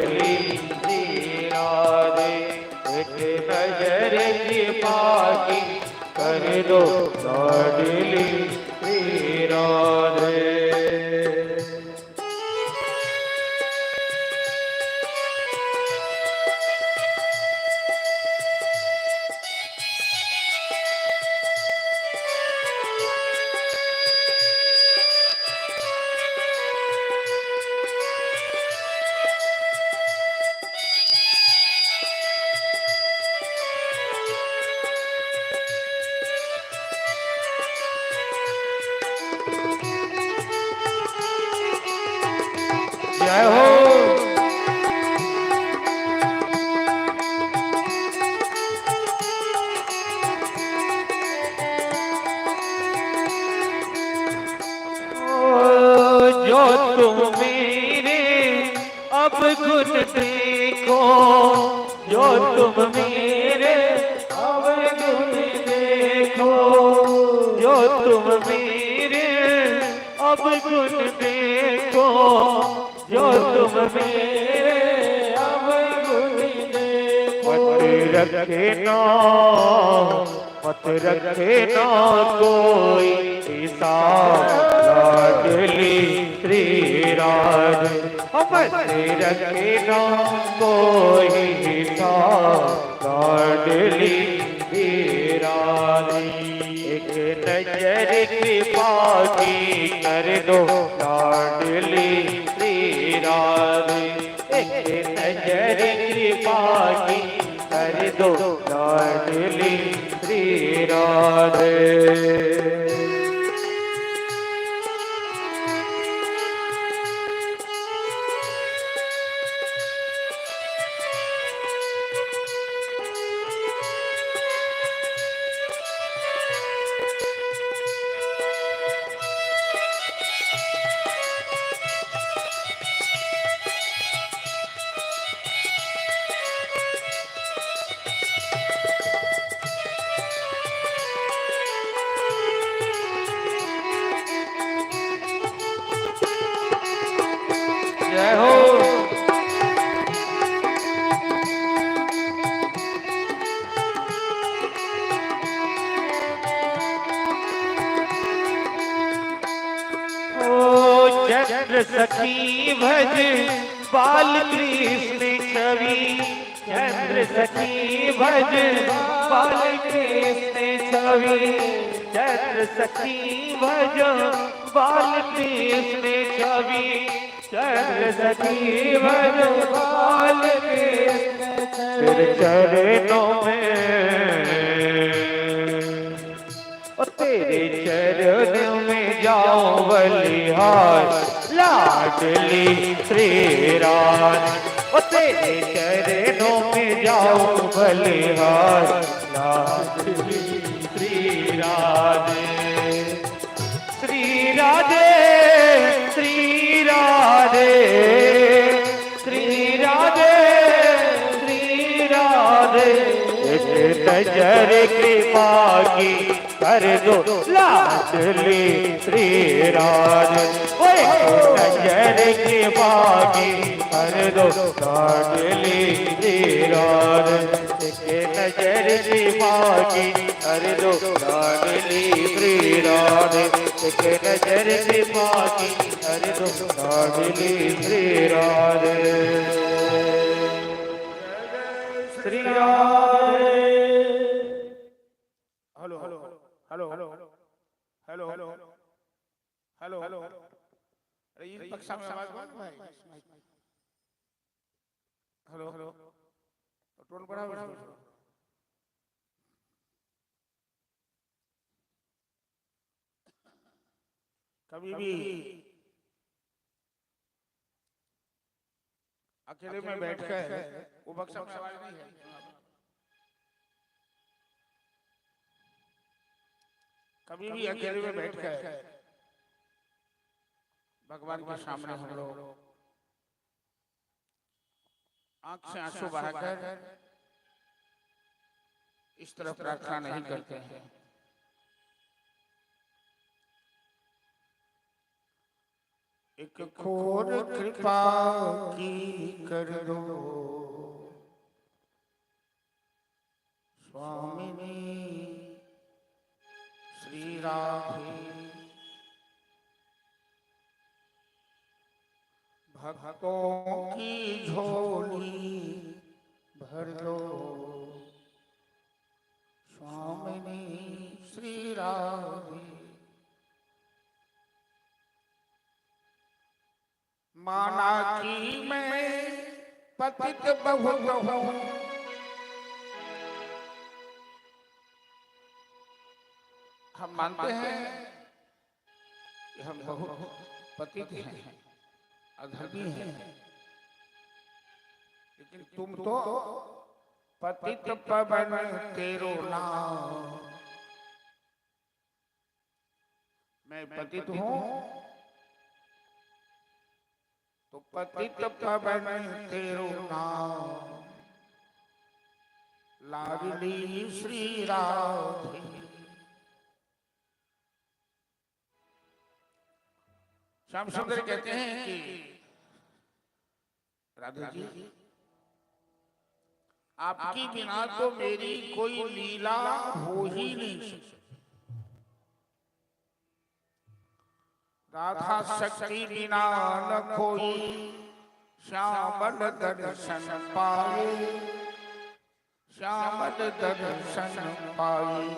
श्री राधे एक नजर की पाकी कर दो लाडली श्री राधे। जय हो। जो तुम मेरे अब गुण देखो, जो तुम मेरे अब गुण देखो, जो तुम मेरे अब गुण देखो, जो तुम मेरे अब गुण देखो। मत रखना मत रखना कोई हिसाब लाडली श्री राधे। मत रखना कोई हिसाब लाडली श्री राधे। एक नजर कृपा की कर दो लाडली श्री राधे। एक नजर कृपा की कर दो लाडली श्री राधे। जय हो। ओ चंद्र सखी भज बाल कृष्ण छवि, चंद्र सखी भज बाल कृष्ण छवि, चंद्र सखी भज बाल कृष्ण छवि, चंद्र सखी भज बाल कृष्ण छवि। तेरे चरणों में तेरे चरणों में जाओ बलिहार लाडली श्री राधे। ओ तेरे चरणों में जाओ बलिहार लाडली श्री राधे। श्री राधे श्री राधे श्री राधे श्री राधे। एक नजर कृपा की कर दो लाडली श्री राधे। एक नजर कृपा की कर दो लाडली श्री राधे। एक नजर कृपा की कर दो लाडली श्री राधे। एक नजर कृपा की कर दो लाडली Shri Radhe. Shri Radhe. Hello hello hello hello hello hello hello. अरे इस कक्षा में आवाज बंद भाई। हेलो हेलो टोन बढ़ाओ। कभी भी अकेले में बैठकर वो बक्सा में आवाज नहीं है। कभी भी अकेले में बैठकर भगवान के सामने हम लोग आंख से आंसू बहाकर इस तरह प्रार्थना नहीं करते हैं। एक खोर कृपा की कर दो स्वामिनी श्री राधे। भक्तों की झोली भर दो स्वामिनी श्री राधे। माना कि मैं पतित बहुत हूँ, हम मानते हैं कि हम बहुत पतित हैं, अधर्मी हैं, लेकिन तुम तो पतित पवन तेरो नाम। मैं पतित हूँ तो पतित पवन तेरो नाम। लाडली श्री राधे। श्याम सुंदर कहते हैं कि राधा जी, आपकी बिना तो मेरी कोई लीला हो ही नहीं सकती। राधा शक्ति बिना न कोई श्यामल दर्शन पाए, श्यामल दर्शन पाए।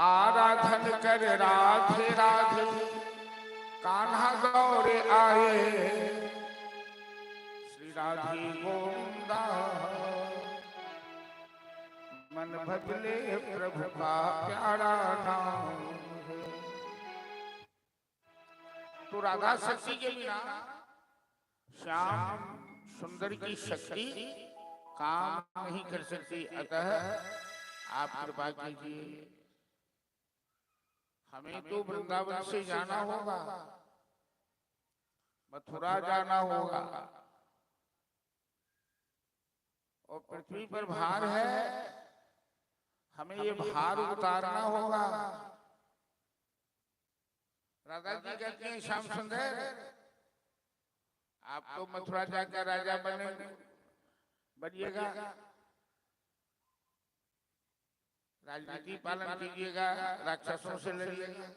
आराधन कर राधे राधे कान्हा गौरे आए। श्री राधे गोविंदा मन भजले प्रभु का प्यारा नाम है। तो राधा शक्ति के बिना श्याम सुंदर की शक्ति काम नहीं कर सकती। अतः आप कृपा कीजिए, हमें तो वृंदावन से जाना होगा, मथुरा जाना होगा, और पृथ्वी पर भार है, हमें ये भार उतारना होगा। राधा जी कहते हैं श्याम सुंदर, आप तो मथुरा जाकर राजा बनिएगा, राजनीति पालन कीजिएगा, राक्षसों से लड़िएगा।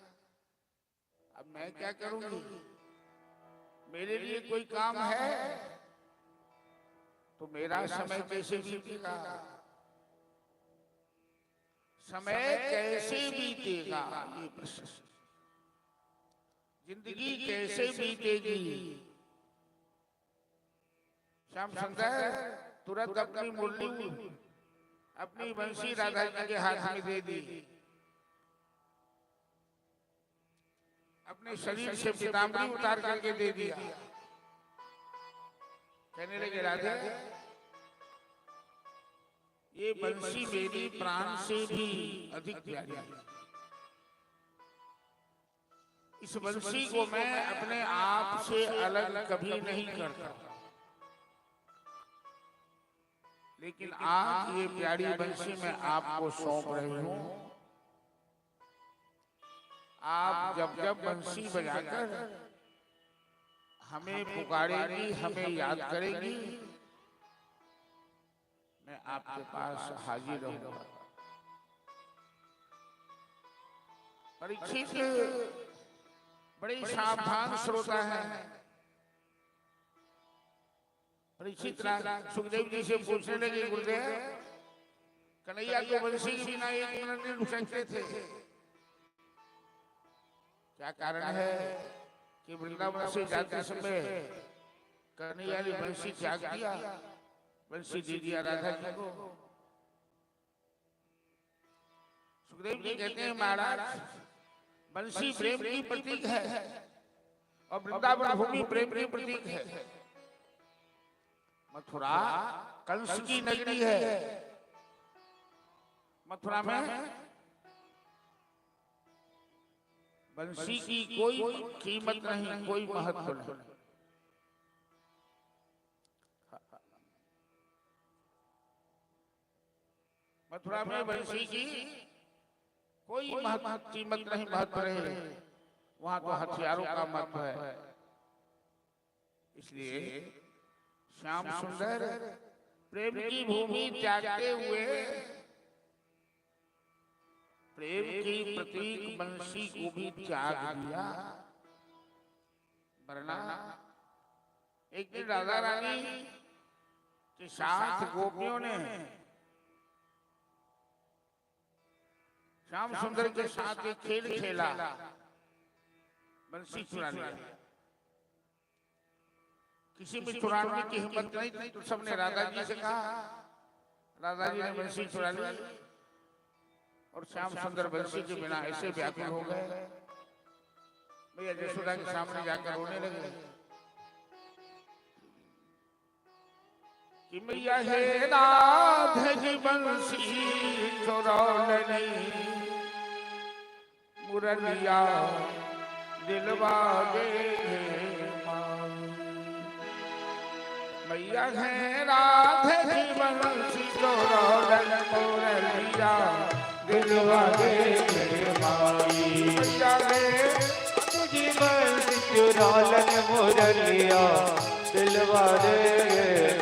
अब मैं क्या करूंगी? मेरे लिए कोई काम है तो मेरा समय कैसे बीतेगा? समय कैसे बीतेगा ये प्रश्न, जिंदगी कैसे बीतेगी? श्याम सुंदर तुरंत अपनी मुरली, अपनी बंसी राधा जी के हाथ में दे दी, अपने शरीर से पीताम्बरी उतार करके दे दिया। कहने लगे राधे, ये बंसी मेरी प्राण से भी अधिक प्यारी है। इस बंसी को मैं अपने आप से अलग कभी नहीं करता, लेकिन आज ये प्यारी बंसी मैं आपको सौंप रही हूं। आप जब जब बंसी बजाकर हमें पुकारेंगी, हमें याद करेंगी, मैं आपके पास हाजिर रहूंगा। परीक्षित बड़े सावधान श्रोता है। परीक्षित सुखदेव जी से पूछने लगे, गुरुदेव कन्हैया को बंसी के बिना एक मिनट नहीं रुक सकते थे, क्या कारण है कि वृंदावन से जाते समय कन्हैया ने बंसी त्याग दिया, बंसी दे दिया राधा जी को? सुखदेव जी कहते हैं महाराज, बंसी प्रेम की प्रतीक है और वृंदावन भूमि प्रेम की प्रतीक है। मथुरा कंस की नगरी है। मथुरा में बंसी की कोई कीमत नहीं, कोई महत्व नहीं। मथुरा में बंसी की कोई कीमत नहीं, महत्व नहीं। वहां तो हथियारों का महत्व है। इसलिए श्याम सुंदर प्रेम की भूमि त्यागते हुए प्रेम की प्रतीक बंसी को भी त्याग दिया। वरना एक दिन राधा रानी के साथ गोपियों ने श्याम सुंदर के साथ एक खेल खेला, बंसी चुरा लिया। किसी में चुराने की हिम्मत नहीं थी तो सबने राधा जी से कहा। राधा जी ने बंसी चुरा ली और श्याम सुंदर बंसी के बिना ऐसे व्याकुल हो गए, भैया यशोदा के सामने जाकर रोने लगे कि मैया हे राधे जी बंसी चुरौलनी मुरलिया दिलवा दे मैया है राधे जी बंसी चुरौलनी मुरलिया दिलवा दे माई। मैया है तुझी बंसी चुरौलन मुरलिया दिलवा दे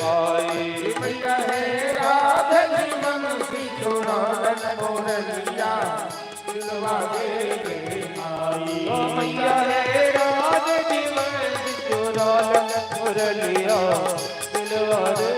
माई। मैया है राधे जी बंसी चुरौलन मुरलिया दिलवा दे माई। मैया है राधे जी बंसी चुरौलन मुरलिया दिलवा दे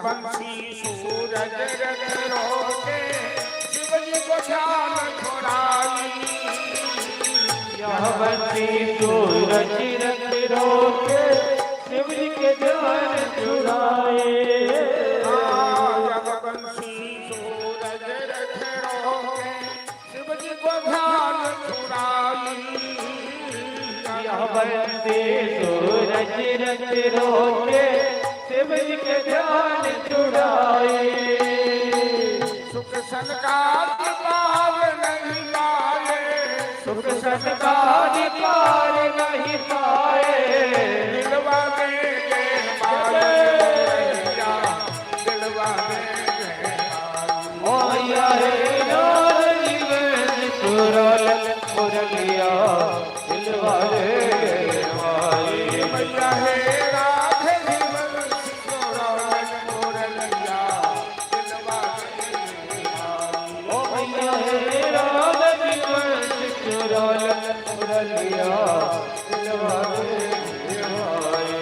बंसी सूरज रख रोके शिव जी के ध्यान चुराए। बंसी सूरज रख रोके शिव जी को ध्यान चुराई। बंसी सूरज रख रोके शिव जी के ध्यान चुराए। सुख संकार पार नहीं पाए, सुख संकार पार नहीं पाए। दिलवा देंगे माया, दिलवा देंगे माया है राधे जी बंसी चुरौलन मुरलिया दिलवा दे माई। मैया है राधे जी बंसी चुरौलन मुरलिया दिलवा देंगे माई। मैया है राधे जी बंसी चुरौलन मुरलिया दिलवा दे माई।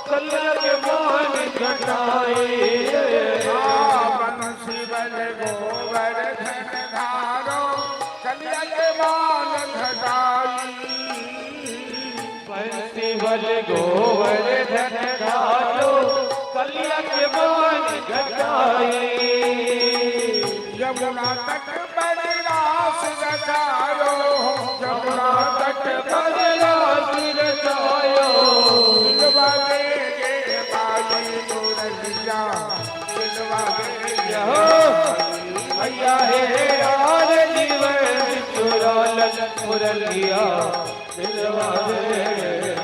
कलिया के मान घटाए बंसी बल गोवर्धन धारो कलिया के मान घटाई बंसी बल गोवर्धन धारो कलिया के मान घटाए यमुना तट पर रास रचायो यमुना तट पर रास रचायो दिलवा देगे बाई मुरलिया दिलवा देगे भैया हे यार जीवन चुराल मुरलिया दिलवा दे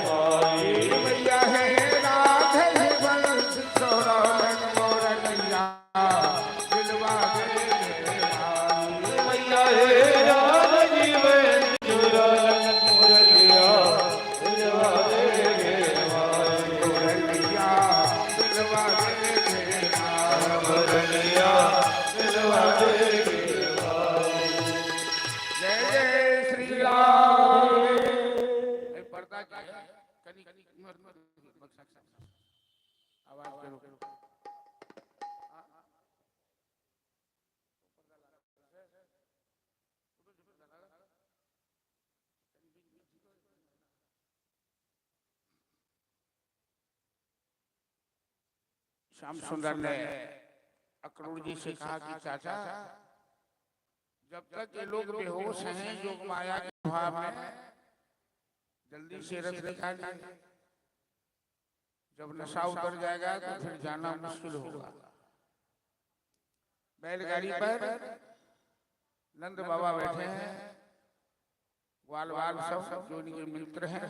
माई भैया हे राध जीवन चुराल मुरलिया दिलवा देगे भैया हे यार जीवन चुराल मुरलिया दिलवा दे माई मुरलिया दिलवा देगे मुरलिया दिलवा दे जय जय श्री राम पर्दा कनी आवाज करो श्याम सुंदर ने अक्रूर जी से कहा कि चाचा जब तक ये लोग बेहोश हैं योग माया के भाव में जल्दी से रथ निकालिए जब नशा उतर जाएगा तो फिर जाना मुश्किल होगा बैलगाड़ी पर नंद बाबा बैठे हैं ग्वाल वाल सब जो इनके मित्र हैं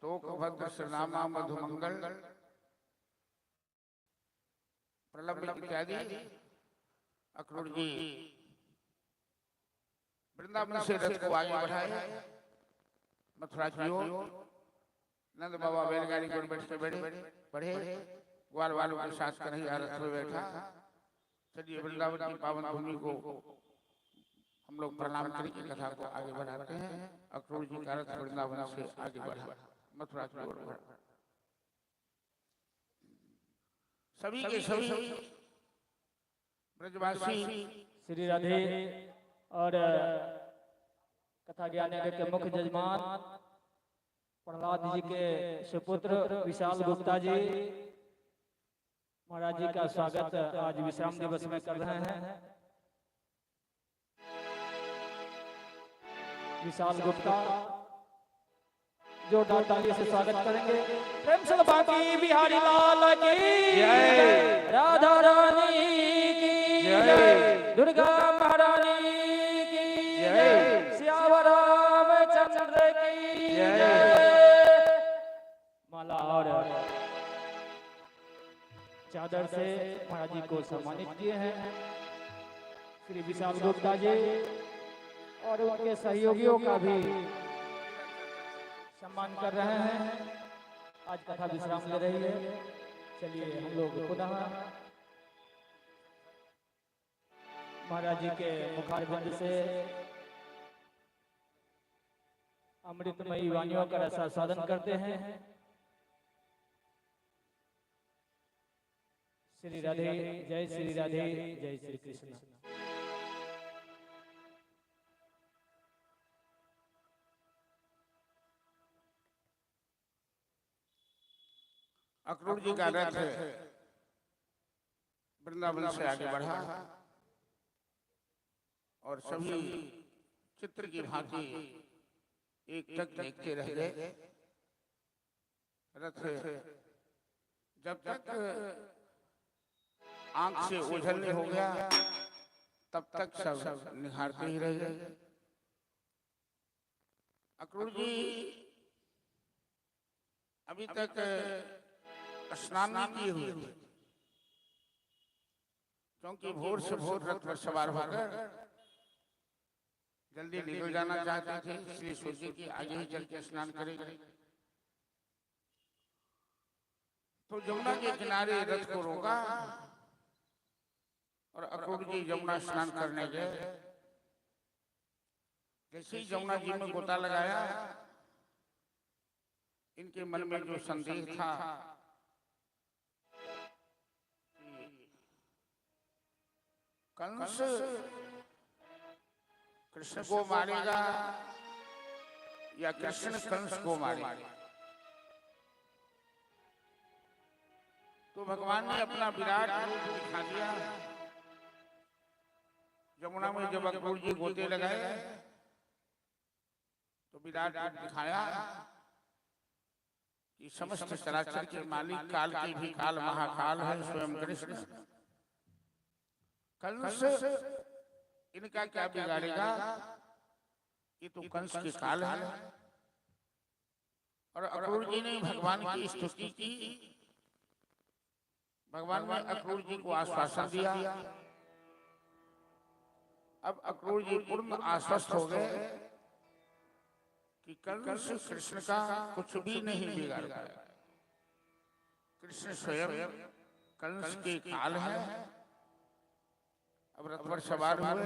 तो भद्र श्रीनामा मधुमंगल प्रलंब इत्यादि अक्रूर जी वृंदावन से रथ को आगे बढ़ाए मथुरा की ओर नंद बाबा बैलगाड़ी पर बैठ के बढ़े ग्वाल वालों के साथ कन्हैया रथ में बैठा चलिए वृंदावन की पावन भूमि को हम लोग प्रणाम करके कथा को आगे बढ़ाते हैं अक्रूर जी का रथ वृंदावन से आगे बढ़ा मथुरा की ओर बढ़ा सभी के सभी ब्रजवासी श्री राधे और कथा ज्ञान के मुख्य जजमान प्रहलाद जी के सुपुत्र विशाल गुप्ता जी महाराज जी का स्वागत आज विश्राम दिवस में कर रहे हैं। विशाल गुप्ता जोरदार ताली से स्वागत करेंगे। प्रेम से बाकी बिहारी लाल की जय, राधा रानी की जय, दुर्गा महारानी की जय, श्याम रामचंद्र की जय। माला और चादर से महाराज जी को सम्मानित किए हैं श्री विशाल गुप्ता जी और उनके सहयोगियों का भी सम्मान कर रहे हैं। आज कथा विश्राम ले रही है। चलिए हम लोग पुनः महाराज जी के मुखारबिंद से अमृतमयी वाणियों का रसास्वादन करते हैं। श्री राधे जय श्री राधे जय श्री कृष्ण। अक्रूर जी का रथ वृंदावन से आगे बढ़ा और सभी चित्र की भांति एक तक देखते रह गए। रथ जब तक आंख से ओझल नहीं हो गया तब तक सब निहारते ही रह गए। अक्रूर जी अभी तक स्नान नहीं किए हुए थे क्योंकि भोर से भोर रथ पर सवार होकर जल्दी निकल जाना चाहते थे, इसलिए सोचे कि आगे ही चल के स्नान करेंगे। तो यमुना के किनारे रथ को रोका और अक्रूर जी यमुना स्नान करने गए। जैसे ही यमुना जी में गोता लगाया इनके मन में जो संदेह था कंस कृष्ण को मारेगा या कृष्ण कंस को मारेगा, तो भगवान ने अपना विराट रूप दिखा दिया। यमुना में जब अक्रूर जी गोते लगाए तो विराट रूप दिखाया कि समस्त चराचर के मालिक, काल के भी काल महाकाल है स्वयं कृष्ण। कंस इनका क्या बिगाड़ेगा, ये तो कंस के काल है। और अक्रूर जी ने भगवान की स्तुति की। भगवान ने अक्रूर जी को आश्वासन दिया। अब अक्रूर जी पूर्ण आश्वस्त हो गए कि कंस कृष्ण का कुछ भी नहीं बिगाड़ पाया। कृष्ण स्वयं कंस के काल है। अब रथ पर सवार हुए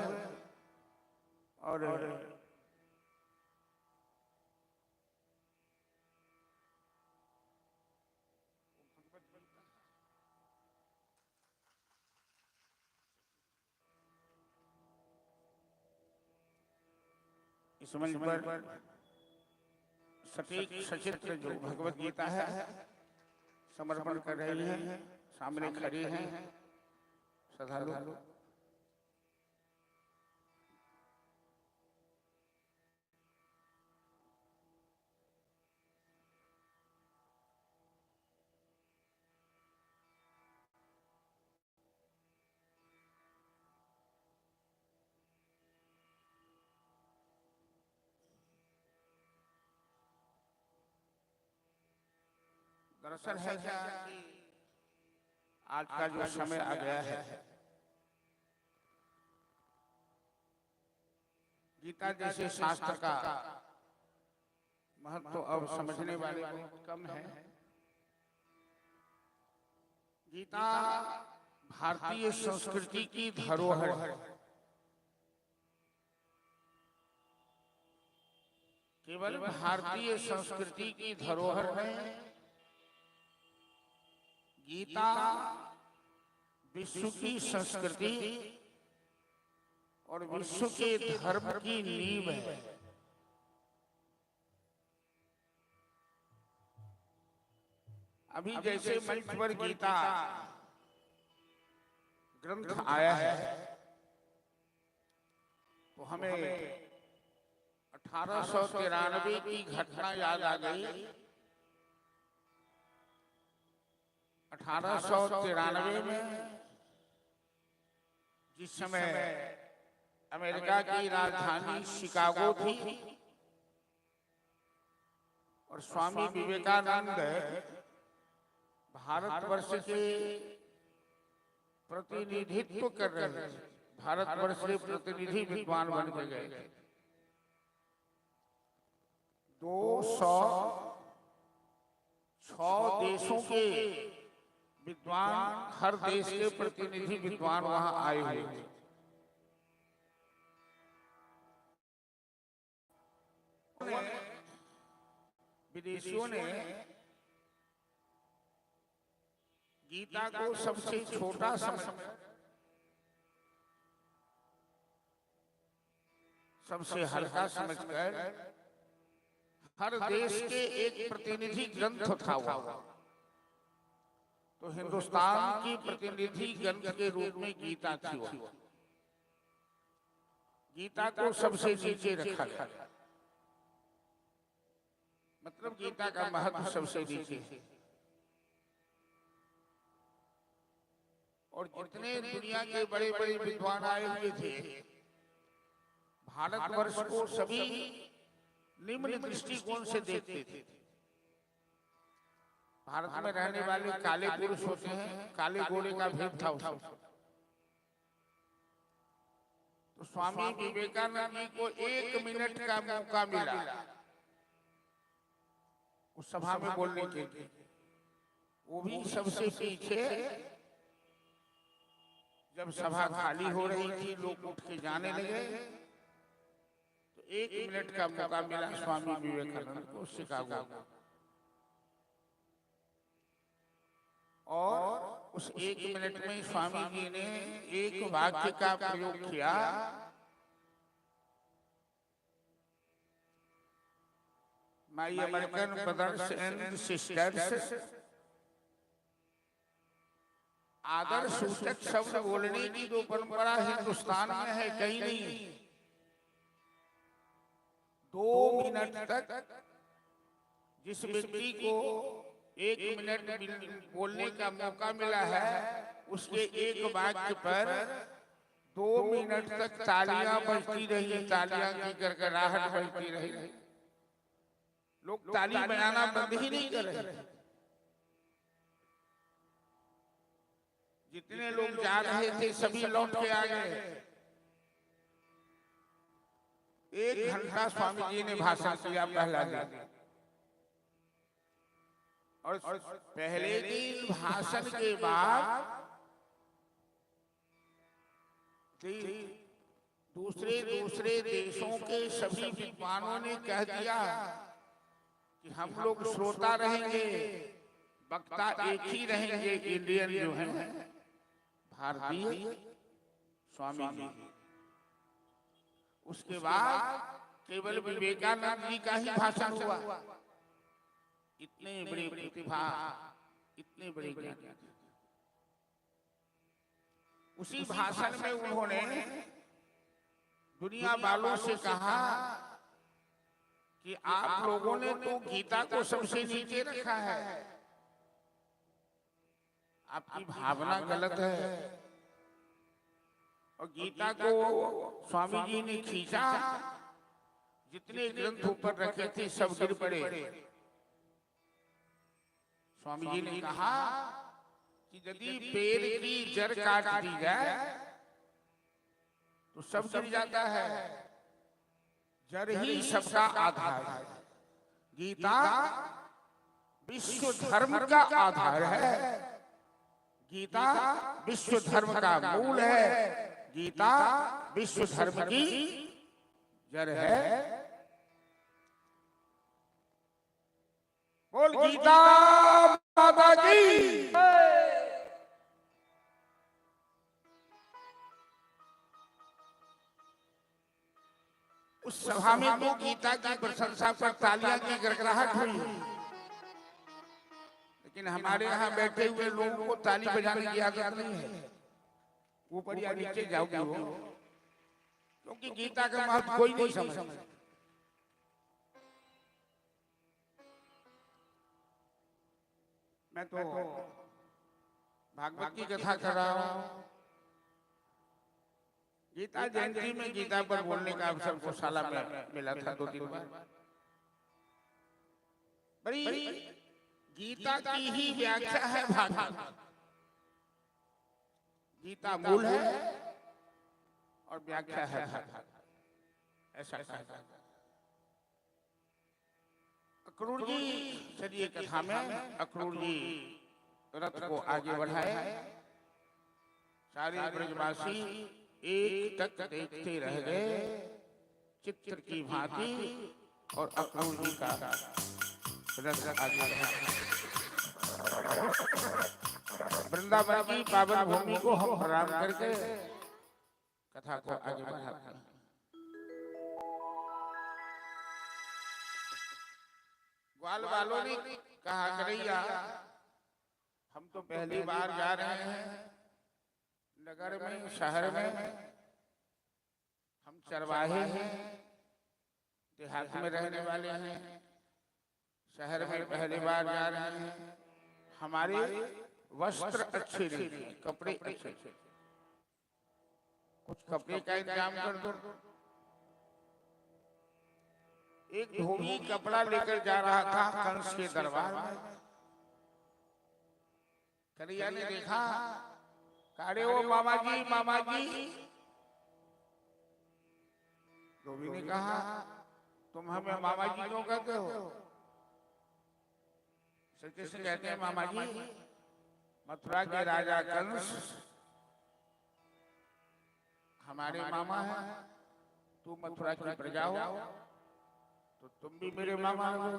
और इस मंच पर सटीक सचित्र जो भगवत गीता है समर्पण कर रही हैं, सामने खड़े हैं श्रद्धालु। दरअसल है क्या कि आज का जो समय आ गया है, गीता जैसे शास्त्र का महत्व तो अब समझने वाले बहुत कम है। गीता भारतीय संस्कृति की धरोहर है। केवल भारतीय संस्कृति की धरोहर में गीता विश्व की संस्कृति और विश्व के धर्म की नींव है। अभी जैसे मंच पर गीता ग्रंथ आया है तो हमें 1893 की घटना याद आ गई। 1893 में जिस समय अमेरिका की राजधानी शिकागो थी और स्वामी विवेकानंद भारतवर्ष के प्रतिनिधित्व कर रहे थे, भारतवर्ष के प्रतिनिधि विद्वान बन के गए थे। 206 देशों के विद्वान, हर देश के प्रतिनिधि विद्वान वहां आए हुए थे। विदेशियों ने गीता को सबसे छोटा समझकर, सबसे हल्का समझकर हर देश के एक प्रतिनिधि ग्रंथ था वो, तो हिंदुस्तान की प्रतिनिधि ग्रंथ के रूप में गीता थी। वो गीता को सबसे नीचे रखा गया, मतलब गीता का महत्व सबसे नीचे है। और जितने दुनिया के बड़े बड़े विद्वान आए हुए थे, भारतवर्ष को सभी निम्न दृष्टिकोण से देखते थे। भारत में रहने वाले काले पुरुष होते हैं, काले गोरे का भेद था उसमें। तो स्वामी विवेकानंद जी को 1 मिनट का मौका मिला उस सभा में बोलने के लिए। वो भी सबसे पीछे, जब सभा खाली हो रही थी, लोग उठ के जाने लगे, तो 1 मिनट का मौका मिला स्वामी विवेकानंद को शिकागो। और उस 1 मिनट में स्वामी जी ने एक वाक्य का प्रयोग किया। My American brothers and sisters, आदर सूचक शब्द बोलने की जो परंपरा हिंदुस्तान में है कहीं नहीं। 2 मिनट तक जिस व्यक्ति को 1 मिनट बोलने का मौका मिला है, उसके एक वाक्य पर 2 मिनट तक तालियां बजती रही, तालियां की गड़गड़ाहट बजती रही। लोग ताली बजाना बंद ही नहीं कर रहे। जितने लोग जा रहे थे सभी लौट के आ गए। 1 घंटा स्वामी जी ने भाषण किया पहला दिन, और पहले दिन भाषण के बाद दूसरे देशों के सभी विद्वानों ने कह दिया कि हम लोग श्रोता रहेंगे, वक्ता एक ही रहेंगे, इंडियन जो हैं भारतीय स्वामी जी। उसके बाद केवल विवेकानंद जी का ही भाषण हुआ। इतने बड़े प्रतिभा, इतने बड़े ज्ञानी। उसी भाषण में उन्होंने दुनिया वालों से कहा कि आप लोगों ने तो गीता को सबसे नीचे रखा है, आपकी भावना गलत है। और गीता को स्वामी जी ने खींचा, जितने ग्रंथ ऊपर रखे थे सब गिर पड़े। स्वामी जी ने कहा कि यदि पेड़ की जड़ काट दी जाए तो सब गिर जाता है, जड़ ही सबका आधार है। गीता विश्व धर्म का आधार है, गीता विश्व धर्म का मूल है, गीता विश्व धर्म की जड़ है। बोल गीता माता की। उस सभा में तो गीता की प्रशंसा पर तालियां की गड़गड़ाहट हुई, लेकिन हमारे यहाँ बैठे हुए लोगों को ताली बजाने की आदत नहीं है। ऊपर या नीचे जाओगे वो, क्योंकि गीता का महत्व कोई नहीं समझ। मैं तो भागवत की कथा कर रहा हूँ। गीता जयंती में गीता पर बोलने का अवसर गौशाला में मिला था 2-3 बार। बड़ी गीता की ही व्याख्या है भागवत। गीता मूल है और व्याख्या है भागवत, ऐसा कहा। अक्रूर जी चलिए कथा में अक्रूर जी रथ को आगे बढ़ाए। सारे ब्रजवासी एक टक देखते रह गए चित्र की भांति, और अक्रूर जी का रथ आगे वृंदावन की पावन भूमि को हम प्रणाम करके कथा को आगे बढ़ाते हैं। ग्वाल वालों ने कहा कन्हैया, हम तो पहली बार जा रहे हैं नगर में, शहर में, हम चरवाहे हैं, देहात में रहने वाले हैं, शहर में पहली बार जा रहे हैं, हमारे वस्त्र अच्छे नहीं, कपड़े अच्छे, कुछ कपड़े का इंतजाम कर दो। एक धोबी कपड़ा लेकर जा रहा था कंस के दरबार में। कन्हैया ने देखा, अरे ओ मामा जी, मामा जी। धोबी ने कहा, तुम हमें मामा जी क्यों कहते हो? सच्चे से कहते हैं मामा जी, मथुरा के राजा कंस हमारे मामा हैं, तू मथुरा की प्रजा हो तो तुम भी मेरे मामा हो।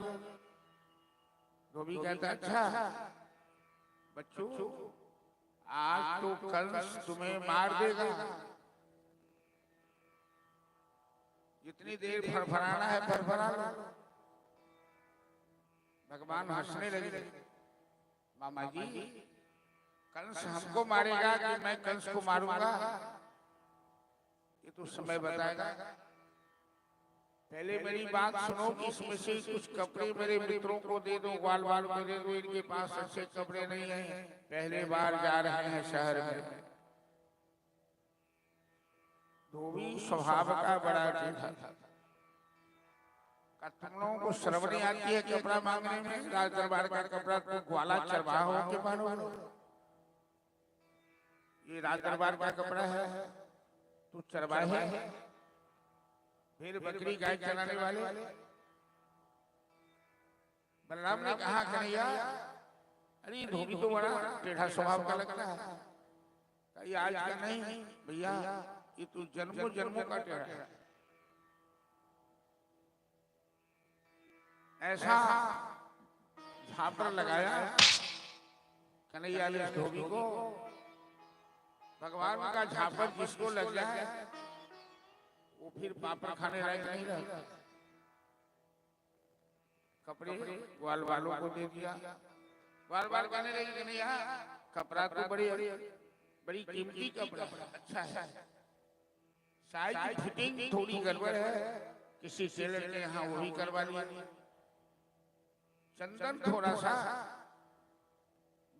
धोबी कहता अच्छा, बच्चों, आज तो कंस तुम्हें मार देगा। जितनी देर फरफराना है फरफरा लो। भगवान हंसने लगे। मामा जी, कंस हमको मारेगा कि मैं कंस को मारूंगा, ये तो समय बताएगा। पहले मेरी बात सुनो कि इसमें से कुछ कपड़े मेरे मित्रों को दे दो, ग्वाल बाल को दे दो, इनके पास अच्छे कपड़े नहीं हैं, पहले बार जा रहे हैं शहर में। धोबी स्वभाव का बड़ा टेढ़ा था। तुम लोगों को शर्म नहीं आती है कपड़ा मांगने में? राज दरबार का कपड़ा तो ग्वाला चरवाहा हो के मानो। ये राज दरबार का कपड़ा है, तू चरवाहे है, फिर बकरी गाय चराने वाले। बलराम ने कहा, कन्हैया, अरे धोबी तो बड़ा टेढ़ा स्वभाव का लगता है। ये आज का नहीं भैया, ये तो जन्मों जन्मों का टेढ़ा है। ऐसा झापर लगाया कन्हैया ने धोबी को। भगवान का झापर जिसको लग जाए वो फिर पापड़ खाने लायक नहीं रहता। कपड़े ग्वाल वालों को दे दिया। ग्वाल वाल कहने लगे कि नहीं, कपड़ा तो बड़ी कीमती कपड़ा, अच्छा है, साइज फिटिंग थोड़ी गड़बड़ है, किसी टेलर ने यहाँ वो भी करवा लिया। चंदन थोड़ा सा,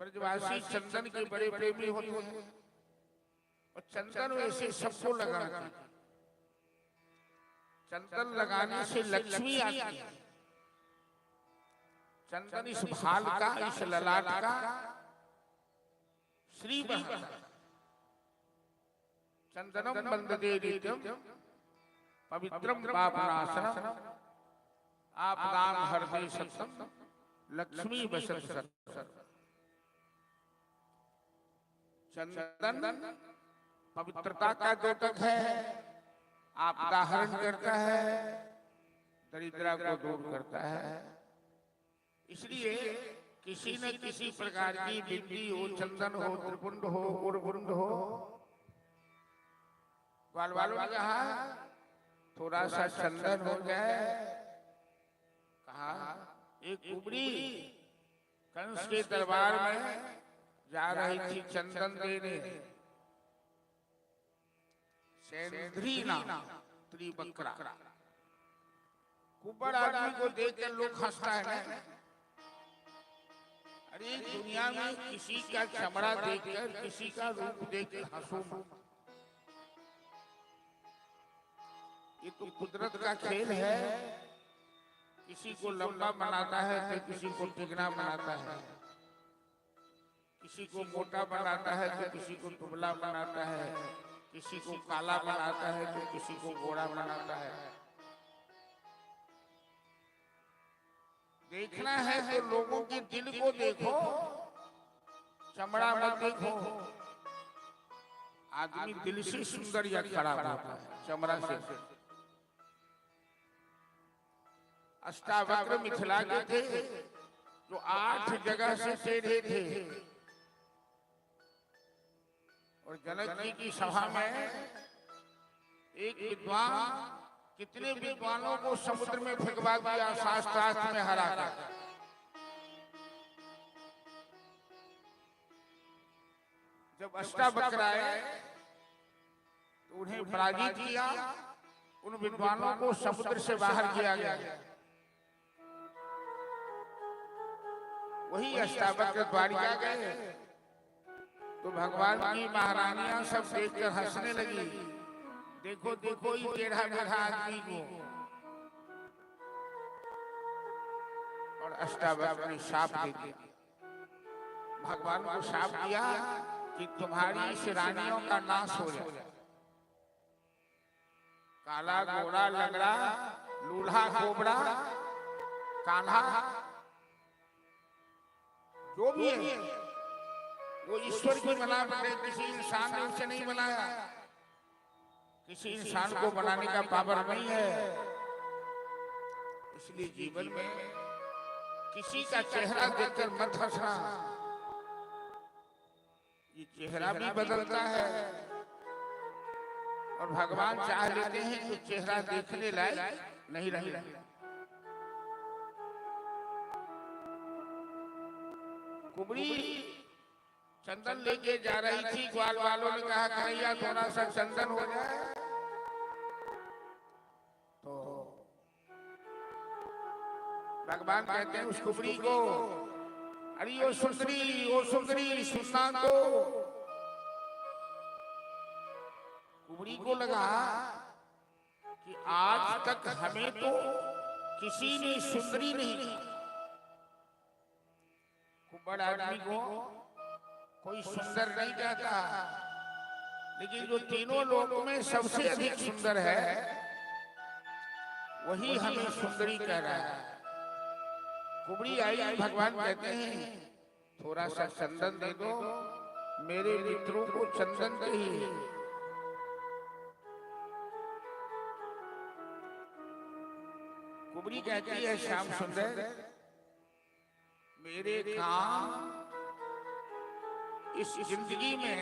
ब्रजवासी चंदन के बड़े प्रेमी होते हैं, और चंदन वैसे सबको लगाना। चंदन लगाने से लक्ष्मी आती है। चंदन इस भाल का, इस ललाट का श्री बना। चंदनम वंदते नित्यम पवित्रम पापनाशनम आपदाम हरते सत्सम लक्ष्मी बसत सर्वत्र। चंदन पवित्रता का द्योतक है, आपदा हरण करता है, दरिद्रता को दूर करता है। इसलिए किसी न किसी प्रकार की बिंदी हो, चंदन हो, त्रिपुंड हो, उर्वुंड हो। ग्वाल वालों ने कहा थोड़ा सा चंदन हो जाए। कहा एक कुबड़ी कंस के दरबार में जा रही थी चंदन देने। सेंद्री नाम त्रिबकरा। कुबड़ आदमी को देखकर लोग हंसता है ना। अरे दुनिया में किसी का चमड़ा देखकर, किसी का रूप देखकर हंसो मत। ये तो कुदरत का खेल है। किसी को लंबा बनाता है तो किसी को तिगना बनाता है, किसी को मोटा बनाता है तो किसी को दुबला बनाता है, किसी को काला बनाता है तो किसी को गोरा बनाता है। देखना है तो लोगों के दिल को देखो, चमड़ा मत देखो। आदमी दिल से सुंदर या खराब होता है, चमड़ा से। अष्टावक्र मिथिला के थे जो 8 जगह से टेढ़े थे, और जनक जी की सभा में एक विद्वान कितने विद्वानों को समुद्र में फेंकवा दिया, शास्त्रार्थ में हरा कर। जब अष्टावक्र आए तो उन्हें पराजित किया, उन विद्वानों को समुद्र से बाहर किया गया। वही अष्टावक्र द्वारिका गए तो भगवान की महारानियां सब देखकर हंसने लगी। देखो देखो ये टेढ़ा मेढ़ा आदमी को। और अष्टावक्र ने शाप दे दिया। भगवान को शाप दिया कि तुम्हारी इस रानियों का नाश हो जाए। काला घोड़ा, लंगड़ा, लूल्हा, कोबरा, कान्हा, जो भी है वो ईश्वर की बनावट है, किसी इंसान ने उसे नहीं बनाया। किसी इंसान को बनाने का पावर नहीं है। इसलिए जीवन में किसी का चेहरा देखकर मत हंसना। ये चेहरा भी बदलता है और भगवान चाह लेते हैं तो चेहरा देखने लायक नहीं रहे। कुबड़ी चंदन लेके जा रही थी, ग्वाल वालों ने कहा कन्हैया थोड़ा सा चंदन हो जाए, तो भगवान कहते हैं उस कुबड़ी को, अरे ओ सुंदरी सुनना तो। कुबड़ी को लगा कि आज तक हमें तो किसी ने सुंदरी नहीं की। कुबड़ आदमी को कोई सुंदर नहीं कहता, लेकिन जो तीनों लोगों में सबसे अधिक सुंदर है वही हमें सुंदरी कह रहा है। कुबड़ी आई, भगवान कहते हैं थोड़ा सा चंदन दे दो, मेरे मित्रों को चंदन चाहिए। कुबड़ी कहती है श्याम सुंदर, मेरे काम इस जिंदगी में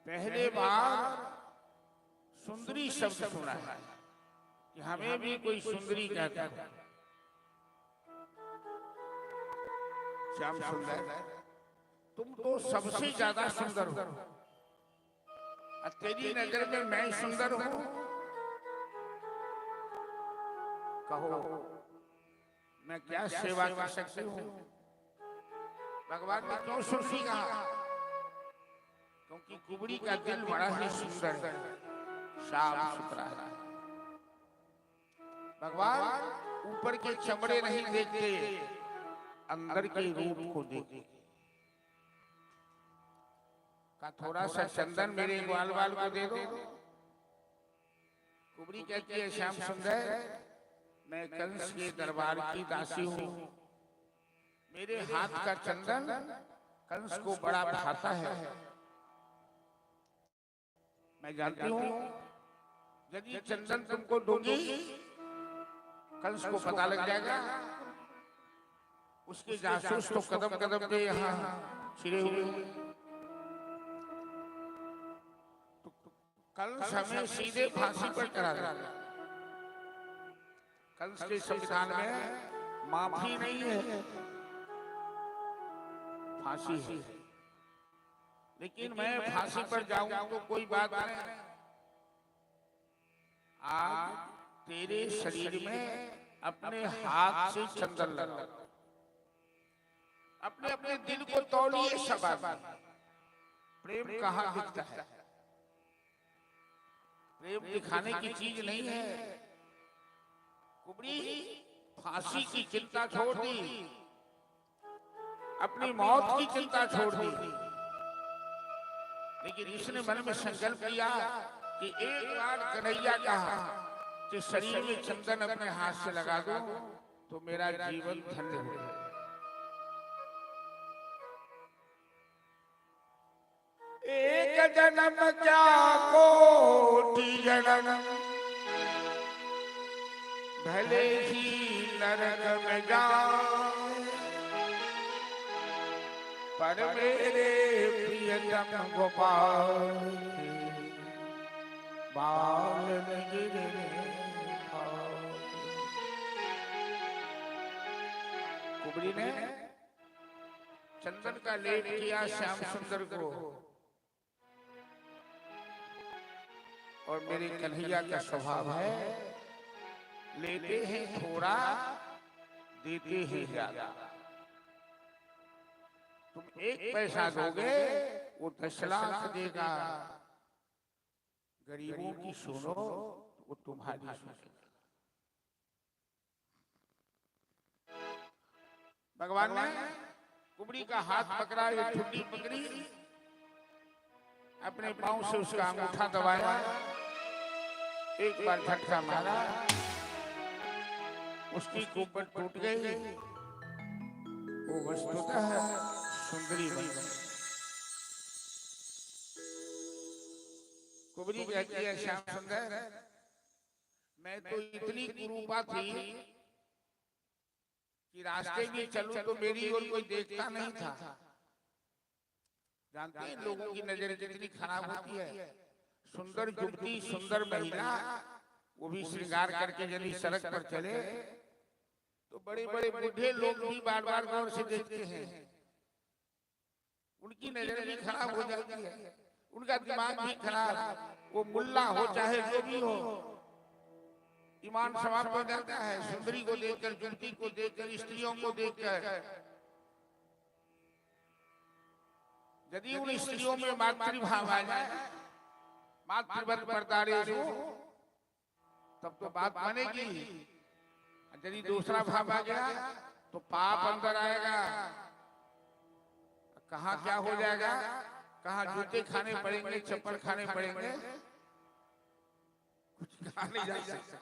पहले बार सुंदरी शब्द सुना है कि हमें भी कोई सुंदरी कहता है। श्याम सुंदर, तुम तो सबसे ज्यादा सुंदर हो, तेरी नजर में मैं सुंदर हूं, कहो मैं क्या सेवा कर सकती हूँ। भगवान ने क्यों सुंदरी कहा? क्योंकि कुबड़ी का दिल बड़ा ही सुंदर है, साफ सुथरा है। भगवान ऊपर के चमड़े नहीं देखते, अंदर के रूप को देखते। का थोड़ा सा चंदन मेरे ग्वाल वाल को दे दो। कुबड़ी कहती है श्याम सुंदर, मैं कंस के दरबार की दासी हूँ, मेरे हाथ का चंदन कंस को बड़ा भाता है। मैं जानती हूँ यदि चंदन तुमको दूंगी कंस को पता लग जाएगा, उसके जासूस तो कदम कदम पे यहाँ छिड़े हुए होंगे, तो कंस हमें सीधे फांसी पर चढ़ा देगा। कंस के संविधान में माफी नहीं है, फांसी है। लेकिन मैं फांसी पर जाऊं तो कोई बात नहीं, आज तेरे शरीर में अपने हाथ से चंदन लगा, अपने अपने दिल को तौलिए सब आदमी। प्रेम कहाँ दिखता है? प्रेम दिखाने की चीज नहीं है। कुबड़ी फांसी की चिंता छोड़ दी, अपनी मौत की चिंता छोड़ दी, लेकिन इसने मन में संकल्प लिया कि एक बार कन्हैया कहा कि शरीर में चंदन अपने हाथ से लगा दो तो मेरा जीवन धन्य हो जाए। एक जन्म क्या कोटि जन्म, भले ही नरक में जाए, पर मेरे प्रियतम गोपाल बाल न गिरने पाए। कुबड़ी ने चंदन का लेप किया श्याम सुंदर को, और मेरे कन्हैया का स्वभाव है लेते हैं थोड़ा देते हैं ज्यादा। तुम 1 पैसा दोगे वो 10 लाख देगा, गरीबों की सुनो वो तुम्हारी सुनेगा। भगवान ने कुबड़ी का हाथ पकड़ा, ये ठुड्डी पकड़ी, अपने पांव से उसका अंगूठा दबाया, एक बार झटका मारा, उसकी कुब्बट टूट गई, वो वस्तुतः सुंदरी बन गई। कुबड़ी कहती है श्याम सुंदर, मैं तो इतनी कुरूपा थी कि रास्ते में चलूं तो मेरी ओर कोई देखता नहीं था, जानते हैं लोगों की नजर कितनी खराब होती है। सुंदर युवती, सुंदर महिला, वो भी श्रृंगार करके यदि सड़क पर चले तो बड़े बड़े बूढ़े लोग भी बार बार गौर से देखते हैं, उनकी नजर भी खराब हो जाती है, उनका दिमाग भी खराब। वो मुल्ला हो चाहे जो भी हो, ईमान समाप्त हो जाता है सुंदरी को देखकर, युवती को देखकर, स्त्रियों को देखकर। यदि उन स्त्रियों में मातृभाव आ जाए, मातृवत परदारेषु, तब तो बात बनेगी। यदि दूसरा भाव आ गया तो पाप अंदर आएगा। कहाँ क्या हो जाएगा, कहाँ जूते खाने पड़ेंगे, चप्पल खाने पड़ेंगे, कुछ कहा नहीं जा सकता।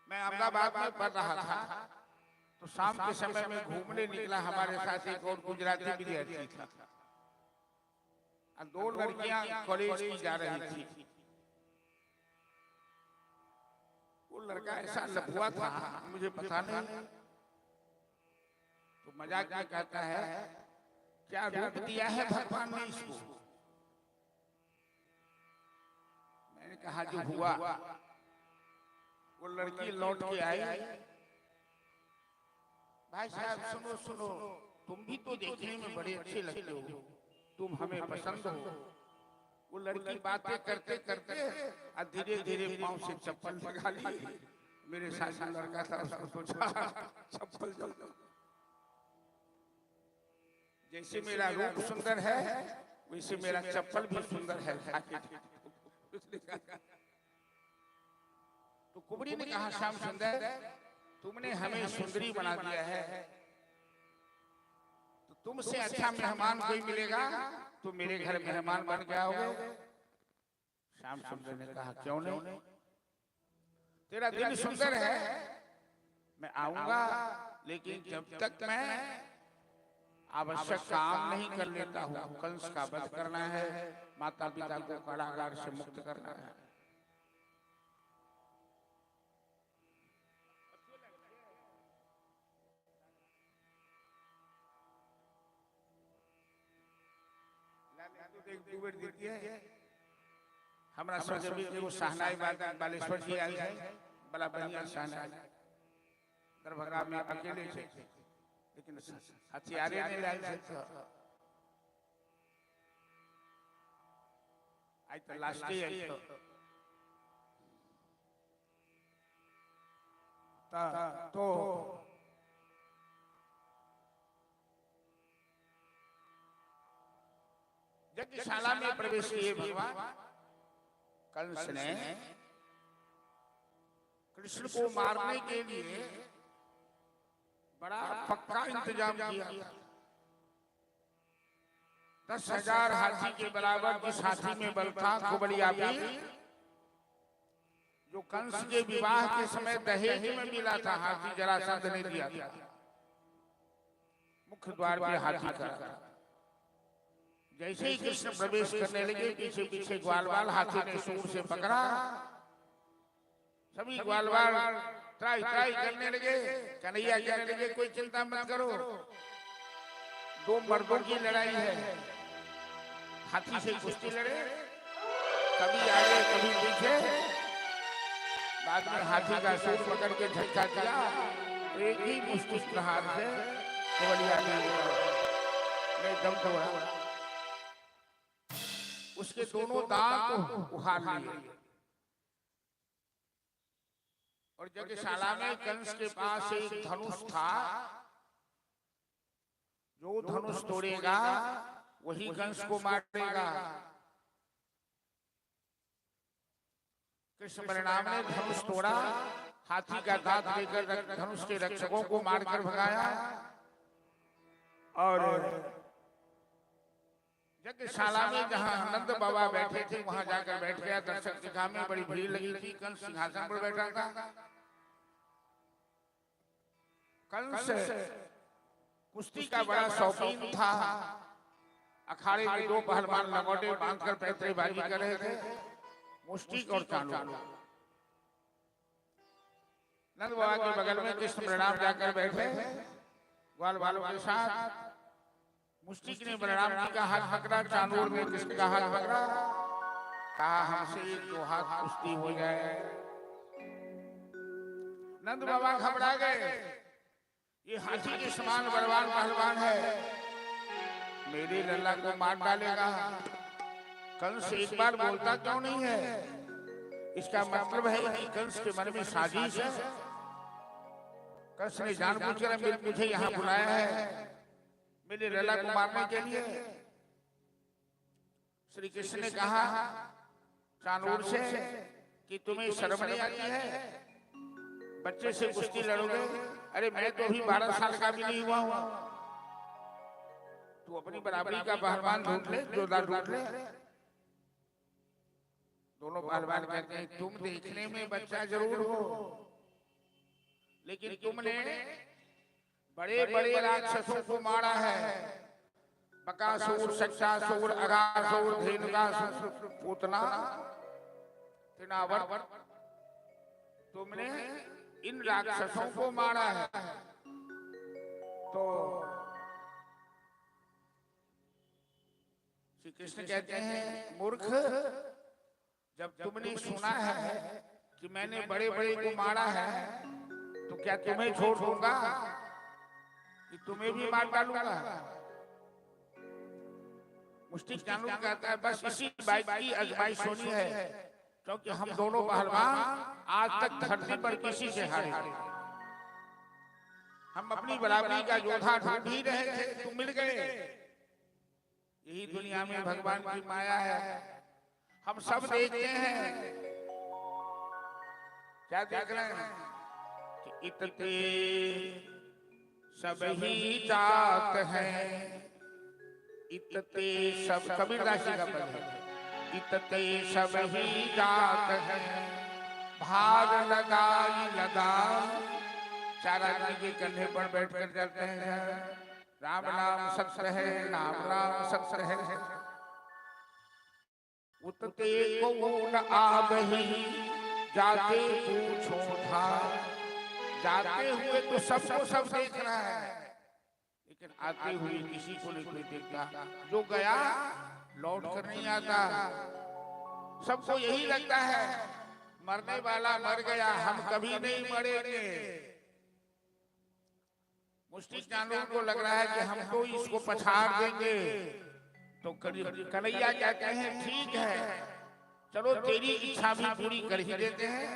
मैं अहमदाबाद में पढ़ रहा था तो शाम के समय में घूमने निकला हमारे साथ एक और गुजराती विद्यार्थी था। दो लड़कियां कॉलेज की जा रही थी। वो लड़का ऐसा लफुआ था, मुझे पता नहीं, तो मजाक में कहता है क्या रूप दिया है भगवान ने इसको। मैंने कहा जो हुआ। वो लड़की लौट के आई, भाई साहब सुनो सुनो, तुम भी तो देखने में बड़े अच्छे लगते हो, तुम हमें पसंद हो। वो लड़की बातें करते करते धीरे धीरे पांव से चप्पल लगा ली। मेरे साथ लड़का था, उसको सोचा चप्पल जैसे मेरा रूप सुंदर है वैसे मेरा चप्पल भी सुंदर है। तो कुबरी ने कहा श्याम सुंदर, तुमने हमें सुंदरी बना दिया है, तो तुमसे अच्छा मेहमान कोई मिलेगा तो मेरे घर मेहमान बन के आओगे। श्याम सुंदर ने कहा क्यों नहीं, तेरा दिल सुंदर है, मैं आऊंगा, लेकिन जब तक मैं आवश्यक काम नहीं कर लेता हूँ। कंस का वध करना है, माता पिता को कारागार से मुक्त करना है। देती है हमारा सोचे भी एगो सहनाई बालेश्वर जी आई है, बड़ा बढ़िया सहनाई, दरभंगा में अकेले थे, लेकिन हथियारे नहीं लाए थे। आज तो लास्ट ही आई तो यज्ञशाला में प्रवेश किए भगवान कंस ने कृष्ण को मारने के लिए बड़ा पक्का इंतजाम किया। 10,000 हाथी के बराबर जिस हाथी में बल था, कुबड़िया भी, जो कंस के विवाह के समय दहेज में मिला था, हाथी जरासंध ने दिया था। मुख्य द्वार पे हाथी खड़ा। जैसे ही कृष्ण प्रवेश करने लगे, पीछे पीछे ग्वालवाल हाथी ने सूंड से पकड़ा। सभी ग्वालवाल ट्राई ट्राई करने लगे, कन्हैया कहने लगे कोई चिंता मत करो, दो मर्दों की लड़ाई है, हाथी से कुश्ती लड़े, कभी आगे कभी पीछे। बाद में हाथी का सूंड पकड़ के झटका दिया, एक ही मुश्किल प्रहार से कुबड़िया ने दम तोड़ा। उसके दोनों दांत उखाड़ लिए। और यज्ञशाला में कंस के पास एक धनुष था, जो धनुष तोड़ेगा वही कंस को मारेगा। कृष्ण बलराम ने धनुष तोड़ा, हाथी का दांत लेकर धनुष के रक्षकों को मारकर भगाया। और यज्ञशाला में जहां नंद बाबा बैठे थे वहां जाकर बैठ गया। दर्शक दिखा में बड़ी भीड़ लगी थी। कंस सिंहासन पर बैठा था। कंस कुश्ती का बड़ा शौकीन था। अखाड़े में दो पहलवान लंगोटे बांधकर पैतरेबाजी कर रहे थे, मुष्टिक और चांडू। नंद बाबा के बगल में कृष्ण बलराम जाकर बैठे ग्वाल वालों के साथ। मुष्टिक ने बलराम जी का हाथ पकड़ा, चानूर ने कृष्ण का हाथ पकड़ा, कहा हमसे दो हाथ कुश्ती हो जाए। नंद बाबा घबरा गए, ये हाथी के समान बलवान पहलवान है, मेरे लल्ला को मार डालेगा। कंस एक बार बोलता क्यों नहीं है? इसका मतलब है कि कंस के मन में साजिश है। कंस ने जानबूझकर मुझे यहाँ बुलाया है मेरे लल्ला को मारने के लिए। श्री कृष्ण ने कहा चानूर से कि तुम्हें शर्म नहीं आती है, बच्चे से कुश्ती लड़ोगे? अरे मैं तो अभी 12 साल का भी नहीं हुआ हूँ। तू अपनी बराबरी का पहलवान ढूंढ ले, जोरदार ढूंढ ले। दोनों पहलवान कहते हैं तुम देखने में बच्चा जरूर हो, लेकिन तुमने बड़े बड़े राक्षसों को मारा है, बकासुर, शक्तासुर, अघासुर, धेनुकासुर, पूतना, तृणावर्त, तुमने इन राक्षसों को मारा है। तो श्री कृष्ण कहते हैं मूर्ख, जब तुमने सुना है कि मैंने बड़े बड़े को मारा है तो क्या तुम्हें छोड़ दूंगा कि तुम्हें भी मार डालूंगा? मुष्टिक चानूर कहता है बस इसी बात की आजमाइश होनी है, क्योंकि हम दोनों पहलवान आज तक धरती पर किसी से हारे। हम अपनी बराबरी का योद्धा ढूंढ ही रहे थे, तुम मिल गए। यही दुनिया में भगवान की माया है, हम सब देखते हैं। क्या देख रहे हैं? कि इतते सब ही जात हैं, इतते सब, कबीरदास जी का पद है, इतते सब ही जात हैं, भाग लगाई लगा। चार आदमी के कंधे पर बैठकर चलते हैं, राम नाम सत्य है, नाम नाम सत्य है। उतते कौन आबही जाते पूछो था। जाते हुए तो सबको सब देख रहा है, लेकिन आते हुए किसी को नहीं कोई देखता। जो गया लौट कर नहीं आता। सबको यही लगता है मरने वाला मर गया, हम कभी नहीं मरेंगे। मुष्टिक चानूर को लग रहा है कि हम तो इसको पछाड़ देंगे। तो कन्हैया कहते हैं ठीक है, चलो तेरी इच्छा भी पूरी कर ही देते हैं।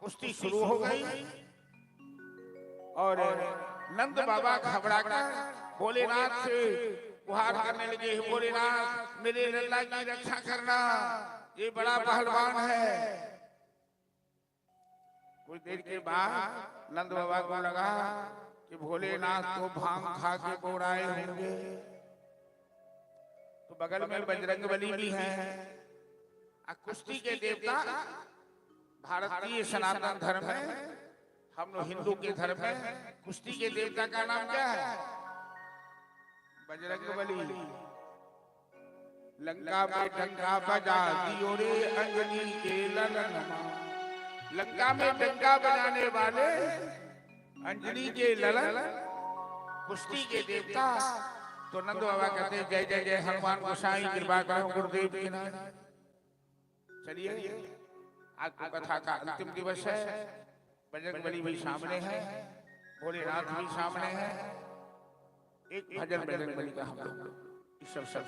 कुश्ती शुरू हो गई और नंद बाबा घबरा कर भोलेनाथ से गुहार करने लगे, भोलेनाथ मेरे लल्ला की रक्षा करना, ये बड़ा पहलवान है। कुछ देर के बाद नंद बाबा को लगा कि भोलेनाथ को भांग खा के बोराए होंगे। तो बगल में बजरंगबली भी है। कुश्ती के देवता भारतीय सनातन धर्म है, हम लोग हिंदू के धर्म में कुश्ती के देवता का नाम क्या है? बजरंगबली। लंका में डंका बजा दियो रे अंजनी के ललन। लंका में डंका बजाने वाले अंजनी के ललन कुश्ती के देवता। तो नंद बाबा कहते हैं जय जय जय हनुमान गोसाई, कृपा करो गुरुदेव के नाम। चलिए आज तो कथा का अंतिम दिवस है। बजरंगबली भी सामने है, भोलेनाथ भी सामने है। एक भजन बजरंगबली का हम लोग इस सब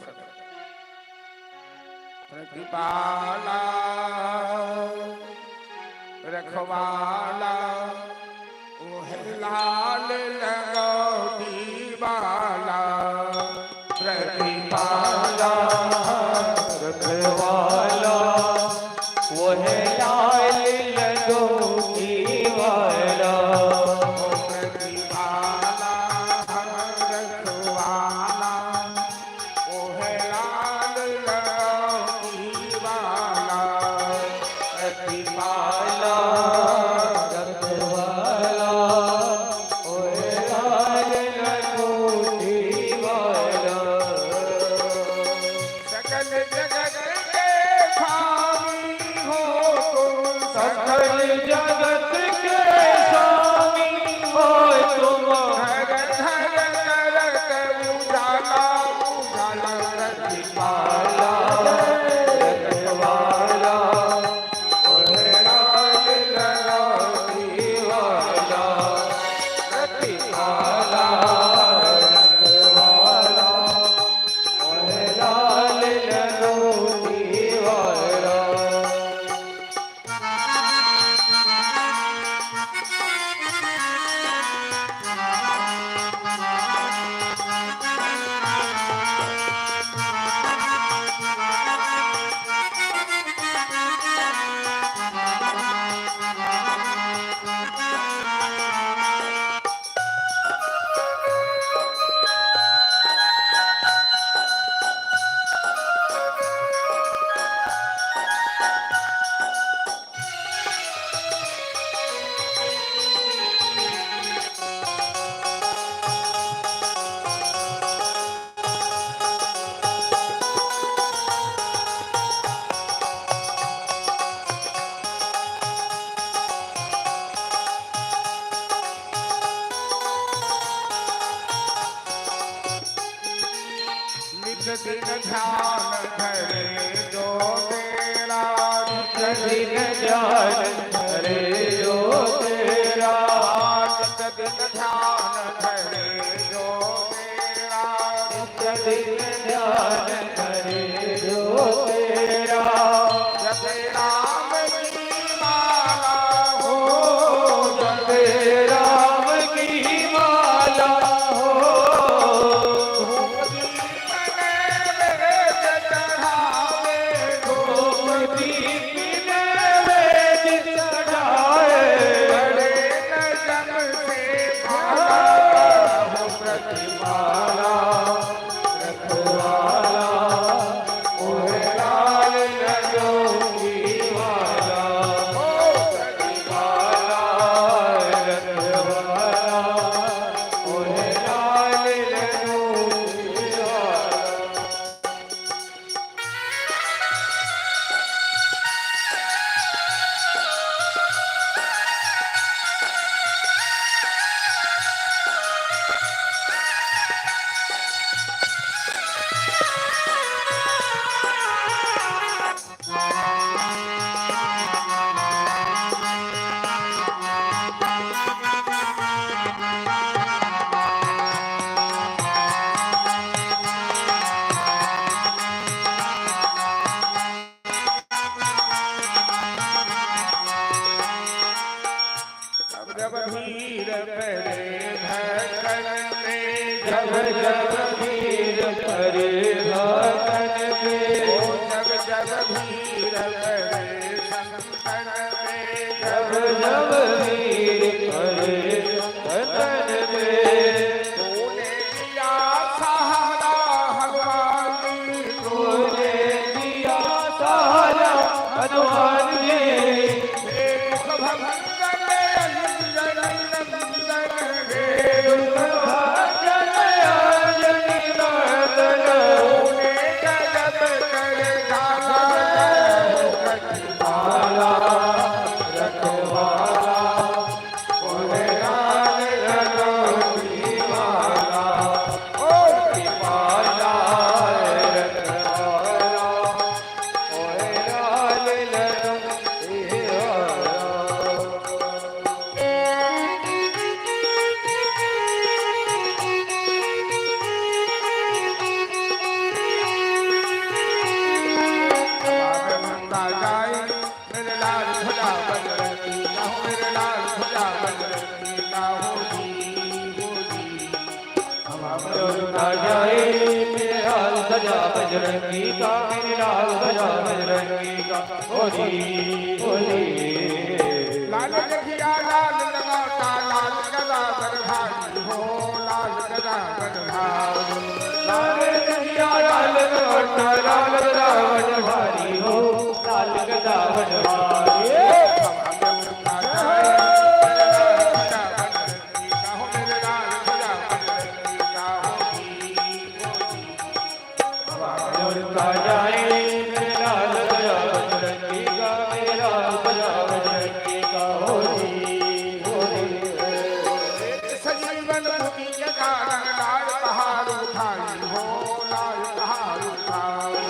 कृपाला रखवाला ओहे लाल लगौती वाला, प्रतिपाला रखवाला वह लाल लगोगी वाला। प्रतिपाला रखवाला ओहे लाल लगौती वाला, प्रतिपाला रखवाला वह दिन ध्यान धरे जो तेरा, नित दिन ध्यान धरे जो तेरा, नित दिन ध्यान धरे जो तेरा, नित दिन ध्यान धरे जो तेरा, जप राम की माला हो, जप राम की माला हो, धूप दीप नैवेद्य चढ़ावे, धूप दीप नैवेद्य चढ़ाए, बड़े न जग से भागा हो प्रतिमाला रखवाला, ओहे लाल लड्डू की माला, हो प्रतिमाला रखवाला, ओहे लाल लड्डू की माला। जब भीर परे धड़कन में, जब जब वीर परे भगन में, ओ जब जब भीर परे संतन में, जब जब वीर परे भगन में, तूने दिया सहारा हनुमान जी, तूने दिया सहारा हनुमान जी, मुख भंजन अंजन नंदन रे, दुख भाजन अंजनी नंदन, तूने जगत कर डाला माला रखवाला, ओहे लाल लड्डू की माला, ओ माला रखवाला, ओहे लाल लड्डू की माला। बंदा जाए मेरे लाल खुदा बजरंगी का हो, मेरे लाल खुदा बजरंगी का हो जी, हो जी। ना जाए मेरे लाल सजा बजरंगी का, मेरे लाल सजा बजरंगी का, होली होली। लाल देखिया लाल लगाता लाल गदा बरभागी हो, लाल गदा बरभागी, लाल कहिया लाल गदा लाल गदा बनवारी हो, लाल गदा बनवारी। बंदा जाए मेरे लाल खुदा बजरंगी का हो, मेरे लाल खुदा बजरंगी का हो जी, हो जी। ना जाए मेरे लाल सजा बजरंगी का, मेरे लाल सजा बजरंगी का, होली होली। सजीवन भूमि के कारण लाल पहाड़ उठाई हो, लाल पहाड़ उठाई,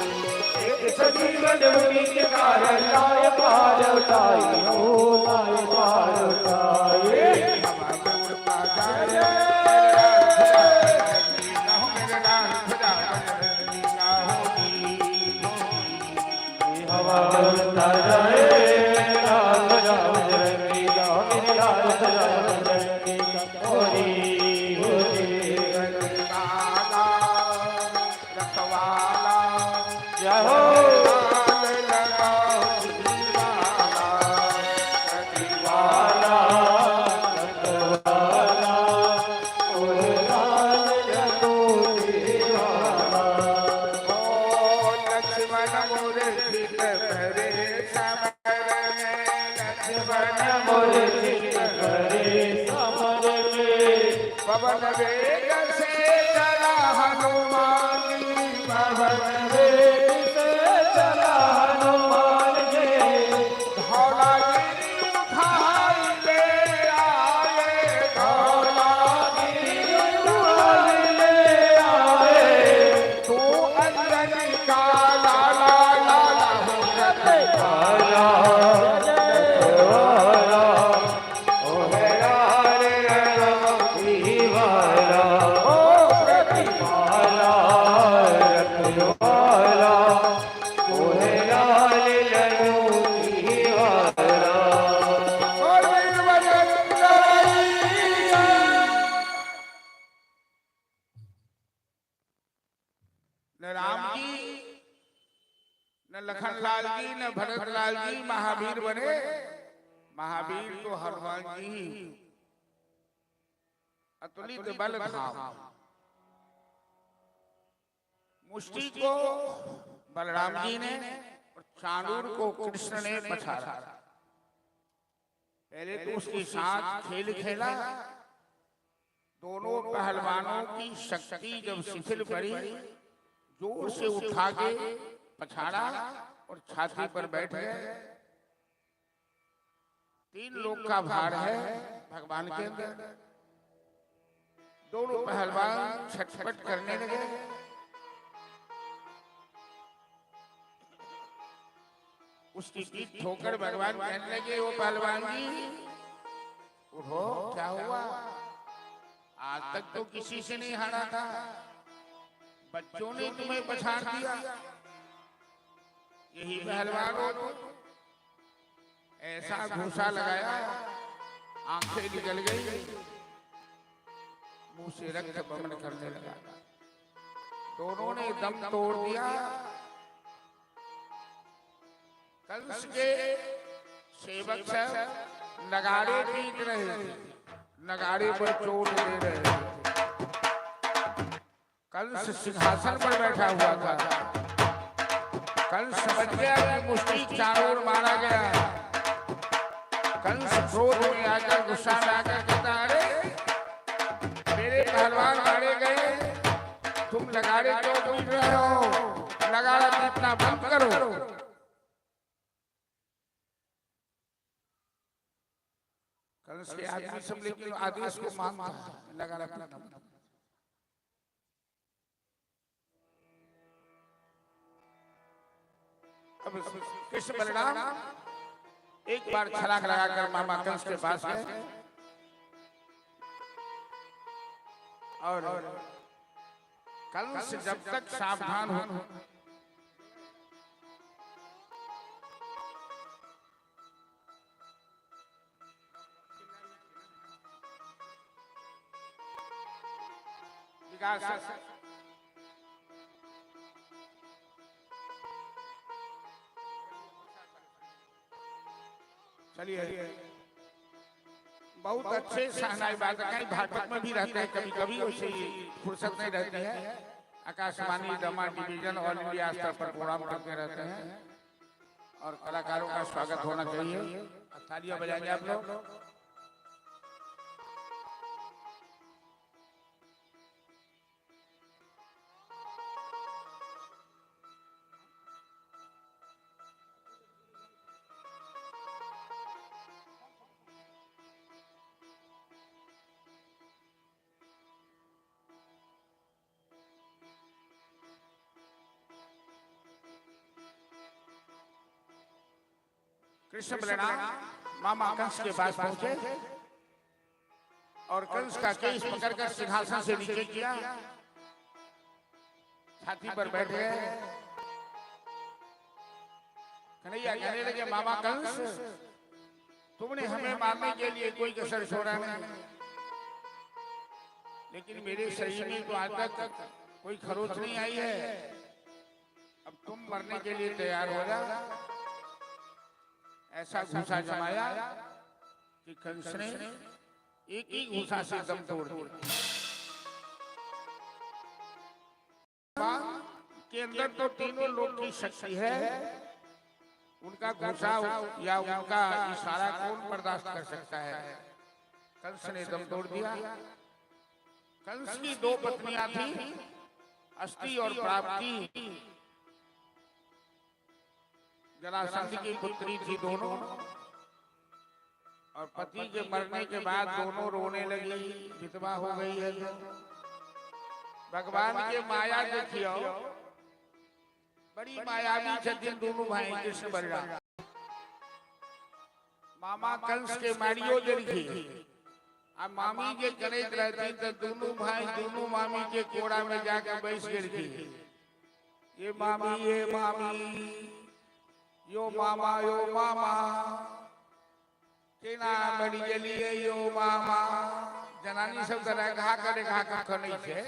सजीवन भूमि के कारण लाय पार उठाई हो, लाय पार उठाई। हवा में उड़ता जाए मेरे लाल खुदा बजरंगी का हो जी, हो जी। हवा उड़ता जाए लाल सजा बजरंगी का, मेरे लाल सजा बजरंगी का, होली होली। रखवाला रखवाला जय हो लाल लगाओ दीवाला, वाला रखवाला, ओहे लाल लड्डू की वाला। ओ लक्ष्मण मोरे चित भरे समर में, लक्ष्मण मोर मोरे चित चित करे समर में, पवन वेग से चला हनुमान जी, पवन वेग से चला हनुमान जी, धौला गिरी उठाई ले आए, धौला गिरी ले आए। तू न राम जी, न लखनलाल जी, न भरतलाल जी महावीर बने। महावीर तो हनुमान जी अतुलित बल था। मुष्टि को बलराम जी ने और चाणूर को कृष्ण ने पछाड़ा। पहले तो उसके साथ खेल खेला। दोनों पहलवानों की शक्ति जब शिथिल पड़ी, जोर से उठा के पछाड़ा और छाती पर बैठ गए। 3 लोग का भार है भगवान के अंदर। दोनों पहलवान छटपट करने लगे। उसकी पीठ ठोकर भगवान कहने लगे, वो पहलवान जी उठो, क्या हुआ? आज तक तो किसी से नहीं हारा था, बच्चों ने तुम्हें पछाड़ दिया। यही पहलवान हो तुम? ऐसा घूसा लगाया, आंखें निकल गई, मुंह से रक्त बमन करने लगा। दोनों ने दम तोड़ दिया। कंस के सेवक सब नगाड़े पीट रहे थे, नगाड़े पर चोट दे रहे थे। कंस सिंहासन पर बैठा हुआ था। कंस समझ गया कि मुष्टि चाणूर मारा गया। कंस क्रोध में आकर, गुस्सा में आकर कहता, अरे मेरे पहलवान मारे गए, तुम नगाड़े क्यों पीट रहे हो? नगाड़ा पीटना बंद करो। कंस के आदमी सब लेकिन आदेश को मानता है, नगाड़ा पीटना। अब कृष्ण बलराम एक बार छलांग लगाकर मामा कंस के पास गए और कंस जब तक सावधान हो, चलिए बहुत अच्छे शहनाई बात कहीं भागवत में भी रहते हैं, कभी कभी वैसे फुर्सत नहीं रहती है। आकाशवाणी दमा डिवीजन ऑल इंडिया स्तर पर प्रोग्राम करते रहते हैं और कलाकारों का स्वागत होना चाहिए। तालियां बजाएंगे आप लोग। कृष्ण बलराम मामा कंस के पास पहुंचे और कंस का केस पकड़कर सिंहासन से नीचे किया, छाती पर बैठ गए। कन्हैया कहने लगे, मामा कंस, तुमने हमें मारने के लिए कोई कसर छोड़ा नहीं, लेकिन मेरे शरीर में तो आज तक कोई खरोच नहीं आई है। अब तुम मरने के लिए तैयार हो जा। ऐसा घूसा जमाया कि कंस ने एक ही घूसा से दम तोड़ दिया। के अंदर तो तीनों लोग की शक्ति है, उनका घूसा या उनका इशारा कौन बर्दाश्त कर सकता है? कंस ने दम तोड़ दिया। कंस की 2 पत्नियां थी, अष्टि और प्राप्ति। जरासंध की पुत्री थी दोनों, और पति के मरने के बाद दोनों रोने लगी, विधवा हो गई है। भगवान के माया देखियो, बड़ी मायावी छथिन दोनों भाई कृष्ण बलराम। मामा कंस के मारियो देखी, अब मामी के गणित रहती तो दोनों भाई दोनों मामी के कोड़ा में जाकर बैठ गई। ये मामी यो मामा केना बड़ी जलिए यो मामा। जनानी सब तरह घा करे घा का नहीं छे,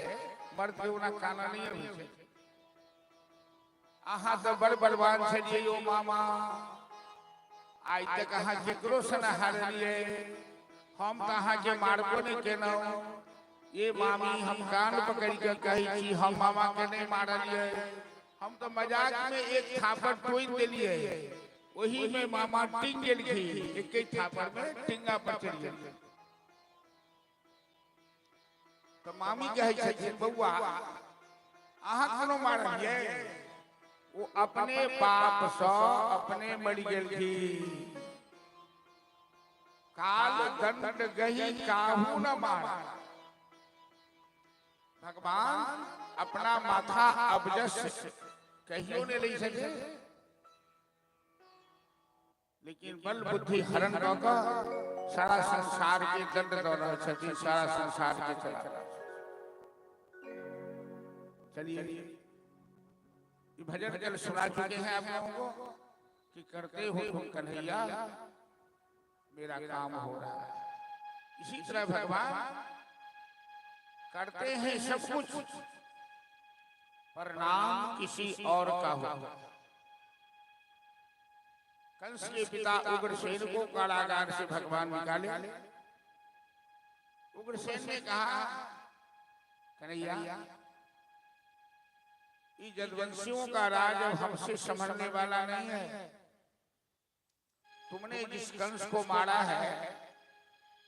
मर्द के उना काना नहीं होय छे। आहा तो बड़ बलवान छलिए ओ मामा, आज तक अहाँ केकरो से न हारलिए, हम तो अहाँ के मारबो नहीं केना। ये मामी हम कान पकड़ के कही छी हम मामा के नहीं मारलिए, हम तो मजाक में एक थापड़ टोइन देलिए, वही में मामा टिंग गेल की, एक ही थापड़ में टिंगा पर चढ़ गेल। तो मामी कहे छथिन बउआ अहाँ कोनो मारलिए, वो अपने बाप से अपने मर गेल की, काल दंड गही काहू न मार। भगवान अपना माथा अबजस कहियो ने ले सके, लेकिन बल बुद्धि हरण क सारा संसार के दंड दो रहे छथिन, सारा संसार के चला। चलिए ये भजन कल सुना चुके हैं आप लोगों को कि करते हो तुम कन्हैया मेरा काम हो रहा है। इसी तरह भगवान करते हैं सब कुछ, पर नाम किसी और का हो। कंस के पिता उग्रसेन को कारागार से भगवान निकाले। उग्रसेन ने कहा कन्हैया ये जदवंशियों का राज अब हमसे संभलने वाला नहीं है। तुमने जिस कंस को मारा है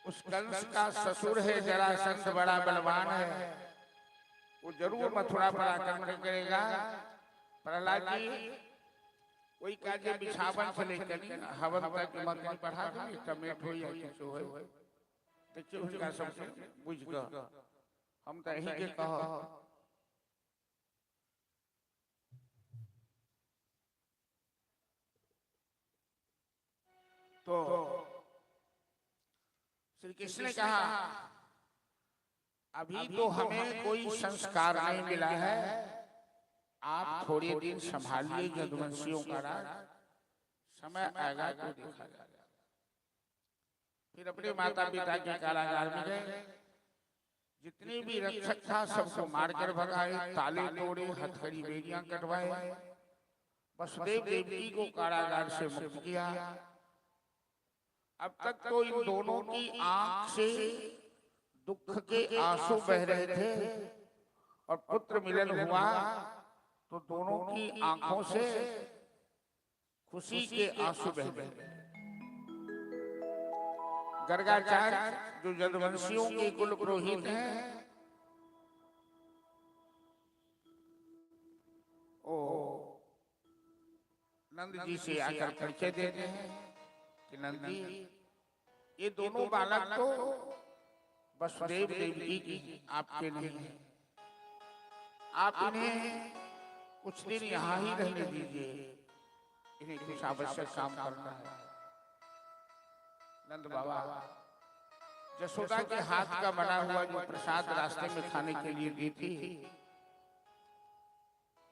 उस कंस का ससुर है जरासंध, बड़ा बलवान है, वो जरूर मथुरा पर आक्रमण करेगा। प्रहलाद जी वही काजे बिछावन चले कनी हवन तक मगनी पढ़ा दो टमेट हो या कुछ हो देखिए उनका सब बुझ ग हम तो यही के कह। तो श्री कृष्ण ने कहा अभी तो हमें कोई संस्कार नहीं मिला है, आप थोड़े दिन संभालिए यदुवंशियों का राज, समय आएगा तो देखा जाएगा। फिर अपने माता पिता के कारागार में गए, जितने भी रक्षक था सबको मारकर भगाए, ताले तोड़े, हथकड़ी बेड़ियां कटवाए, वसुदेव देवकी को कारागार से मुक्त किया। अब तक तो इन दोनों की आंख से दुख के आंसू बह रहे थे और पुत्र मिलन हुआ तो दोनों की आंखों से खुशी के आंसू बह रहे। गर्गाचार्य जो यदुवंशियों के कुल पुरोहित हैं, ओ नंद जी से आकर परिचय देते हैं कि नंद जी ये दोनों बालक तो वसुदेव देवकी की आपके नहीं है, आप इन्हें कुछ दिन यहाँ ही रहने दीजिए, इन्हें कुछ आवश्यक काम करना है। नंद बाबा यशोदा के हाथ का बना हुआ जो प्रसाद रास्ते में खाने के लिए दी थी,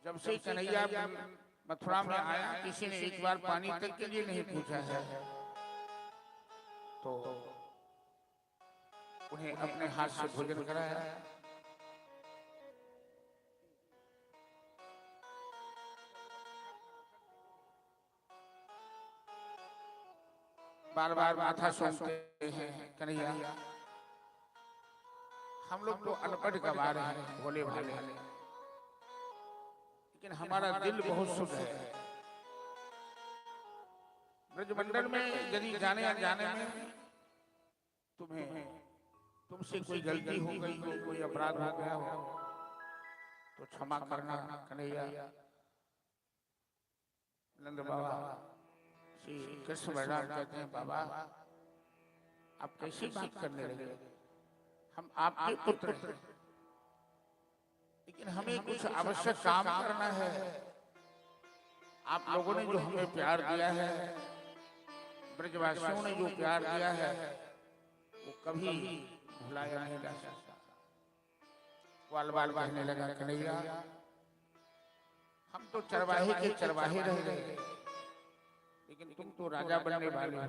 जब से कन्हैया मथुरा में आया किसी ने एक बार पानी तक के लिए नहीं पूछा है, तो उन्हें अपने हाथ से भोजन कराया। बार बार माथा सूंघते हैं कन्हैया, हम लोग तो अनपढ़ गवार हैं, भोले भाले, लेकिन हमारा दिल बहुत शुद्ध है। ब्रजमंडल में यदि जाने अनजाने में तुमसे कोई गलती हो गई हो, कोई अपराध हो गया हो तो क्षमा करना कन्हैया। नंद बाबा श्री कृष्ण बलराम कहते हैं बाबा आप कैसी बात करने लगे, हम आपके पुत्र हैं, लेकिन हमें कुछ आवश्यक काम करना है। आप लोगों ने जो हमें प्यार दिया है, ब्रजवासियों ने जो प्यार दिया है, वो कभी भुलाया नहीं जा सकता। वाल वाल कहने लगा कन्हैया हम तो चरवाहे के चरवाहे रह गए, लेकिन तुम तो राजा बनने वाले हो।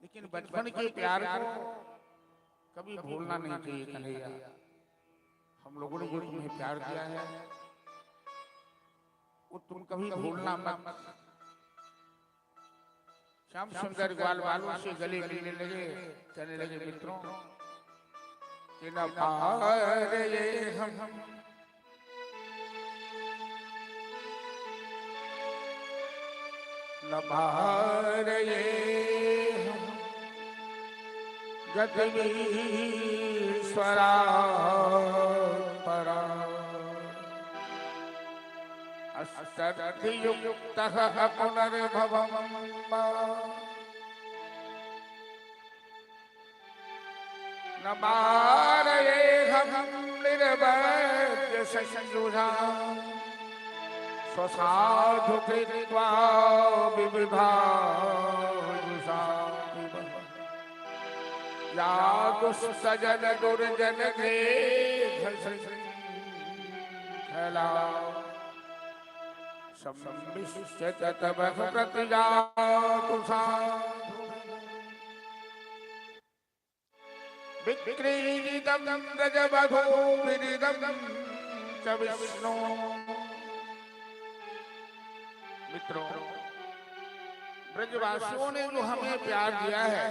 लेकिन बचपन के प्यार को कभी भूलना नहीं चाहिए कन्हैया। हम लोगों ने जो तुम्हें प्यार दिया है वो तुम कभी भूलना मत। श्याम सुंदर ग्वाल बालों से गले मिलने लगे, कहने लगे मित्रों कि न पार ये हम न पार ये हम जगदीश्वरा परा अष्टयुक्तः पुनर्भवम् न मारयेऽहं निर्वैर्य संयुधा स्वसाधु कृत्वा विविधायुषा या दुष्सजन दुर्जन खला सम्मिश्य तव प्रतिजातु साधु विक्रीडितं व्रजवधू विदितं च विष्णु। मित्रों, ब्रजवासियों ने जो हमें प्यार दिया है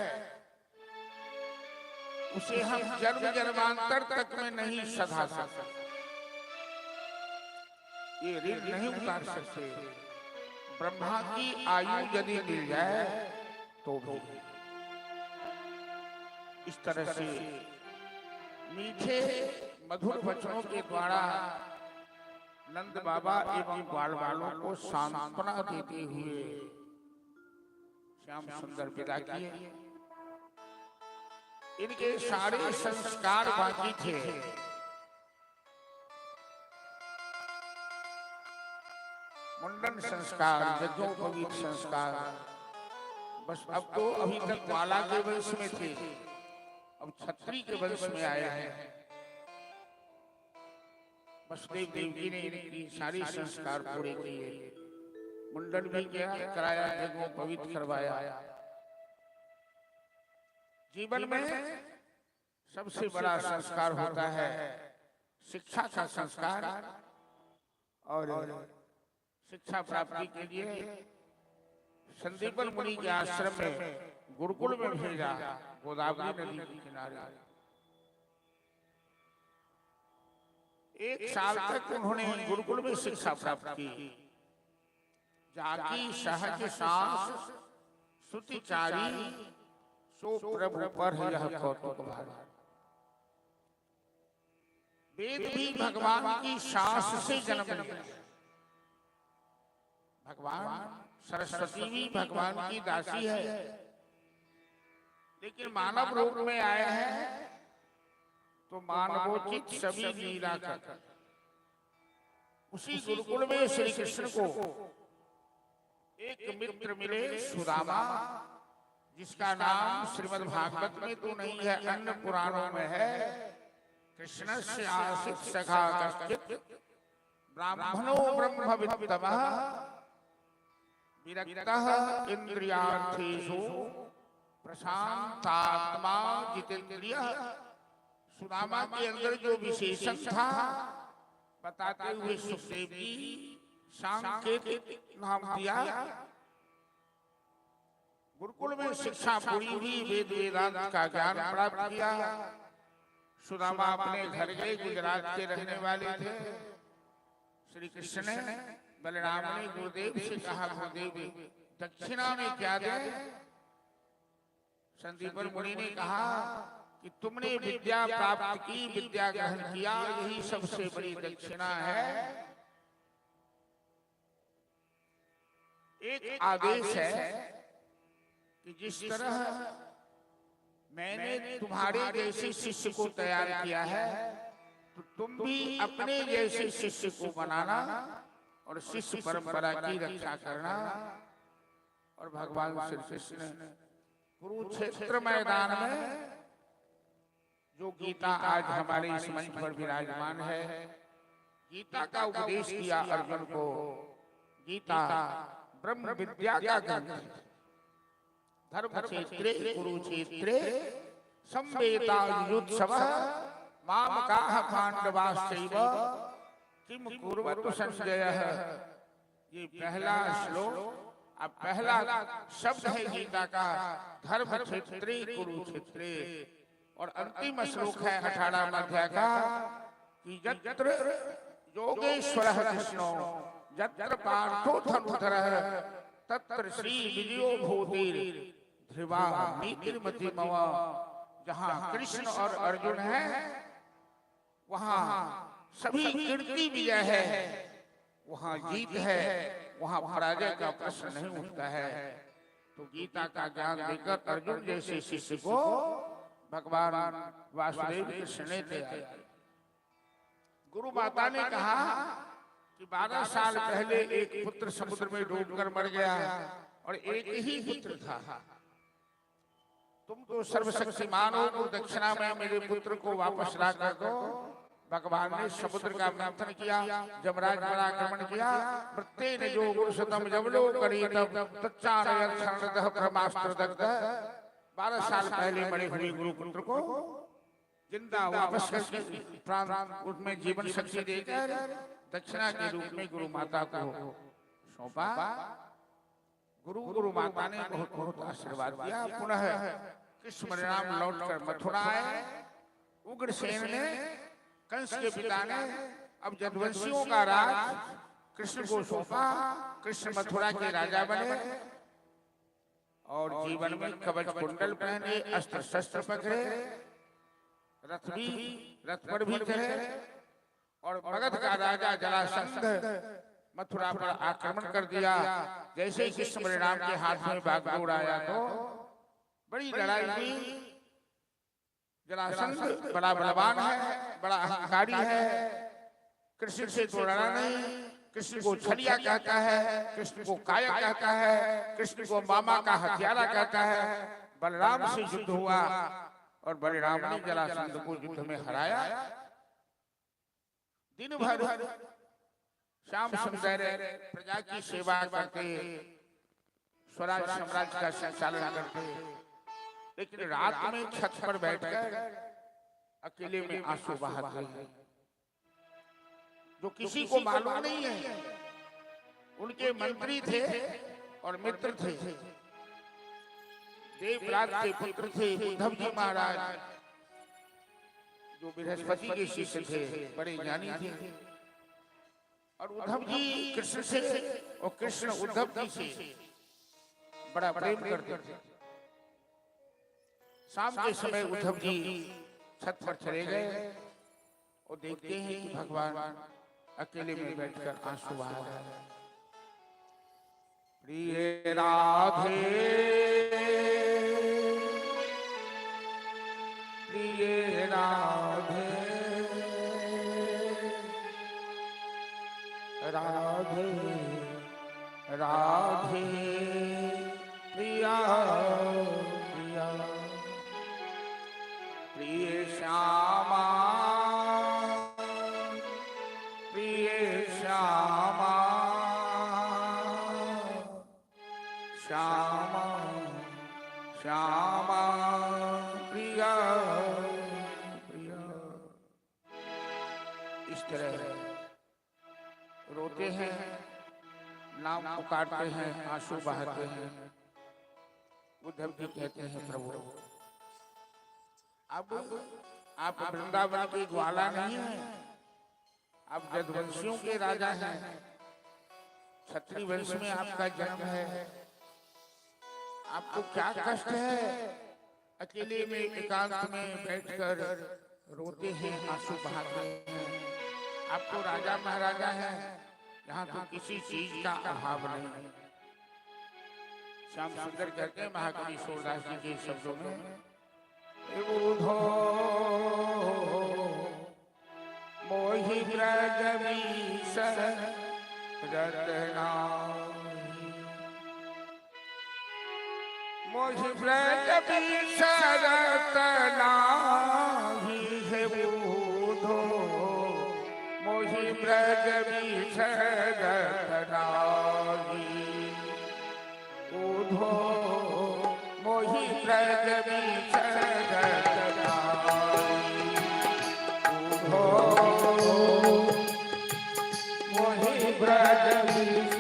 उसे हम जन्म जन्मांतर तक में नहीं सधा सकते, ये ऋण नहीं उतार सकते। ब्रह्मा की आयु यदि मिल जाए तो भी। इस तरह से मीठे मधुर वचनों के द्वारा नंद बाबा एवं ग्वाल वालों को सांत्वना देते हुए श्याम सुंदर विदा किए। इनके सारे संस्कार बाकी थे। मुंडन संस्कार, यज्ञोपवीत संस्कार, बस अब तो अभी तक ग्वाला के वंश में थे, अब छत्री के वंश में आए हैं। वसुदेव देवकी ने इनकी सारी संस्कार पूरे किए, मुंडन भी किया, कराया, यज्ञोपवीत करवाया। जीवन में सबसे बड़ा संस्कार होता है शिक्षा का संस्कार, और शिक्षा प्राप्ति के लिए संदीपन मुनि के आश्रम में गुरुकुल में भेजा, गोदावरी नदी के किनारे। 1 साल तक उन्होंने गुरुकुल में शिक्षा प्राप्त की। जाकी सहज सांस सुतिचारी सो प्रभु पर यह कौतुक भारी। वेद भी भगवान की सांस से जन्म लिया। भगवान सरस्वती भी भगवान की दासी है, लेकिन मानव रूप में आए हैं तो मानवोचित सभी लीला कर। उसी गुरुकुल में श्री कृष्ण को एक मित्र मिले, सुदामा, जिसका नाम श्रीमद् भागवत में तो नहीं है, अन्य पुराणों में है। कृष्णस्य आसीत् सखा कश्चित् ब्राह्मणो ब्रह्मवित्तमः विरक्तः इंद्रियार्थेषु प्रशांतात्मा जितेन्द्रियः। सुदामा के अंदर जो विशेषण था बताते हुए सुखदेव जी सांकेतिक नाम दिया। गुरुकुल में शिक्षा पूरी हुई, वेद वेदांत का ज्ञान प्राप्त किया। सुदामा अपने घर गए, गुजरात के रहने वाले थे। श्री कृष्ण ने, बलराम ने गुरुदेव से कहा, गुरुदेव दक्षिणा में क्या दे? संदीपन मुनि ने कहा कि तुमने विद्या प्राप्त की, विद्या ग्रहण किया, यही सबसे बड़ी दक्षिणा है। एक आदेश है कि जिस तरह मैंने तुम्हारे जैसे शिष्य को तैयार किया है, तो तुम भी अपने जैसे शिष्य को बनाना और शिष्य परंपरा की रक्षा करना। और भगवान श्री कृष्ण कुरुक्षेत्र मैदान में जो गीता आज हमारे इस मंच पर विराजमान है, गीता का उपदेश किया अर्जुन को। गीता ब्रह्म विद्या का ग्रंथ है। धर्म क्षेत्रे कुरुक्षेत्रे संवेदायुत्सवः मामकाः पांडवाश्चैव किम कुर्वतु संजयः ये पहला श्लोक, अब पहला शब्द है गीता का, धर्म क्षेत्रे कुरुक्षेत्रे, और अंतिम श्लोक है 18वां अध्याय का कि यत्र योगेश्वरः कृष्णो यत्र पार्थो धनुर्धरः तत्र श्री विजयो भूतिर् ध्रुवा नीतिर्मति मम। जहाँ कृष्ण और अर्जुन है वहाँ सभी कीर्ति विजय है, वहाँ जीत है, वहाँ पराजय का प्रश्न नहीं उठता है। तो गीता का ज्ञान देकर अर्जुन जैसे शिष्य को भगवान वासुदेव कृष्ण ने दिया। गुरु माता ने कहा कि 12 साल पहले एक पुत्र समुद्र में डूबकर मर गया और एक ही पुत्र था। तुम तो सर्वशक्तिमान हो, तो दक्षिणा में मेरे पुत्र को वापस ला कर दो। भगवान ने समुद्र का मंथन किया, जमराज पर आक्रमण किया, प्रत्येक जो गुरुसतम जबलो करी तब तच्चानयत शरणदः ब्रह्मास्त्र दग्ध। 12 साल पहले मरे हुए गुरुपुत्र को जिंदा वापस करके प्राण उसमें जीवन शक्ति देकर दक्षिणा के रूप में गुरु माता को सौंपा। गुरु माता ने बहुत बहुत आशीर्वाद दिया। पुनः कृष्ण परिणाम लौटकर मथुरा आए। उग्रसेन ने, कंस के पिता ने अब यदुवंशियों का राज कृष्ण को सौंपा। कृष्ण मथुरा के राजा बने और जीवन में कवच कुंडल पहने, अस्त्र शस्त्र पकड़े, रथ पर भी चढ़े और मगध का राजा जरासंध मथुरा पर आक्रमण कर दिया। जैसे कृष्ण बलराम के हाथ में बागडोर आया तो बड़ी लड़ाई हुई। जरासंध बड़ा बलवान है, बड़ा अहंकारी है, कृष्ण से तो लड़ा नहीं। कृष्ण को छलिया कहता है, कृष्ण को काया कहता है, कृष्ण को मामा का हथियारा कहता है। बलराम से युद्ध हुआ और बलराम ने जरासंध को युद्ध में हराया। दिन भर श्याम सुंदर प्रजा की सेवा करते, स्वराज साम्राज्य का संचालन करते, लेकिन रात में छत पर बैठकर अकेले में आंसू बहाते हैं। जो किसी को मालूम नहीं है, उनके मंत्री थे और मित्र थे। देवराज के पुत्र थे उद्धव जी महाराज, जो बृहस्पति के शिष्य थे, बड़े ज्ञानी थे। और उद्धव जी कृष्ण से और कृष्ण उद्धव जी से बड़ा प्रेम करते थे। शाम के समय उद्धव जी छत पर चले गए और देखते हैं कि भगवान अकेले में बैठकर आंसू बहा रहे हैं। प्रिय राधे प्रिय राधे राधे राधे प्रिया प्रिया प्रिय श्यामा प्रिय श्यामा श्यामा श्यामा प्रिया प्रिया। इस तरह रोते हैं, नाम पुकारते हैं, आंसू बहाते हैं। उद्धव जी कहते हैं प्रभु अब आप वृंदावन की ग्वाला नहीं है, आप यदुवंशियों के राजा हैं, क्षत्रिय वंश में आपका जन्म है। आपको क्या कष्ट है? अकेले में एकांत में बैठकर रोते हैं, आंसू बहाते हैं। आप तो राजा महाराजा हैं, यहाँ तो किसी चीज का अभाव नहीं। श्याम सुंदर कहते हैं महाकवि सूरदास जी के शब्दों में, उधो मोहि ब्रज वीस रतना, मोहि ब्रज वीस रतना है उधो, मोहि ब्रज वीस रतना उधो, मोहि ब्रज वीस रतना उधो, मोहि ब्रज वीस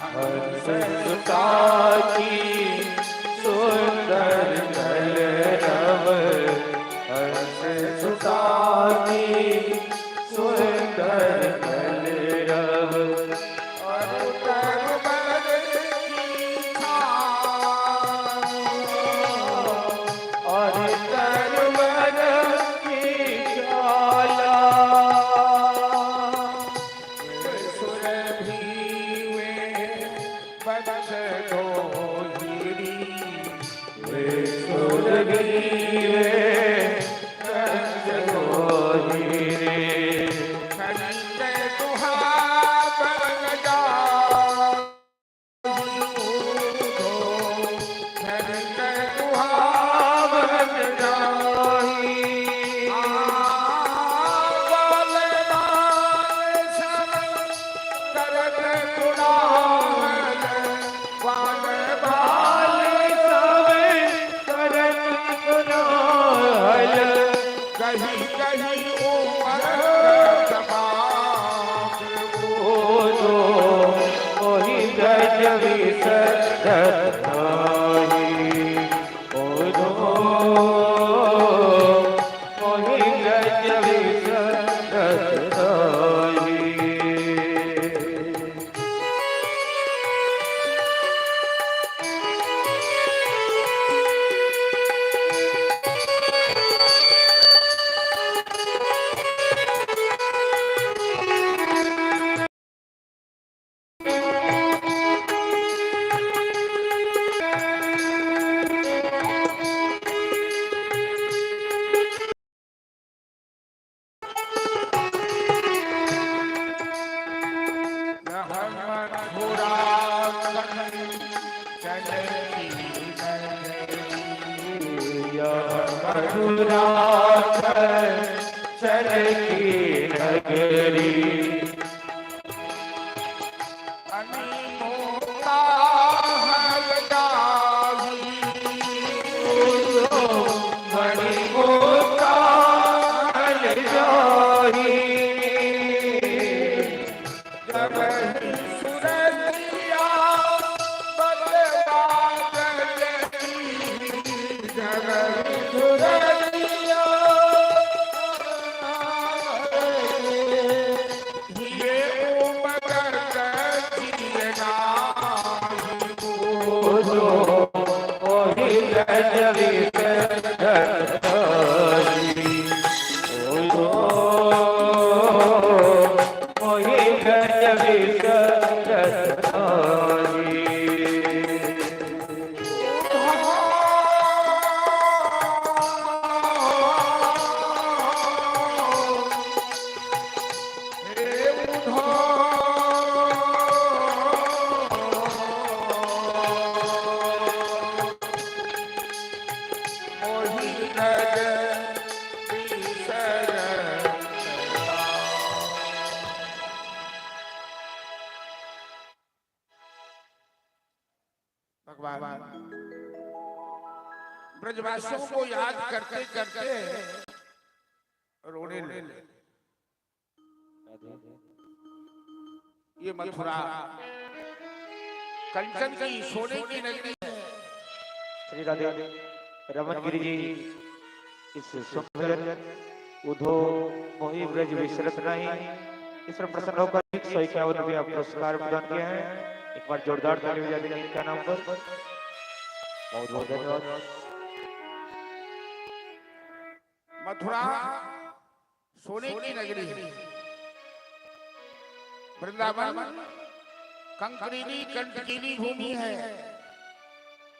हंस सुता की सुंदर कलरव, हंस सुता की सुंदर कलरव, और तरबल की छाँव, और तरमन की ज्वाला, सुरभि में बख्श दो हीरी, वे सुरभि वे बख्श दो हीरे, खनिज सुहावन जाऊं दो, खनिज सुहावन जाही, वालदान सब करत गुणावन, वालदान कहीं कहीं ऊपर तमाम चल की नगरी, अनिमोता हवदाही, मणिमोता जाही, जब ही सुरतिया बदला गई, जब ही सुरतिया ये उमगर कथिए नाही ओहो ओहि गजबी करताई, ओहो ओहि गजबी करताई, भगवान ब्रजवासियों को याद करते करते रोने लगे। ये मथुरा कंचन की सोने की नगरी है। श्री राधे रमन गिरी जी इस सुंदर उधो मोहि ब्रज विसरत नहीं, इस पर प्रसन्न होकर 151 रुपया पुरस्कार प्रदान किए हैं। एक बार जोरदार ताली बजा देंगे इनका नाम पर। बहुत बहुत धन्यवाद। मथुरा सोने की नगरी है। वृंदावन कंकरीली कंटकीली भूमि है,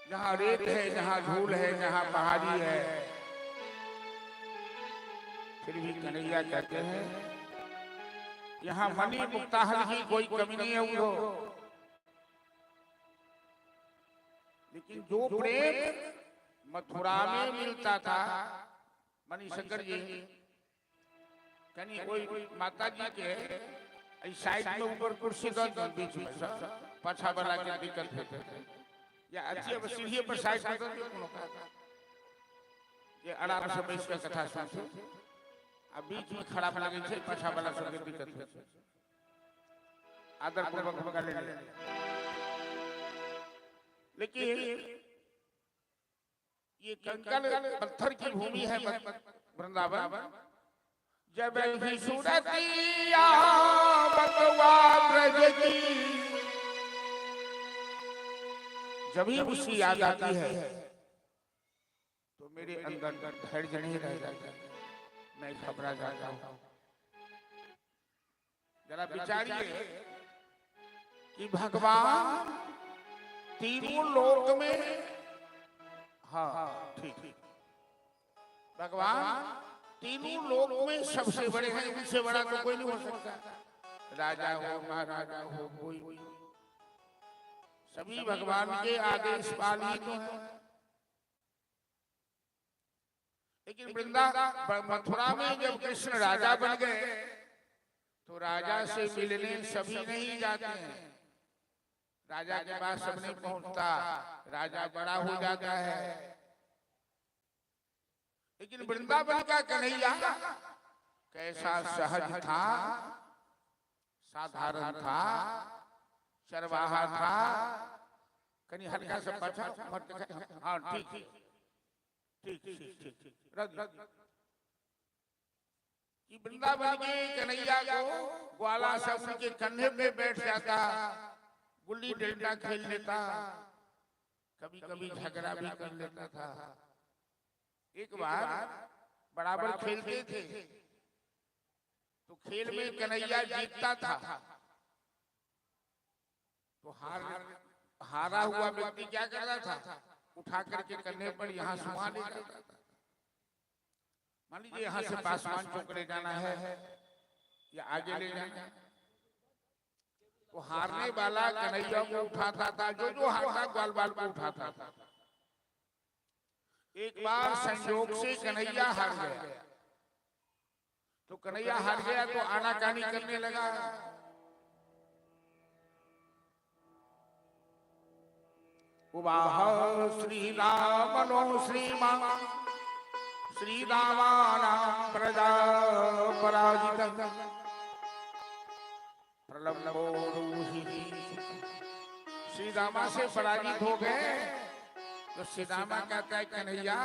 जहाँ रेत है, जहाँ धूल है, जहाँ पहाड़ी है, फिर भी कन्हैया कहते हैं यहाँ मणि मुक्ताहल की कोई कमी नहीं है उनको। लेकिन जो प्रेम मथुरा में मिलता था, मणिशंकर जी कहीं कोई माता जी के साइड में ऊपर कुर्सी दो बीच में पाछा वाला के दिक्कत होते थे, या अच्छी सीढ़ी पर साइड में ये आराम से बैठ के कथा सुनते, अब बीच में खराब लगे थे, पाछा वाला सबके दिक्कत होते। आदर पूर्वक बगा ले लेकिन ये कंकड़ पत्थर की भूमि है वृंदावन। जब भी सुरतिया बकवा ब्रज की, जब भी उसकी याद आती है तो मेरे अंदर धैर्य नहीं रह जाता, मैं घबरा जाता हूं। जरा विचारिए कि भगवान तीनों लोक में, हाँ ठीक, भगवान तीनों लोक में सबसे बड़े हैं, उनसे बड़ा तो कोई नहीं हो सकता। राजा हो, महाराजा हो, कोई सभी भगवान के आदेश पाली तो है। लेकिन मथुरा में जब कृष्ण राजा बन गए तो राजा से मिलने सभी नहीं जाते हैं, राजा के पास सब नहीं पहुंचता, राजा बड़ा हो जाता है। लेकिन वृंदावन का कन्हैया कैसा सहज था, साधारण था, चरवाहा था। कहीं हल्का सा पाछा, हाँ ठीक ठीक ठीक ठीक। कि वृंदावन के कन्हैया को ग्वाला सब के कंधे पे बैठ जाता, गुल्ली डंडा खेल लेता, कभी कभी झगड़ा भी कर लेता था। एक बार बराबर खेलते थे तो खेल में कन्हैया जीतता था तो हारा हुआ व्यक्ति क्या कर रहा था, उठा करके कंधे पर यहाँ सुहा ले जाता था। मान लीजिए यहाँ से पासवान चौक ले जाना है या आगे ले जाना है, तो हारने वाला कन्हैया को उठाता था, जो हारता ग्वाल बाल को उठाता था। एक बार संयोग से कन्हैया हार गया, तो कन्हैया हार गया तो आनाकानी करने लगा। उवाह श्री राम नो श्रीमान श्री रामानां प्रजा पराजितं प्रलम्बो रूहि। श्री रामा से पराजित हो गए तो श्री रामा कहता है कन्हैया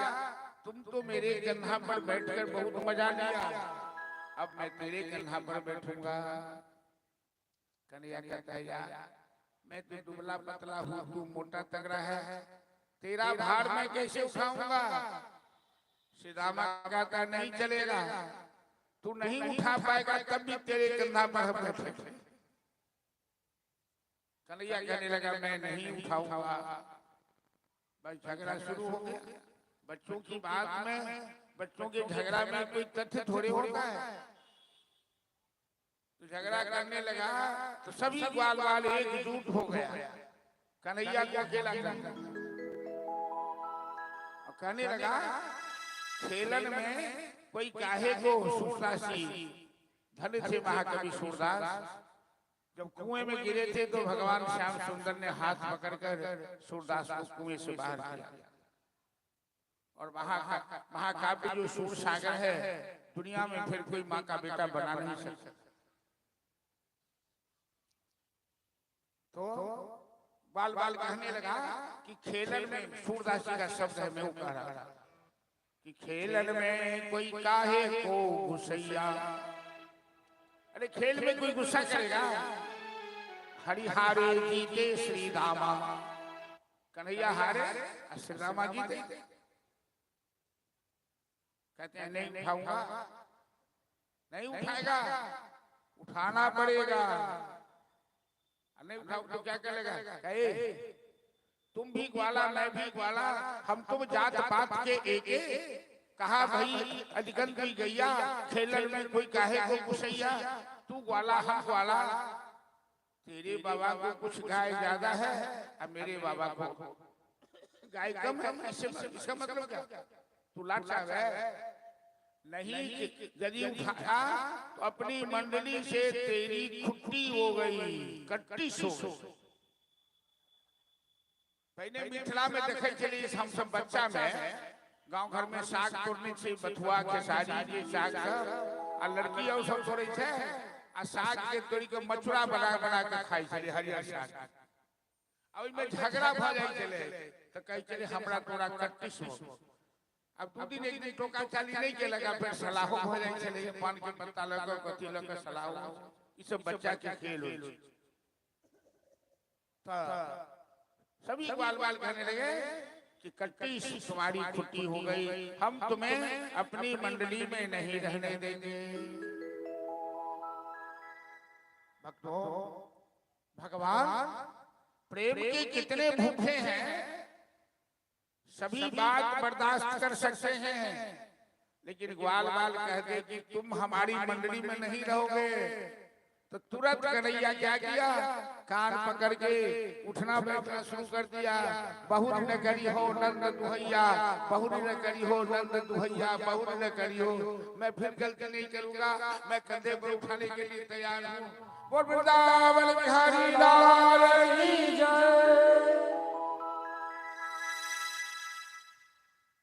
तुम तो मेरे कंधा पर बैठकर बहुत मजा लिया, अब मैं तेरे कंधा पर बैठूंगा। कन्हैया कहता है यार मैं तो दुबला पतला हूँ, तू मोटा तगड़ा है, तेरा भार मैं कैसे उठाऊंगा। श्री रामा कहता नहीं चलेगा, तू नहीं उठा पाएगा तब भी तेरे कंधा पर हम बैठेंगे। कन्हैया कहने लगा मैं नहीं उठाऊंगा। बस झगड़ा शुरू हो गया। बच्चों की बात में, बच्चों के झगड़ा में कोई तथ्य थोड़े होता है। तो झगड़ा करने लगा तो सभी ग्वाल वाले एकजुट हो गया, कन्हैया को अकेला करना। और कहने लगा खेलन में कोई काहे को सूरदासी, धन थे महाकवि सूरदास। जब कुएं में गिरे थे तो भगवान श्याम सुंदर ने हाथ पकड़कर सूरदास को कुएं से बाहर किया। और महाकाव्य जो सूर सागर है, दुनिया में फिर कोई माँ का बेटा बना नहीं सकता। तो बाल बाल कहने लगा कि खेलन में, सूरदासी का शब्द है, मैं कह रहा कि खेलन में कोई काहे को गुस्सैया। अरे खेल में कोई गुस्सा करेगा। हरिहारे जीते श्री रामा, कन्हैया हारे श्री रामा जीते। कहते हैं नहीं उठाऊंगा, नहीं उठाएगा, उठाना पड़ेगा। नहीं उठाओ तो क्या करेगा, कहे तुम भी ग्वाला मैं भी ग्वाला, हम तुम जात पात के एक। कहा भाई अधिकंत भी गैया, खेलन में कोई काहे को गुस्सैया। तू ग्वाला हम ग्वाला, तेरे बाबा को कुछ गाय ज्यादा है और मेरे बाबा को गाय कम है। इसका मतलब क्या, तू लाचा है नहीं। यदि उठाया तो अपनी मंडली से तेरी खुट्टी हो गई, कट्टी सो। पहले मिथिला में देखे चलिए हम सब बच्चा में गांव घर में साग तोड़ने से बथुआ खेसारी के साग आ लड़की और सब तोड़े थे आ साग के तोड़ी के मचुरा बना बना के खाई चले हरियर साग। अभी में झगड़ा भ जाए चले तो कह चले हमरा तोरा 31 हो। अब 2 दिन 1 दिन टोका चाली नहीं के लगा फिर सलाहो भ जाए चले पान के पत्ता लगा कथी लगा सलाहो ई सब बच्चा के खेल हो। तो सभी बाल बाल कहने लगे कि 31 तुम्हारी छुट्टी हो गई, हम तुम्हें अपनी मंडली में नहीं रहने देंगे। भक्तों, भगवान प्रेम के कितने भूखे हैं, सभी बात बर्दाश्त कर सकते हैं, लेकिन ग्वाल बाल कहते कि तुम हमारी मंडली में नहीं रहोगे। तो तुरंत कन्हैया क्या किया, कान पकड़ के उठना बैठना शुरू कर दिया। बहुरी न करी हो नंद दुहैया, बहुरी न करी हो नंद दुहैया, बहुरी न करी हो। मैं फिर गलती नहीं करूंगा, मैं कंधे पर उठाने के लिए तैयार हूँ। बोल वृंदावन बिहारी लाल की जय।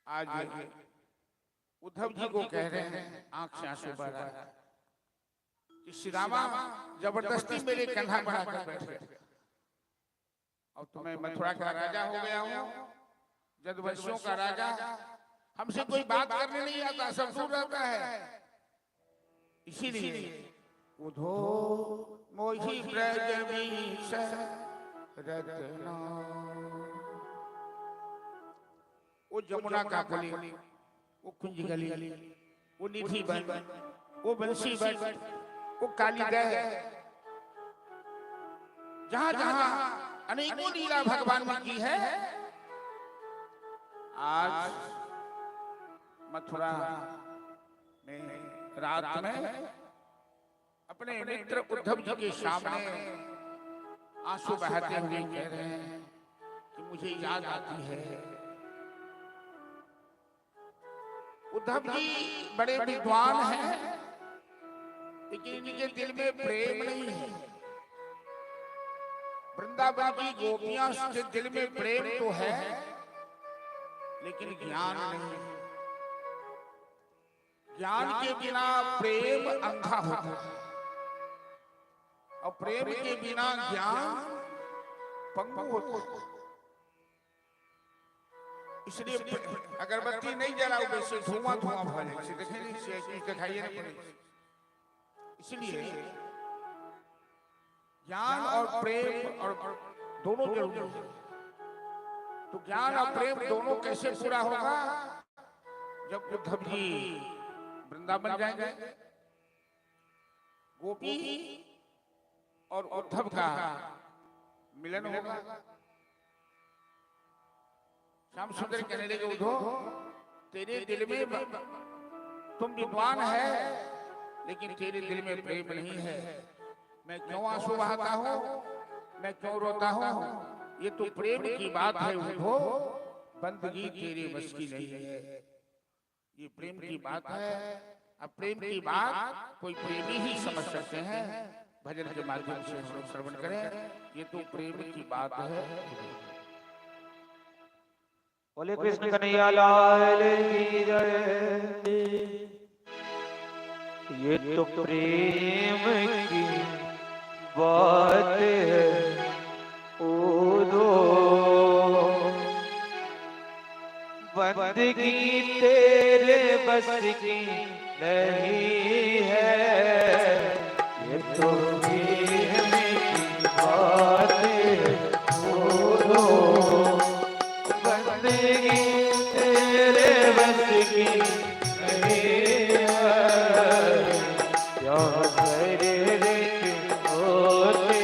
आज उद्धव जी को कह रहे हैं, आंख से आंसू बह रहा है कि श्री रामा जबरदस्ती मेरे कंधा बढ़ा कर बैठे और तुम्हें मथुरा का राजा हो गया हूँ, जदवंशियों का राजा। हमसे कोई बात करने नहीं आता, सब दूर रहता है। इसीलिए उधो मोहि ब्रज वीस रत्ना, वो जमुना का कुली, वो कुंज गली, वो निधि बन, वो बंसी बन, वो काली दह, जहां जहां अनेकों लीला भगवान ने की है। आज मथुरा में रात में अपने मित्र उद्धव जी के सामने आंसू बहाते हुए कह रहे हैं कि मुझे याद आती है। उद्धव जी बड़े विद्वान हैं, लेकिन इनके दिल में प्रेम नहीं है। वृंदावन की गोपियां के दिल में प्रेम तो है, लेकिन ज्ञान नहीं। ज्ञान के बिना प्रेम अंधा होता है, और प्रेम के बिना ज्ञान पंगु होता है। इसलिए अगरबत्ती नहीं जलाओगे, से धुआं धुआं भर दिखाइए ना पड़े। इसलिए ज्ञान और प्रेम और दोनों जरूरी है। तो ज्ञान और प्रेम दोनों कैसे पूरा होगा, जब उद्धव जी वृंदावन जाएंगे। गोपी और उद्धव का मिलन होगा। श्याम सुंदर कहने लगे, उद्धव तेरे दिल में, तुम विद्वान है, लेकिन तेरे दिल में प्रेम नहीं है। मैं क्यों आंसू बहाता हूँ, मैं क्यों रोता हूँ, ये तो प्रेम की बात है उद्धव, बंदगी तेरे बस की नहीं है। ये प्रेम की बात है। अब प्रेम की बात कोई प्रेमी ही समझ सकते हैं। भजन के माध्यम से हम लोग श्रवण करें, ये तो प्रेम की बात है। बोले कृष्ण कन्हैया लाल की जय। ये तो प्रेम की बात है उदो, बंदगी तेरे बस की नहीं है। ये तो प्रेम की बात है उदो, बंदगी तेरे बस की नहीं है। क्या करे होते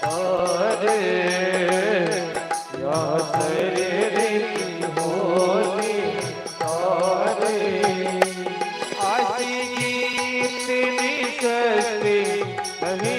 और क्या करे होते और आशिकी इतनी सस्ती नहीं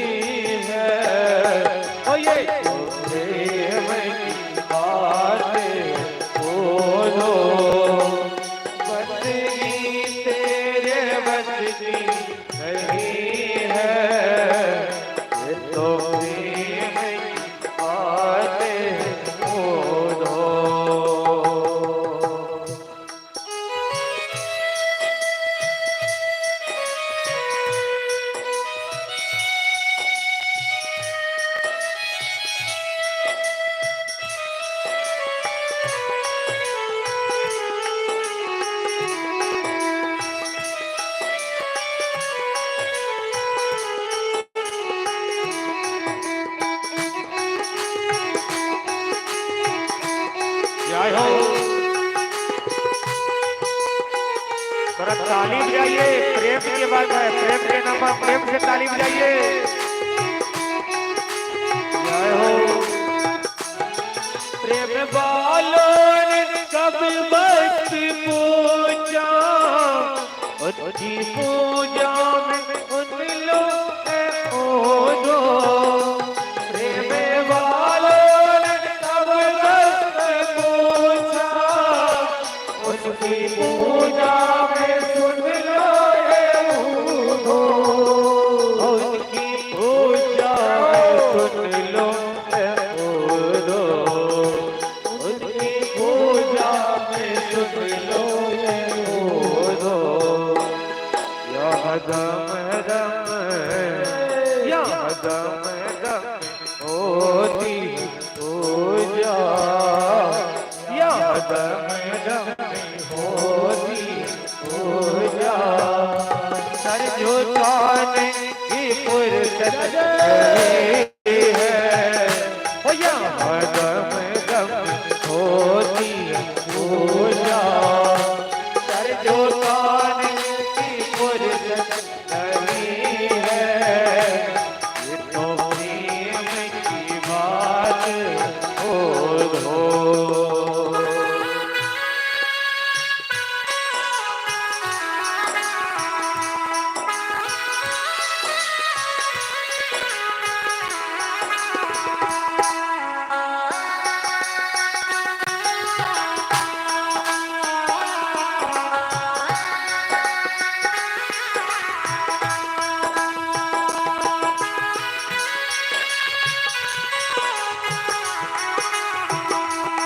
जय हो। थोड़ा ताली बजाइए, प्रेम की बात है, प्रेम के नाम पर प्रेम से ताली बजाइए। जय हो। प्रेम वालों ने कभी बस पूजा, उसकी पूजा में उन लोग दो। प्रेम वालों ने कभी बस पूजा, उसकी पूजा में सुन लो दो। उसकी पूजा में सुन लो दो। उसकी पूजा में सुन लो दो। यह दम दम, यह दम दम होती पूजा, यह दम दम होती पूजा। सर झुकाने की फुर्सत नहीं है, ओ यह दम दम होती पूजा। सर झुकाने की फुर्सत नहीं है, ये तो प्रेम की बात हो।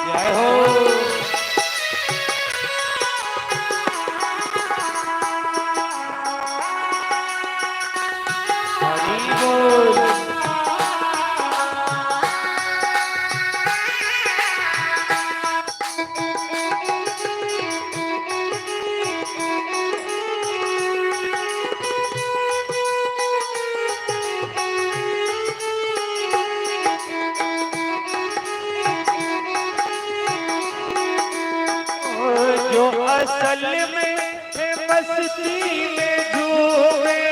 जय हो। हरि बोल। जो असल में मस्ती में झूमे,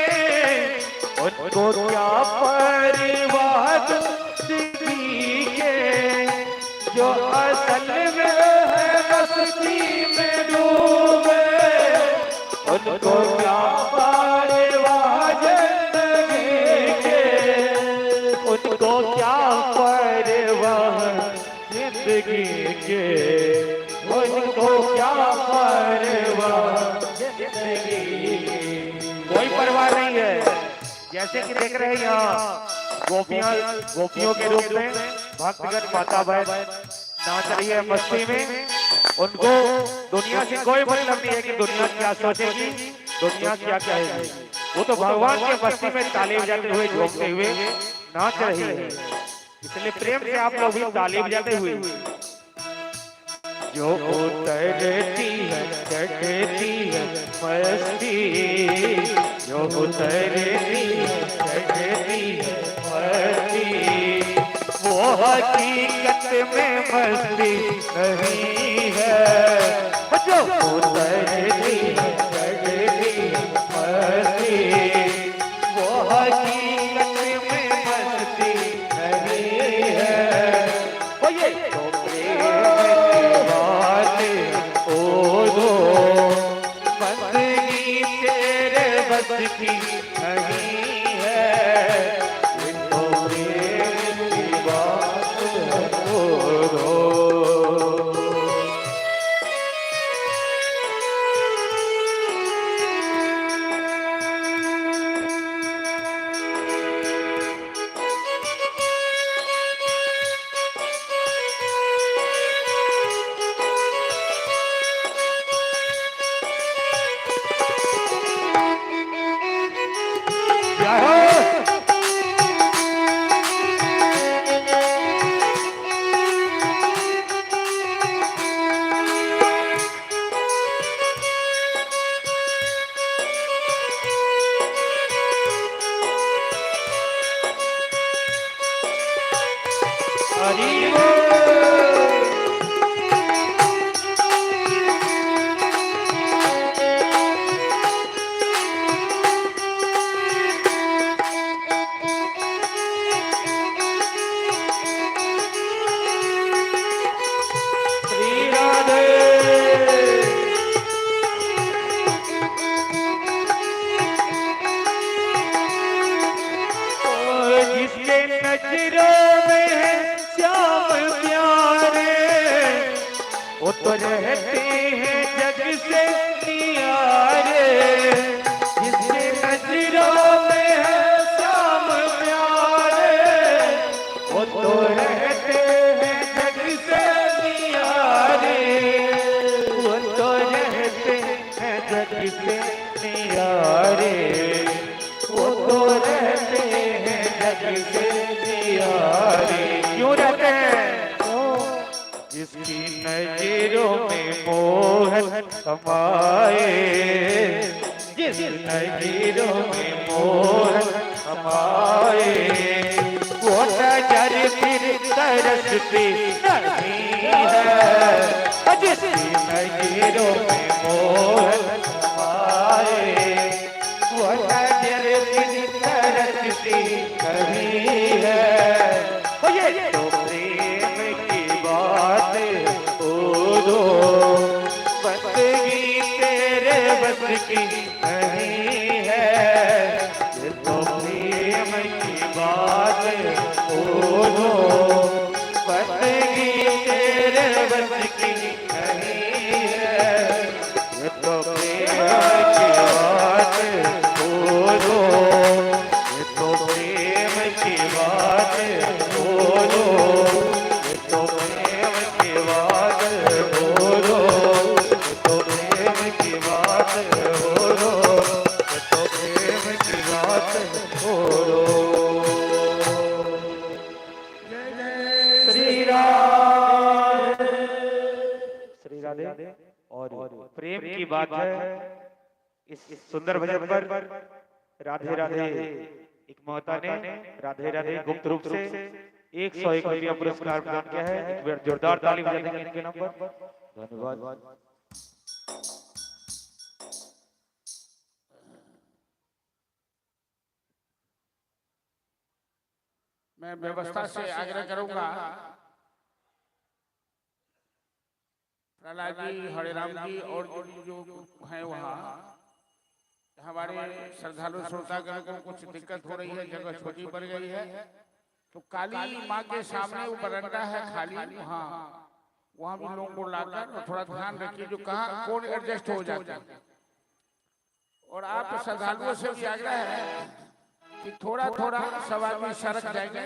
उनको क्या परवाह जिंदगी के। जो असल में है मस्ती में डूबे, उनको क्या परवाह जिंदगी के। उनको क्या परवाह जिंदगी के, उनको क्या परवाह जिंदगी की। कोई परवाह नहीं है। जैसे कि देख रहे हैं यहाँ गोपियों के रूप में भक्तगण माता बहन नाच रही है मस्ती में। उनको दुनिया से कोई मतलब नहीं है कि दुनिया क्या सोचेगी, दुनिया क्या कहेगी। वो तो भगवान के मस्ती में ताली बजाते हुए, झूमते हुए नाच रही है। इसलिए प्रेम से आप लोग भी ताली बजाते हुए। जो उतरती है चढ़ती है मस्ती, जो उतरती है चढ़ती है मस्ती, वो हकीकत में मस्ती नहीं है। जो उतरती है चढ़ती है मस्ती, वो हकीकत में मस्ती नहीं है। वो ये तो बस की नहीं है, तो प्रेम की बात हो। हरि बोल। वो तो रहते हैं जग से न्यारे, जिसके नजरों में है श्याम प्यारे, वो तो रहते हैं जग से न्यारे, वो तो रहते हैं जग से न्यारे, वो तो रहते हैं जग से न्यारे। क्यों रहते हैं? जिसकी नजरों में मोहन समाए, जिस नजरों में मोहन समाए, वो नजर फिर तरसती नहीं है, जिसकी नजरों में मोहन समाए, वो नजर फिर तरसती नहीं है। ये तो प्रेम की बात हो दो, बंदगी तेरे बस की नहीं है, ये तो प्रेम की बात हो दो, बंदगी तेरे बस की नहीं है, ये तो प्रेम की बात हो दो, ये तो प्रेम की बात हो दो, ये तो प्रेम की बात हो दो, ये तो प्रेम की बात हो दो, ये तो प्रेम की बात हो दो। श्री राधे, श्री राधे। और प्रेम की बात है इस सुंदर भजन पर राधे राधे एक महता ने राधे राधे गुप्त रूप से 101 रुपया पुरस्कार प्रदान किया है। एक बार जोरदार ताली बजा देंगे इनके नाम पर। धन्यवाद। मैं व्यवस्था से आग्रह करूंगा, प्रहलाद जी, हरिराम जी और जो हैं वहाँ, हमारे श्रद्धालु श्रोतागण को कुछ दिक्कत हो रही है, जगह छोटी पड़ गई है, तो काली माँ के सामने वो बरंडा है खाली, वहाँ भी लोगों को लाकर और थोड़ा ध्यान रखिए, जो कहाँ कौन एडजस्ट हो जाता है। और आप श्रद्धालुओं से भी आग्रह है कि थोड़ा थोड़ा सब आदमी सड़क जाएंगे।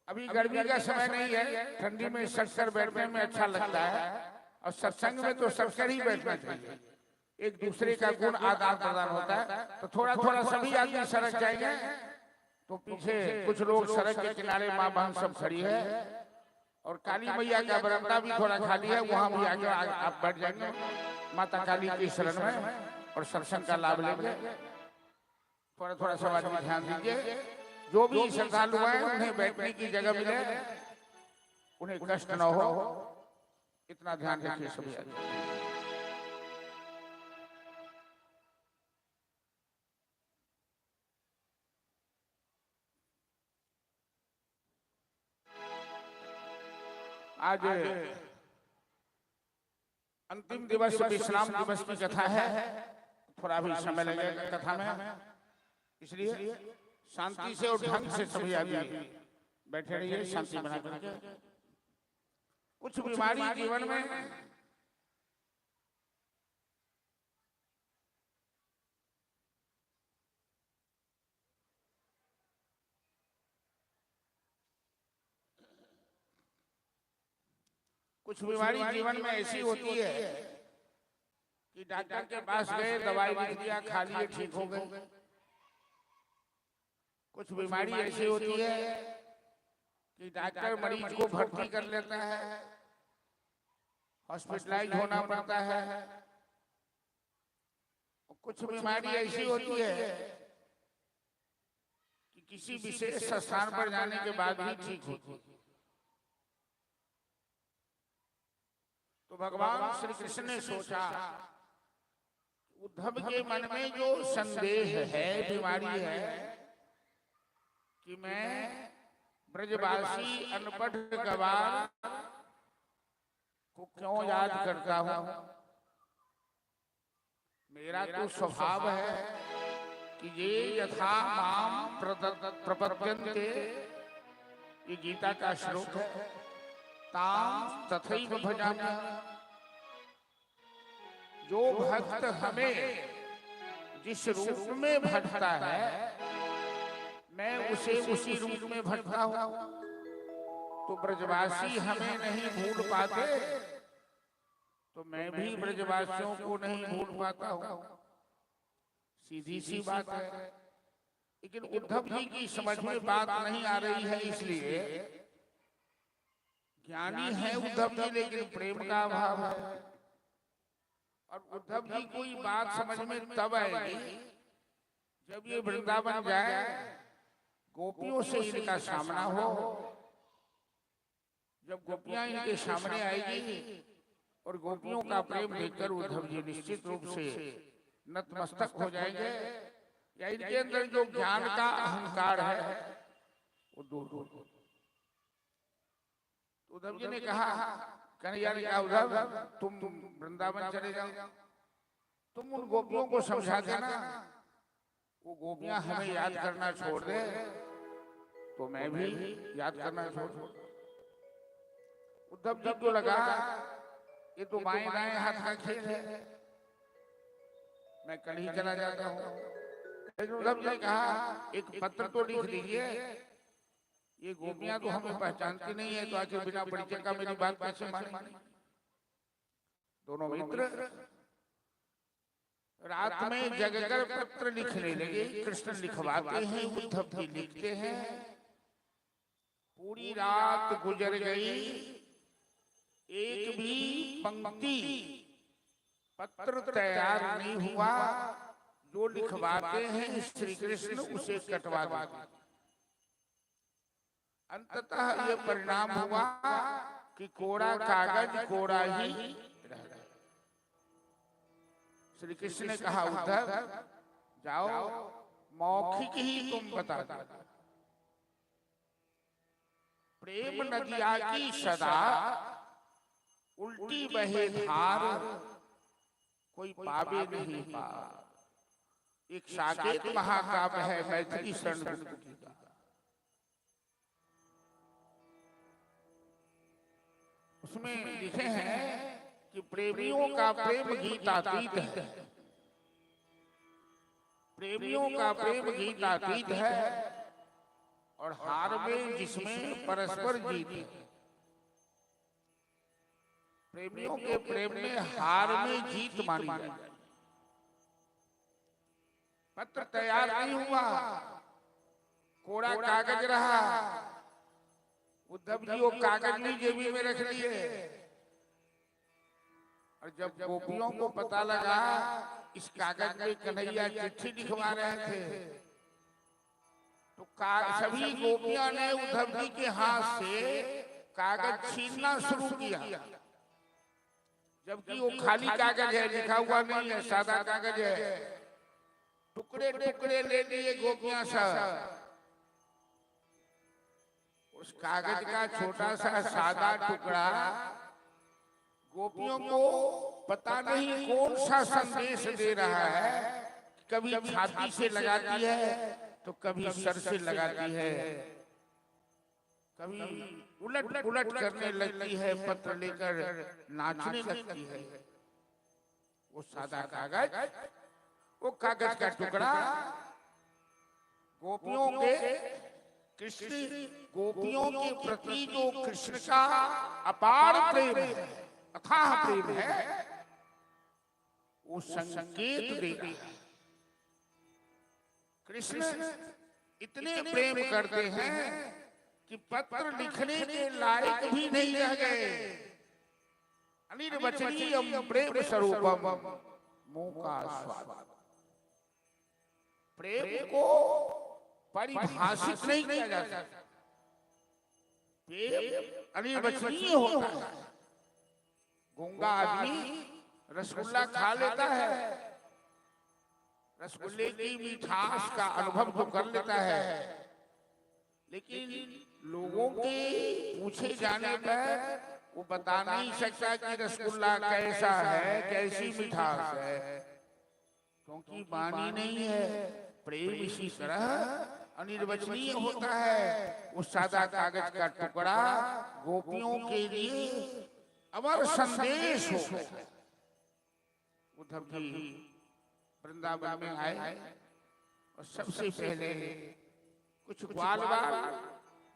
अभी गर्मी का समय नहीं है, ठंडी में सटकर बैठने में अच्छा लगता है, और सत्संग में तो सटकर ही बैठना चाहिए, एक दूसरे का गुण आदान प्रदान होता है। तो थोड़ा थोड़ा सभी आदमी सड़क जाएंगे, तो पीछे कुछ लोग सड़क के किनारे माँ बहन सब खड़ी है, और काली मैया का बरंडा भी थोड़ा खाली है, वहां भी आगे आप बैठ जाएंगे माता काली की शरण में और सत्संग का लाभ लेंगे। थोड़ा थोड़ा सब आदमी ध्यान दीजिए, जो भी श्रद्धालु हैं उन्हें बैठने की जगह मिले, उन्हें कष्ट न हो, इतना ध्यान रखिए सभी आदमी। आज अंतिम दिवस विश्राम दिवस की कथा है, थोड़ा भी समय लगेगा कथा में, इसलिए शांति से और ढंग से सभी आदमी बैठे रहिए, शांति बना करके। कुछ बीमारी जीवन में ऐसी होती है कि डॉक्टर के पास गए, दवाई लिख दिया, खा लिए, ठीक हो गए। कुछ बीमारी ऐसी होती है कि डॉक्टर मरीज को भर्ती कर लेता है, हॉस्पिटलाइज होना पड़ता है। कुछ बीमारी ऐसी होती है कि किसी विशेष स्थान पर जाने के बाद भी ठीक होती है। तो भगवान श्री कृष्ण ने सोचा, उद्धव के मन में जो संदेह है, बीमारी है कि मैं ब्रजवासी अनपढ़ गवार को क्यों याद करता हूं। मेरा तो स्वभाव है कि ये यथा माम प्रपद्यन्ते, ये गीता का श्लोक है, तां तथैव भजामि। जो भक्त हमें जिस रूप में भजता है मैं उसे उसी रूप में भजता हूं। तो ब्रजवासी हमें नहीं भूल पाते तो मैं भी ब्रजवासियों को नहीं भूल पाता हूं। सीधी सी बात है। लेकिन उद्धव जी की समझ में बात नहीं आ रही है, इसलिए ज्ञानी है उद्धव जी लेकिन प्रेम का अभाव है। और उद्धव जी कोई बात समझ में तब आएगी जब ये वृंदावन जाए, गोपियों से इनका सामना हो। जब गोपियां इनके सामने आएगी और गोपियों का प्रेम देखकर उद्धव जी निश्चित रूप से नतमस्तक हो जाएंगे, या इनके अंदर जो ज्ञान का अहंकार है वो दूर हो। उद्धव जी ने कहा, कन्हैया ने कहा, उद्धव तुम वृंदावन चले जाओ, तुम उन गोपियों को समझा देना, वो गोपियां हमें याद करना छोड़ दे तो मैं भी याद करना छोड़ दूं। उद्धव जी को लगा ये तो बाएं दाएं हाथ का खेल है, मैं कल ही चला जाता हूँ। लेकिन उद्धव जी ने कहा एक पत्र तो लिख दीजिए, ये गोपियां तो हमें पहचानती नहीं है तो आखिर बिना परिचय का मेरी बात कैसे मानेंगी। दोनों मित्र रात में जगकर पत्र लिखने लगे। कृष्ण लिखवाते हैं, उद्धव जी लिखते हैं। पूरी रात गुजर गई, एक भी पंक्ति पत्र तैयार नहीं हुआ। जो लिखवाते हैं श्री कृष्ण उसे कटवा देते। अंततः ये परिणाम हुआ कि कोरा कागज कोरा ही रह गया। श्री कृष्ण ने कहा, उद्धव जाओ मौखिक ही तुम बता दो। प्रेम नदिया की सदा उल्टी बहे धार, कोई पावे नहीं पार। एक साकेत महाकाव्य है मैथिली शरण गुप्त का। उसमें लिखे हैं कि प्रेमियों का प्रेम गीतातीत है। प्रेमियों का प्रेम गीतातीत है और हार में जिसमें परस्पर जीत है। प्रेमियों के प्रेम में हार में जीत मानी जाए। पत्र तैयार नहीं हुआ, कोरा कागज रहा। उद्धव जी वो कागज भी जेबी में रख लिए। और जब गोपियों को पता लगा इस कागज में कन्हैया चिट्ठी लिखवा रहे थे, तो सभी गोपियां ने उद्धव जी के हाथ से कागज छीनना शुरू किया। जबकि वो खाली कागज है, लिखा हुआ नहीं है, सादा कागज है। टुकड़े टुकड़े ले लिए गोपियां सब। उस कागज का छोटा सा सादा टुकड़ा गोपियों को पता नहीं कौन सा संदेश दे रहा है। कभी छाती से लगाती है तो कभी सर से लगाती है, कभी उलट उलट करने लगती है, पत्र लेकर नाचने लगती है। वो सादा कागज, वो कागज का टुकड़ा गोपियों के कृष्ण गोपियों के प्रति जो कृष्ण का अपार प्रेम है, अथाह प्रेम है, वो संकेत देता है। कृष्ण इतने प्रेम करते हैं कि पत्र लिखने के लायक भी नहीं रह गए। अनिर्वचनीयम प्रेम स्वरूपम मूका स्वाद। प्रेम को परिभाषित नहीं किया जा सकता। प्रेम अनिर्वचनीय होता है। गूंगा आदमी रसगुल्ला खा लेता है, रसगुल्ले की मिठास का अनुभव तो कर लेता है, लेकिन लोगों के पूछे जाने पर वो बता नहीं सकता कि रसगुल्ला कैसा है, कैसी मिठास है, क्योंकि बानी नहीं है। प्रेम इसी तरह अनिर्वचनीय होता है। वो सादा कागज का टुकड़ा गोपियों के लिए अमर संदेश हो गया। उद्धव जी वृंदावन में आए और सबसे पहले कुछ ग्वाल बाल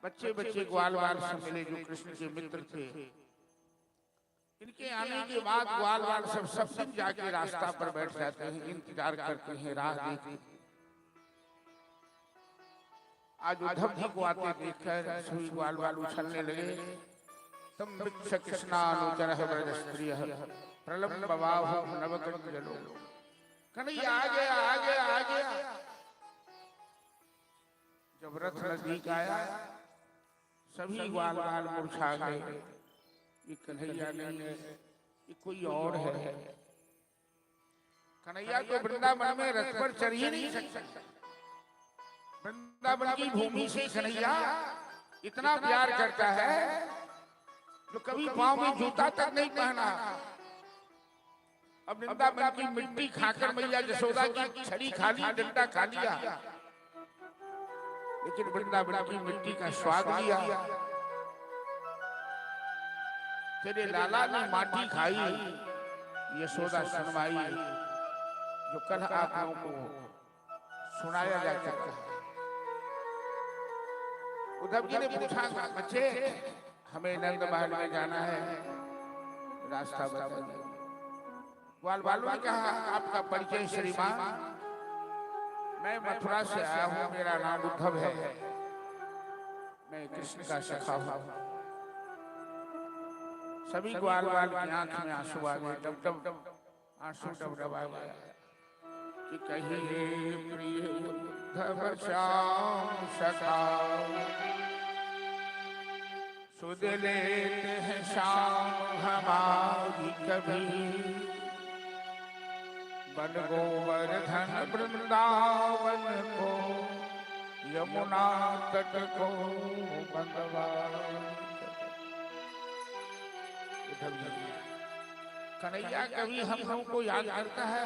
बच्चे बच्चे ग्वाल बाल से मिले जो कृष्ण के मित्र थे। इनके आने के बाद ग्वाल बाल सब दिन जाके रास्ता पर बैठ जाते हैं, इंतजार करते हैं, राह देखते हैं। आज उद्धव जी को आते देखकर सभी ग्वाल बाल उछलने लगे। तम वृक्ष कृष्णानुचरः व्रजस्त्रियः प्रलम्बबाहुः नवकञ्जलो। कन्हैया आ गया, आ गया, आ गया। जब रथ नजदीक आया सभी ग्वाल बाल मुरझा गए। ये कन्हैया नहीं है, ये कोई और है। कन्हैया तो वृंदावन में रथ पर चढ़ ही नहीं सकता। वृंदावन की भूमि से कन्हैया इतना प्यार करता है जो कभी पांव में जूता तक नहीं पहना। अब वृंदावन की मिट्टी खाकर मैया यशोदा की छड़ी खा ली, डंडा खा लिया, लेकिन वृंदावन की मिट्टी का स्वाद लिया। तेरे लाला ने माटी खाई, यशोदा सुनवाई, जो कल आप लोगों को सुनाया जा सकता है। उद्धव जी ने पूछा, बच्चे हमें नंद महल में जाना है, रास्ता बताइए। ग्वाल बालों ने कहा, आपका परिचय श्रीमान? मैं मथुरा से आया हूँ, मेरा नाम उद्धव है, मैं कृष्ण का सखा हूँ। सभी ग्वाल बाल की आंख में आंसू आ गए, डब आंसू डबडबा गया कि कहिए प्रिय उद्धव श्याम सखा, सुध लेते हैं शाम हमारी कभी। बन गोवर्धन वृंदावन को, यमुना तट को बंदवा। कन्हैया कभी हम लोगों को याद करता है।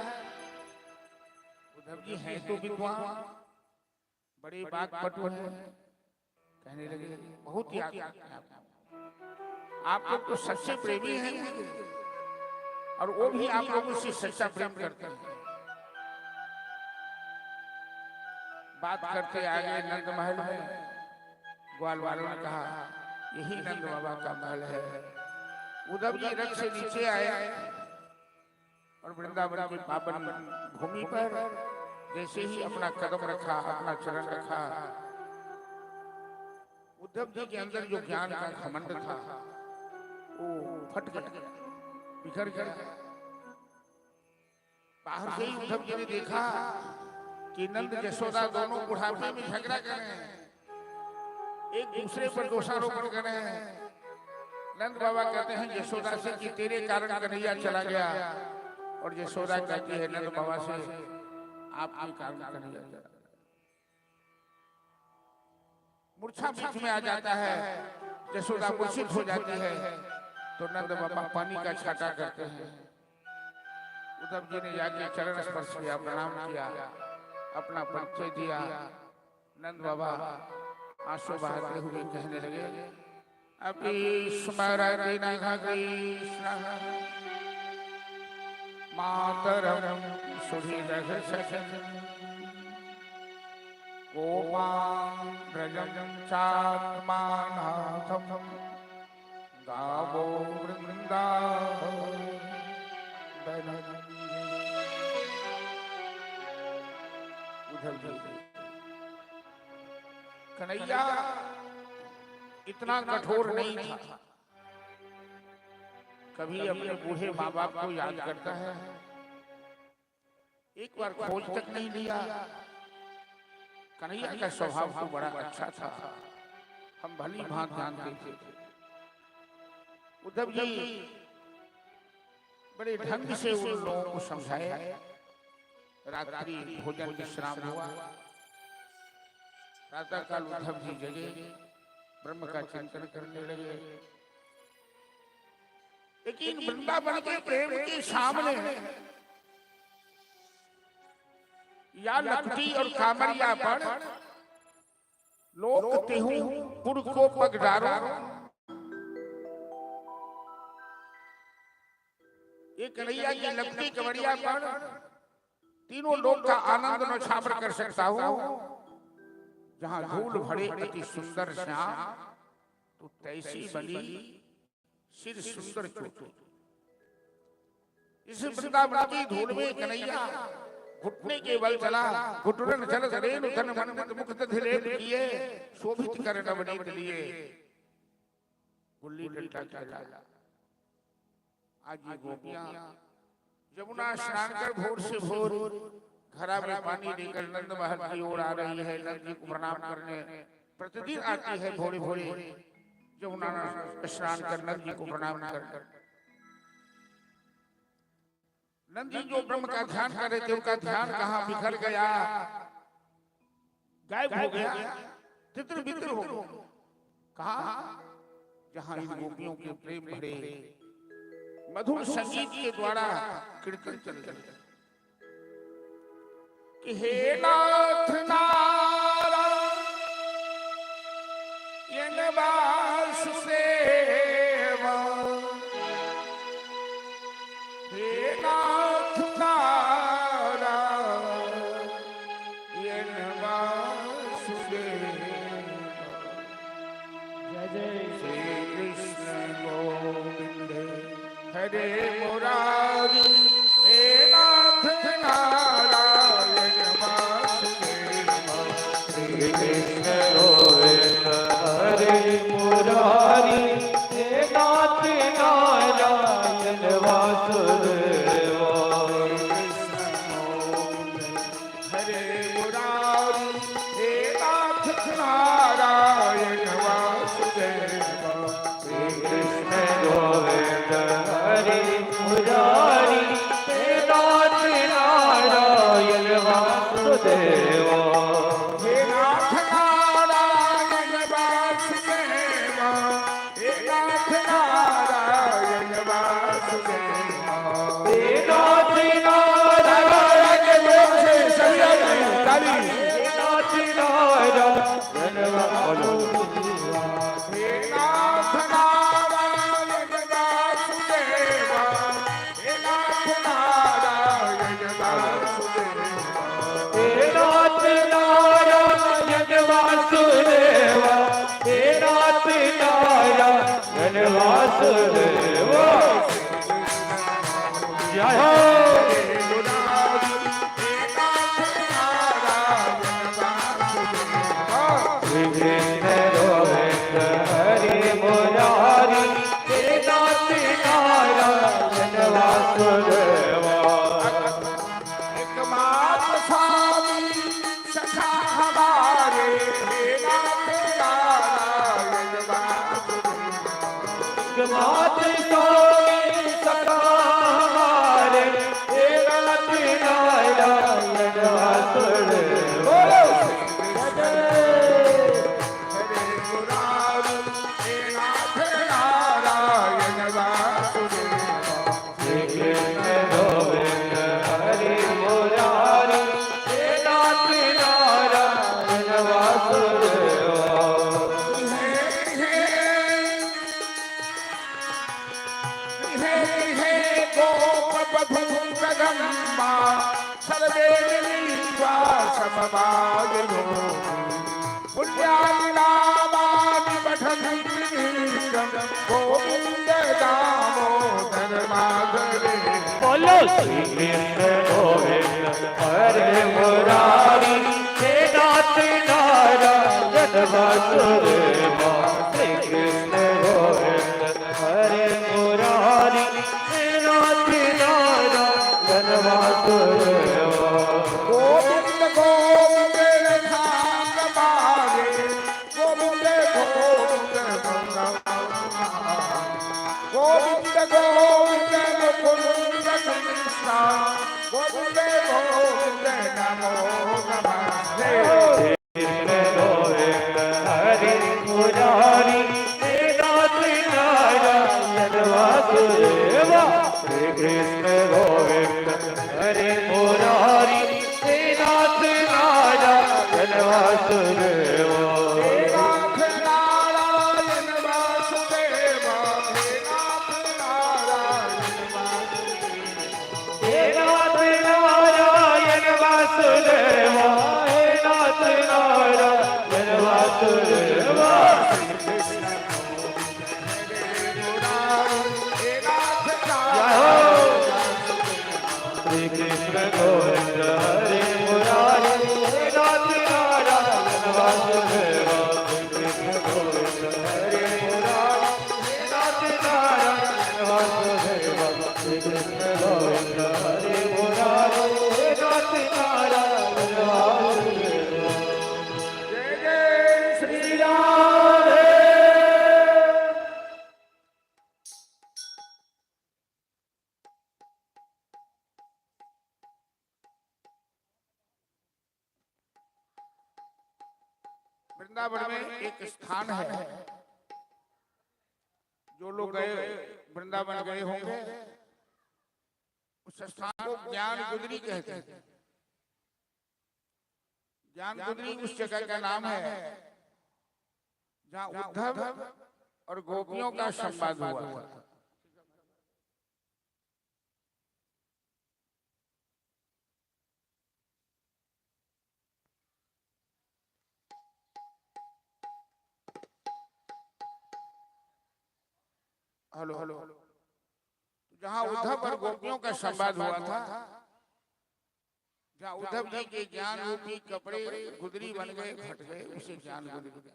उद्धव जी हैं तो विद्वान, बड़े बात पटु हैं। कहने लगे, बहुत याद करता है। आप लोग तो सच्चे प्रेमी हैं, और वो भी आप लोगों से सच्चा प्रेम करते हैं। बात करते आगे नंद महल में। ग्वाल बालों ने कहा, यही नंद बाबा का महल है। उद्धव जी रथ से नीचे आए और वृंदावन की पावन भूमि पर जैसे ही अपना कदम रखा, अपना चरण रखा, उद्धव जी के अंदर जो ज्ञान का घमंड था वो फट गया, बिखर गया। बाहर से ही उद्धव जी ने देखा कि नंद यशोदा दोनों बुढ़ापे में झगड़ा कर रहे हैं, एक दूसरे पर दोषारोपण कर रहे हैं। नंद बाबा कहते हैं यशोदा से कि तेरे कारण कन्हैया चला गया, और यशोदा कहती है नंद बाबा से, आपके कारण कन्हैया चला गया। मूर्छा बीच में आ जाता है, यशोदा मूर्छित हो जाती है, तो नंद बाबा पानी का छाटा करते हैं। उद्धव जी ने जाके चरण स्पर्श किया, प्रणाम किया, अपना परिचय दिया। नंद बाबा आंसू बहाते हुए कहने लगे, अपि स्मरति नघ कृष्ण मातरम सुहृदः सखन, गोपां व्रजं चात्मानाथं, गावो वृन्दावनं। उद्धव जी, कन्हैया इतना कठोर नहीं था। कभी अपने बूढ़े माँ बाप को याद करता है, एक बार खोज तक नहीं लिया। कन्हैया का स्वभाव तो बड़ा अच्छा था, हम भली भांति जानते थे। उद्धव जी बड़े ढंग से उन लोगों को समझाए। रात्रि भोजन विश्राम हुआ। प्रातः काल उद्धव जी जगे, ब्रह्म का चिंतन करने लगे। लेकिन वृंदावन के प्रेम के सामने या लखटी और कामरिया पर लोक तेहू पुर को पग डारो। ये कन्हैया की लगती कवड़िया पर तीनों लोक का आनंद न छापर कर सकता हूँ। जहाँ धूल भरे अति सुंदर श्याम, तो तैसी बनी सिर सुंदर चोटी। इस वृंदावन की धूल में कन्हैया घुटने के बल चला, घुटन चल रेणु तन मन मुक्त धिलेप किए, शोभित कर नवनीत लिए, गुल्ली डंडा खेला। आज ये गोपियां यमुना स्नान कर भोर से भोर घड़ा में पानी लेकर नंद महल की ओर आ रही है। नंद जी को प्रणाम करने प्रतिदिन आती है भोरे भोरे यमुना स्नान कर नंद जी को प्रणाम कर। नंद जी जो ब्रह्म का ध्यान कर रहे थे, उनका ध्यान कहाँ बिखर गया, गायब हो गया, तितर बितर हो गया। कहा जहाँ इन गोपियों के प्रेम भरे मधुर संगीत के द्वारा कीर्तन चल रहे कि हे नाथ नारायण वासुदेव, हे नाथ नारायण वासुदेव। जय जय श्री कृष्ण गोविंद हरे मुरारी, हे नाथ नारायण वासुदेव। श्री कृष्ण गोविंद हरे मुरारी, हे नाथ नारायण वासुदेव। हरे मुरारी, हे नाथ नारायण वासुदेव। श्री कृष्ण गोविंद हरे मुरारी, हे नाथ नारायण वासुदेव। हे नाथ नारायण वासुदेव, हे नाथ नारायण वासुदेव। हे नाथ नारायण ताली। हे नाथ नारायण वासुदेव। हे नाथ नारायण वासुदेव, हे नाथ नारायण वासुदेव। हे नाथ नारायण वासुदेव, हे नाथ नारायण वासुदेव। जय हो। श्री कृष्ण गोविंद हरे मुरारी, हे नाथ नारायण वासुदेव। एकमात्र स्वामी सखा हमारे, हे नाथ नारायण वासुदेव। मात स्वामी सखा हमारे, हे नाथ नारायण वासुदेव। हरे मुरारी, हे नाथ नारायण वासुदेव। श्री कृष्ण गोविंद हरे मुरारी, हे नाथ नारायण वासुदेव। हे हे गोप बधू जगम्बा, सर्वे लीला समवायिनो। पुण्यालिनामानि पठन्ति गोविन्द दामोदर माधवे। बोलो श्री कृष्ण गोविंद हरे मुरारी, हे नाथ नारायण वासुदेव। श्री कृष्ण गोविंद हरे मुरारी, हे नाथ नारायण वासुदेव। गोविंद गोविंद धाम बारे, गोविंद गोविंद गोविंद गोविंद मुकुंद कृष्ण, गोविंद गोविंद नमो नमः। कृष्ण गोविंद हरे मुरारी, हे नाथ नारायण वासुदेव। श्री कृष्ण गोविंद हरे मुरारी, हे नाथ नारायण वासुदेव। कृष्ण गोविंद हरे मुरारे नाथ नारायण राधे। जय जय श्री राधे। वृंदावन में एक स्थान है, जो लोग गए वृंदावन गए होंगे उस स्थान को ज्ञान गुदरी कहते हैं। ज्ञान गुदरी उस जगह का नाम है जहाँ उद्धव और गोपियों का संवाद हुआ था। Hello hello. जहाँ उद्धव और गोपियों का संवाद हुआ था, जहाँ उद्धव जी के ज्ञान रूपी कपड़े गुदरी बन गए, फट गए, उसे ज्ञान गुदरी।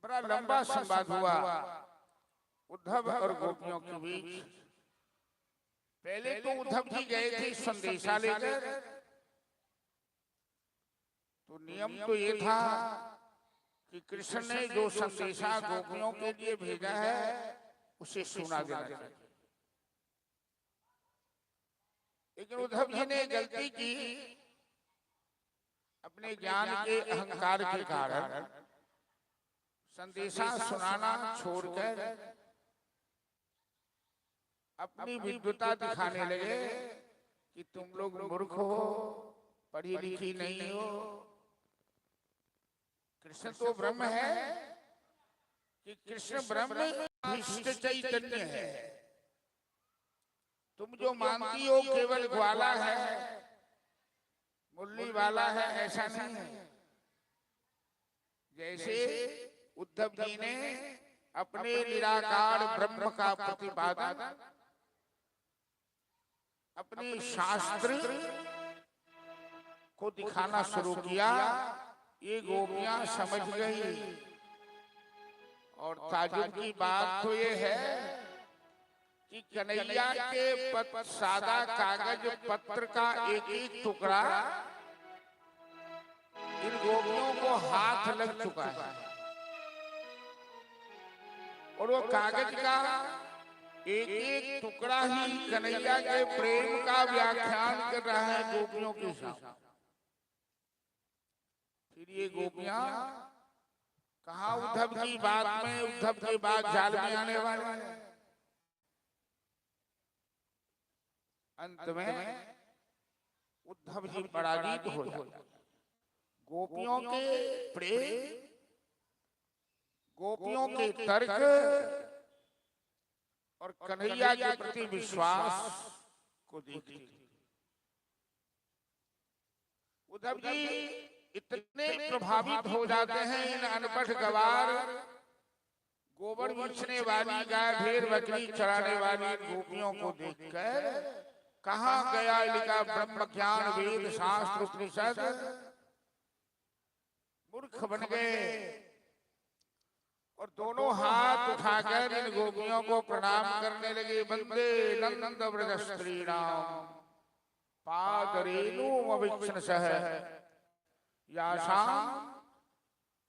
बड़ा लंबा संवाद हुआ उद्धव और गोपियों के बीच। पहले तो उद्धव जी गए थे संदेशा लेकर, तो नियम तो ये था कि कृष्ण ने जो संदेशा गोपियों के लिए भेजा है उसे सुना देना चाहिए। लेकिन उद्धव जी ने गलती की, अपने ज्ञान के अहंकार के कारण संदेशा सुनाना छोड़कर अपनी विद्वता दिखाने लगे कि तुम लोग मूर्ख हो, पढ़ी लिखी नहीं हो। कृष्ण तो ब्रह्म है, कि कृष्ण ब्रह्म विशिष्ट चैतन्य है। तुम जो मानती हो केवल ग्वाला है, मुरली वाला है, ऐसा नहीं है। जैसे उद्धव जी ने अपने निराकार ब्रह्म का प्रतिपादन अपने शास्त्र को दिखाना शुरू किया, ये गोपियां समझ गई। और ताजुब की बात तो ये है कि कन्हैया के सादा कागज पत्र का एक एक टुकड़ा इन गोपियों को हाथ लग चुका है, और वो कागज का एक एक टुकड़ा ही कन्हैया के प्रेम का व्याख्यान कर रहा है गोपियों के साथ। फिर ये गोपियां कहाँ उद्धव की बात में, उद्धव के बाद जाल में आने वाले हैं। अंत में उद्धव जी पराजित हो जाते। गोपियों के प्रेम, गोपियों के तर्क और कन्हैया के प्रति विश्वास को देखते उद्धव जी इतने प्रभावित हो जाते हैं इन अनपढ़ गवार, गोबर बेचने वाली, गाय भेड़ बकरी चराने वाली गोपियों को देखकर कहाँ गया लिखा ब्रह्म ज्ञान वेद शास्त्र उपनिषद, मूर्ख बन गए। और दोनों हाथ उठाकर इन गोपियों को प्रणाम करने लगे। वंदे नंद व्रज स्त्रीणाम पादरेणुमविच्छिन्नसः यासां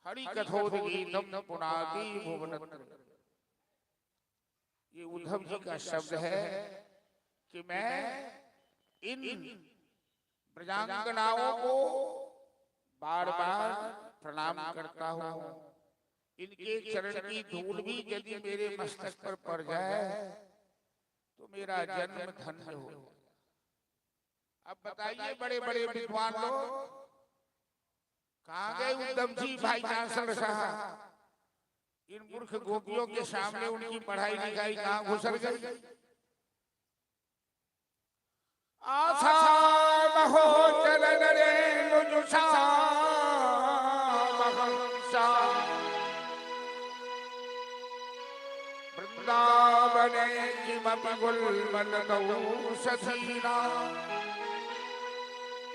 हरि कथोद्गीतम पुनाति भुवनत्र। ये उद्धव जी का शब्द है कि मैं इन ब्रजांगनाओं को बार बार प्रणाम करता हूँ। इनके चरण की धूल भी यदि मेरे मस्तक पर पड़ जाए तो मेरा जन्म धन्य हो। अब बताइए बड़े बड़े विद्वान लोग कहाँ गए उद्धव जी, भाई चांसल साहब? इन मूर्ख गोपियों के सामने उनकी पढ़ाई लिखाई कहाँ घुसर गई। आषाढ़ महो चलन रे लुजुषा महंसा वृंदावने किमपि गुल्मनतौ सखीना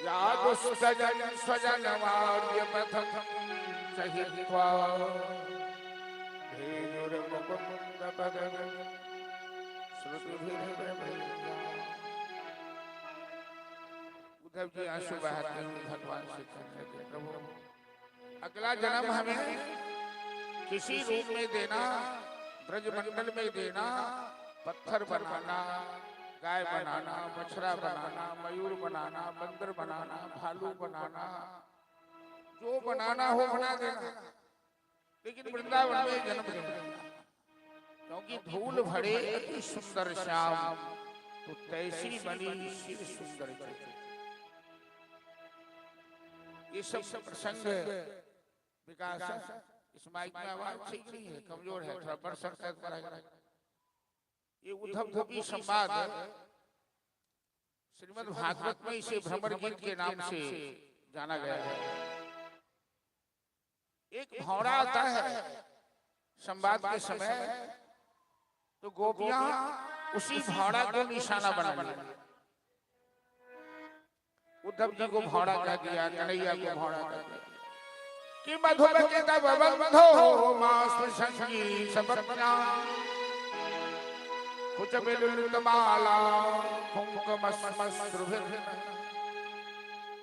या दुष्टजन स्वजनमार्य पथं सहित्वा धेनुर्मुकुन्द पदं श्रुतिभिर्मधुरैः उद्धव जी आंसू बहाते हुए भगवान से कहने लगे, प्रभु अगला जन्म हमें किसी रूप में देना, ब्रजमंडल में देना, पत्थर बनाना, गाय बनाना, बछड़ा बनाना, मयूर बनाना, बंदर बनाना, भालू बनाना, जो बनाना हो बना देना, लेकिन वृंदावन में जन्म लेना, क्योंकि धूल भरे अति सुंदर श्याम, तो तैसी बनी शिव सुंदर जगत। ये सब प्रसंग विकास है। इस माइक में आवाज ठीक नहीं है, कमजोर है, थोड़ा बढ़ सकता है। ये उद्धव गोपी संवाद श्रीमद् भागवत में इसे भ्रमर गीत के नाम से जाना गया है। एक भौरा आता है संवाद के समय, तो गोपियां उसी भौरा को निशाना बना लिया। उद्धव जी को भौरा कह दिया, कन्हैया को भौरा कह दिया कि मधुमति तब बंधो मास संगी सबज्ञा, कुछ बिलुल माला कुंकुमस्मस्रुभिर।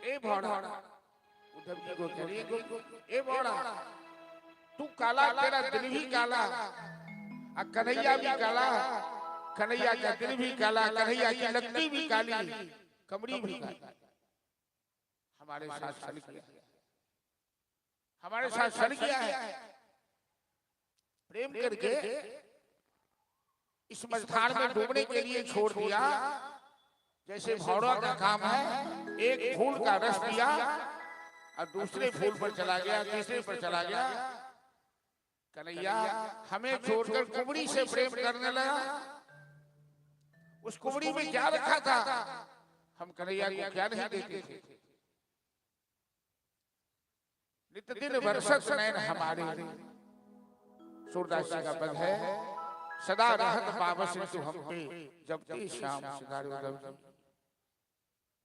ए भौरा, उद्धव जी को कह रही है, ए भौरा तू काला, तेरा दिल भी काला, कन्हैया भी काला, कन्हैया का दिल भी काला, कन्हैया की लकड़ी भी काली, कमरी भी काली। हमारे साथ सन किया, हमारे साथ सन किया है, प्रेम करके इस मझधार में डूबने के लिए छोड़ दिया। जैसे भौरा का काम है, एक फूल का रस पिया और दूसरे फूल पर चला गया, तीसरे पर चला गया। कन्हैया हमें छोड़कर कुबड़ी से प्रेम करने लगा। उस कुबड़ी में क्या रखा था, हम कन्हैया को क्या नहीं देते थे। नित्य दिन बरसत नैन हमारे, सूरदास जी का पद है, सदा रहत पावस तू हम पे, जब ते श्याम सिधारे उद्धव जी।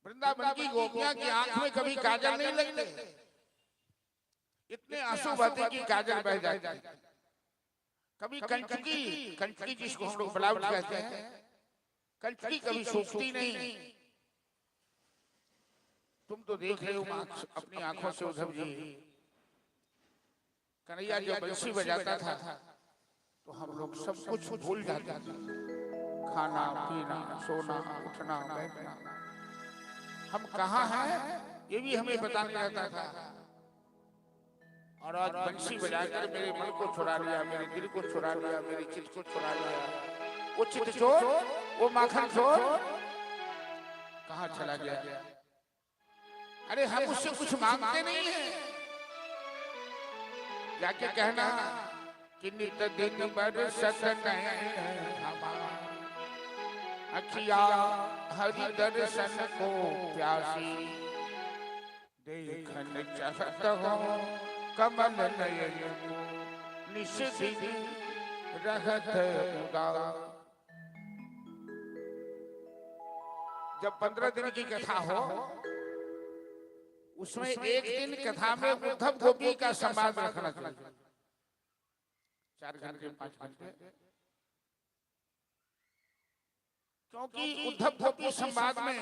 वृंदावन की गोपियां की आंख में कभी काजल नहीं लगते, इतने आंसू बहते कि काजल बह जाती। कभी कंचकी, कंचकी जिसको हम लोग ब्लाउज कहते हैं, कंचकी कभी सूखती नहीं। तुम तो देख रहे हो अपनी आंखों से उद्धव जी, कन्हैया जब बंसी बजाता था तो हम लोग सब कुछ भूल जाते थे, खाना पीना, सोना, उठना, बैठना। हम कहाँ हैं ये भी हमें पता नहीं रहता था। और आज बंसी बजाकर मेरे मन को छुड़ा लिया, मेरे दिल को छुड़ा लिया, मेरे चित्त को छुड़ा लिया। वो चित्त चोर, वो माखन चोर कहाँ चला गया? अरे हम उससे कुछ मांगते नहीं हैं, जाके कहना कि नित दिन बरसत नैन हमारा, अखिया हरि दर्शन को प्यासी, देखन चाहत हो कमल नयन को, निश दिन रहत उदास। जब 15 दिन की कथा हो, उसमें एक दिन कथा में उद्धव गोपी का संवाद रखना चाहिए। 4 घंटे 5 घंटे, क्योंकि उद्धव गोपी संवाद में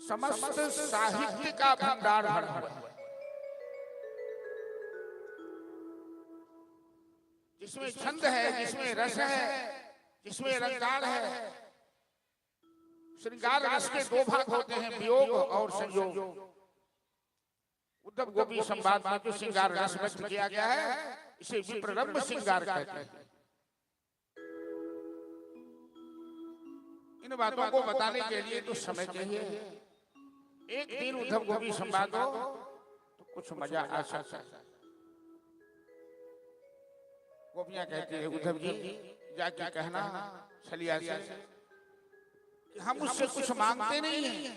समस्त साहित्य का भंडार भरा हुआ है, जिसमें छंद है, जिसमें रस है, जिसमें अलंकार है। श्रृंगार रस के 2 भाग होते हैं, वियोग और संयोग। उद्धव गोपी संवाद में जो श्रृंगार रस व्यक्त किया गया है, इसे विप्रलंब श्रृंगार कहते हैं। इन बातों को बताने के लिए तो समय चाहिए। एक दिन उद्धव गोपी संवाद हो तो कुछ मजा आ सकता है। गोपियां कहती है, उद्धव जी जाके कहना छलिया से कि हम उससे कुछ मांगते नहीं हैं,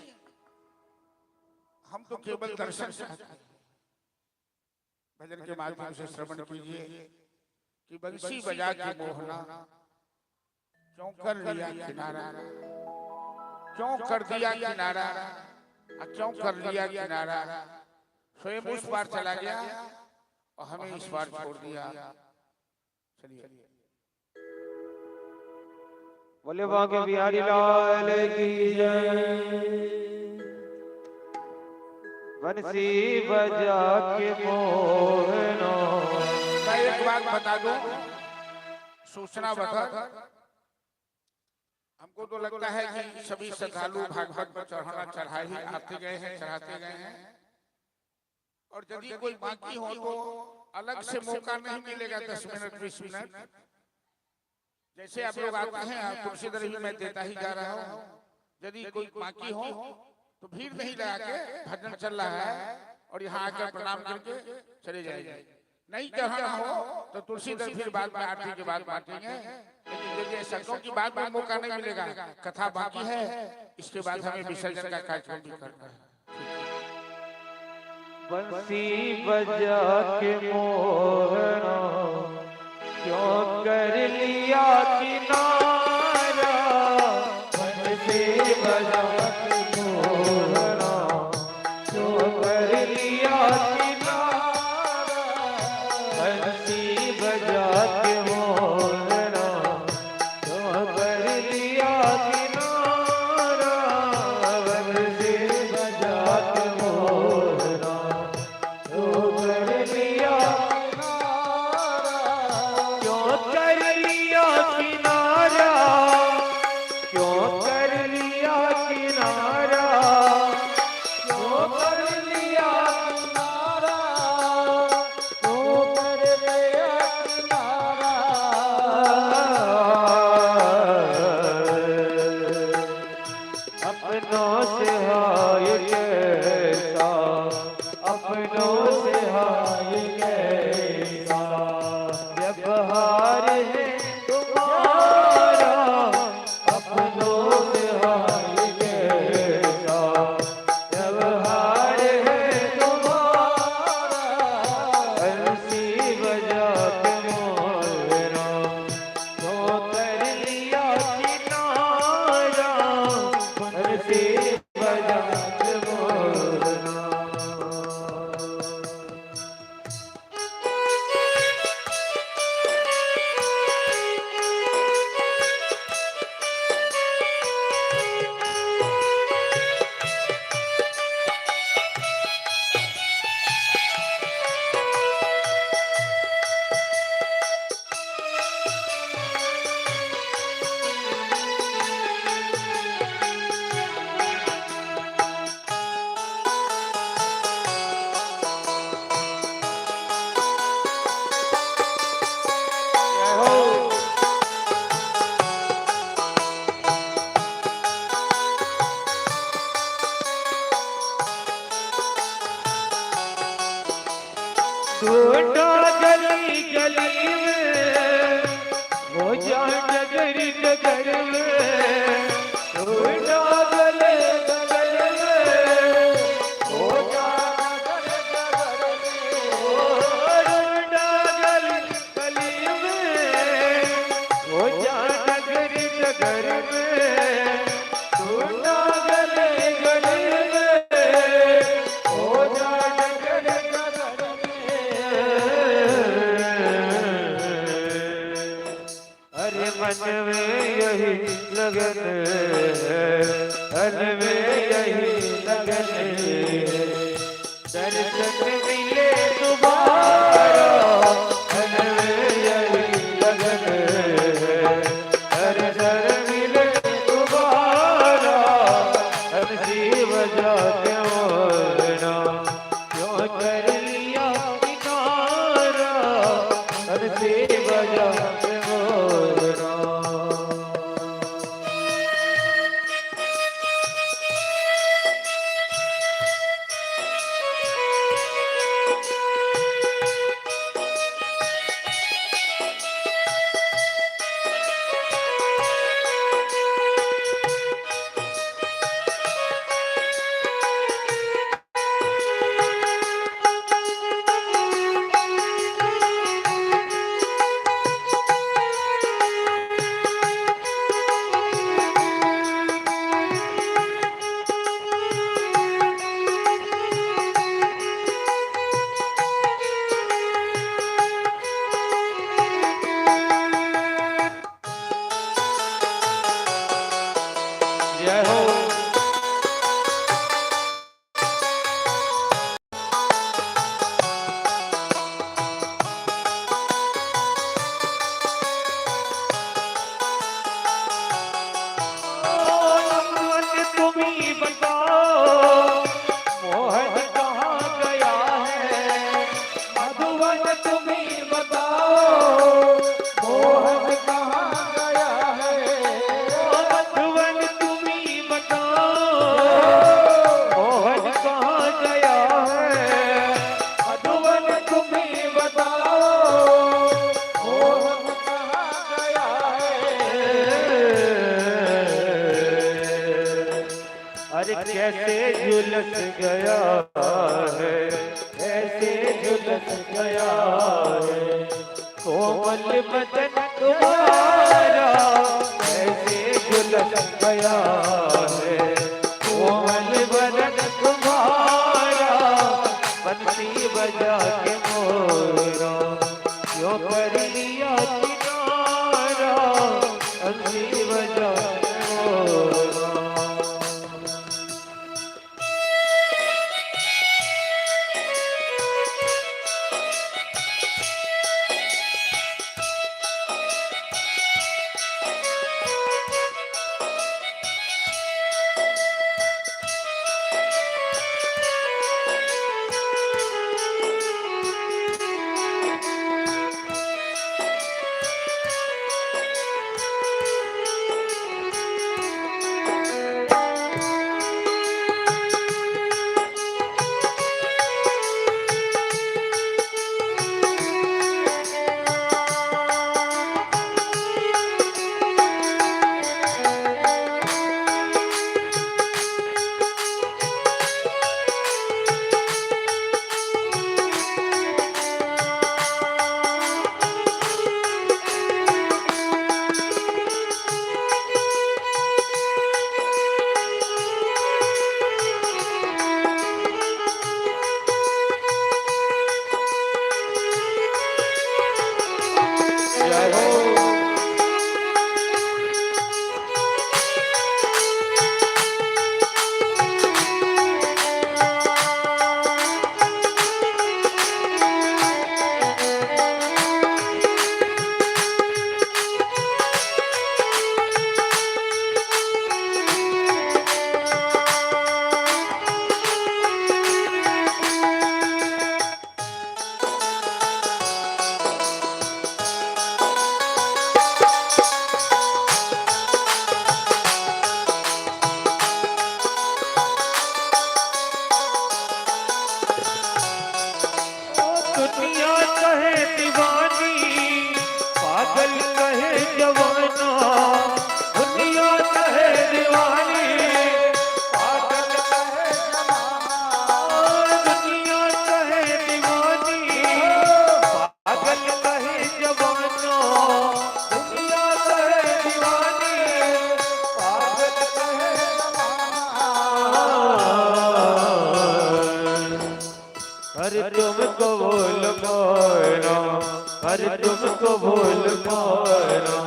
हम तो केवल दर्शन चाहते हैं। भजन के माध्यम से श्रवण कीजिए कि बंसी बजा के मोहना, क्यों कर लिया किनारा, क्यों कर दिया किनारा, क्यों कर लिया किनारा। स्वयं उस पार चला गया और हमें इस पार छोड़ दिया। चलिए बोले बांके बिहारी लाल की जय। बंसी बजा के मोहनो। मैं एक बात बता दूं, सूचना बता, हमको तो लगता है कि सभी श्रद्धालु भागवत पर चढ़ाना चढ़ा ही आते गए हैं, चढ़ाते गए हैं, और यदि कोई बाकी हो तो अलग से मौका नहीं मिलेगा 10 मिनट 20 मिनट। जैसे आप लोग आते हैं तुलसी दर भी मैं देता ही जा रहा हूँ। यदि कोई बाकी हो तो भीड़ नहीं लगा के भजन चल रहा है और यहाँ आकर प्रणाम करके चले जाएंगे। नहीं चढ़ाना हो तो तुलसी दर फिर बाद में आरती के बाद बांटेंगे। लेकिन यदि सड़कों की बात में मौका नहीं मिलेगा, कथा बाकी है, इसके बाद हमें विसर्जन का कार्यक्रम भी करना है। बंसी बजा के मोहना क्यों कर लिया किनारा। बंसी बजा के मोहना क्यों कर लिया किनारा। बंसी बजा के मोहना क्यों कर लिया किनारा। बंसी बजा के मोहना क्यों कर लिया किनारा। क्यों कर लिया किनारा। क्यों कर लिया किनारा। क्यों कर लिया किनारा। अपनों से हाय कैसा। अपनों से हाय कैसा व्यवहार है तुम्हारा। अपनों से हाय कैसा व्यवहार है तुम्हारा। बंसी बजा के मोहना क्यों कर लिया किनारा। बंसी बजा के मोहना। ढूंढो गली गली में हो जा डगर डगर में। ढूंढो गले गले में हो जा डगर डगर में। ढूंढो गली गली में हो जा डगर डगर में। ढूंढो गले गले में हो जा डगर डगर में। अरे मन में यही लगन है। मन में यही लगन है। दर्शन मिले दोबारा। मन में यही लगन है। दर्शन मिले दोबारा। बंसी बजा के मोहना क्यों कर लिया किनारा। बंसी बजा के मोहना। झुलस गया है, ऐसे झुलस गया है कोमल बदन तुम्हारा, ऐसे झुलस गया है कोमल बदन तुम्हारा, बंसी बजा के मोरा क्यों कर लिया किनारा, बंसी बजा के मोरा। दुनिया कहे दीवानी, पागल कहे जवाना, दुनिया कहे दीवानी, पागल कहे जवाना, दुनिया कहे दीवानी, पागल कहे जवाना, दुनिया कहे दीवानी, पागल कहे जवाना। हर तुमको भूल पाना, हर तुमको भूल पाना,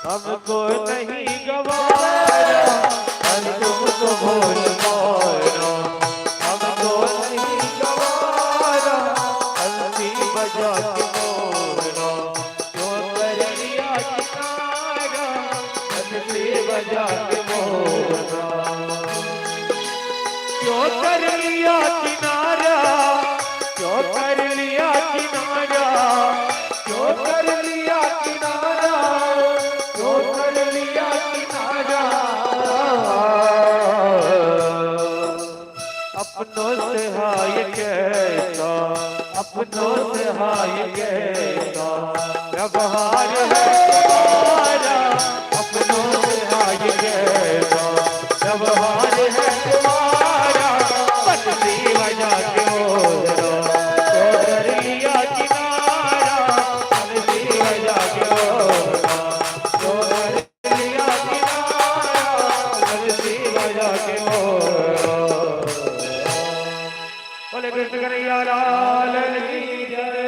हमको नहीं गवारा, हर तुमको भूल पाना, हमको नहीं गवारा, हंसी बजा के मोरा क्यों कर लिया किनारा, हंसी बजा के मोरा क्यों कर लिया किनारा, क्यों कर लिया किनारा, क्यों कर लिया किनारा, क्यों कर लिया किनारा। अपनों से हाय कैसा, अपनों से हाय कैसा व्यवहार है तुम्हारा, अपनों से हाय कैसा व्यवहार है तुम्हारा, बंसी बजा के मोरा क्यों कर लिया किनारा, बंसी बजा के मोरा क्यों कर लिया किनारा, बंसी बजा के मोरा। बोले कृष्ण कन्हैया लाल की जय।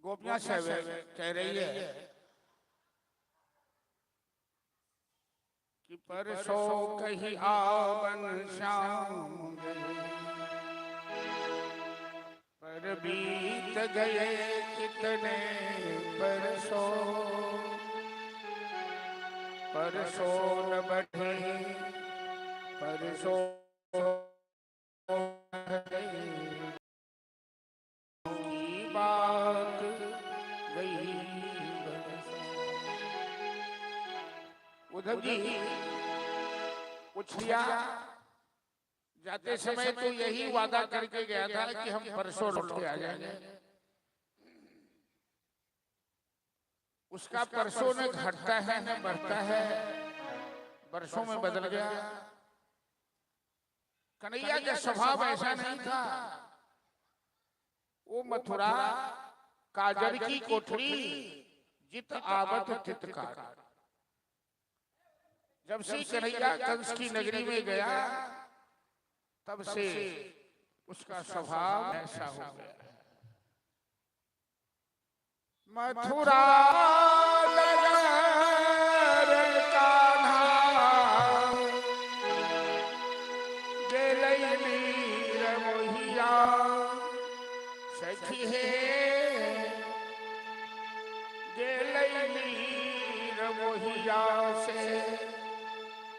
गोपियां से कह रही है कि परसों कहीं आवन श्याम गए, पर बीत गए कितने परसों, परसों न बढ़े परसों की बात गई बरसों। उद्धव जी पूछ लिया जाते समय तो यही वादा करके गया था कि हम परसों लौट के आ जाएंगे। उसका परसों न घटता है न बढ़ता है, वर्षों में बदल गया। कन्हैया का स्वभाव ऐसा नहीं था। वो मथुरा काजर की कोठरी जित आवत तितकार। जब से कन्हैया कंस की नगरी में गया तब से उसका स्वभाव ऐसा हो गया। मथुरा नगर कान्हा गेलई नीर मोहिया सखी है गेलई नीर मोहिया से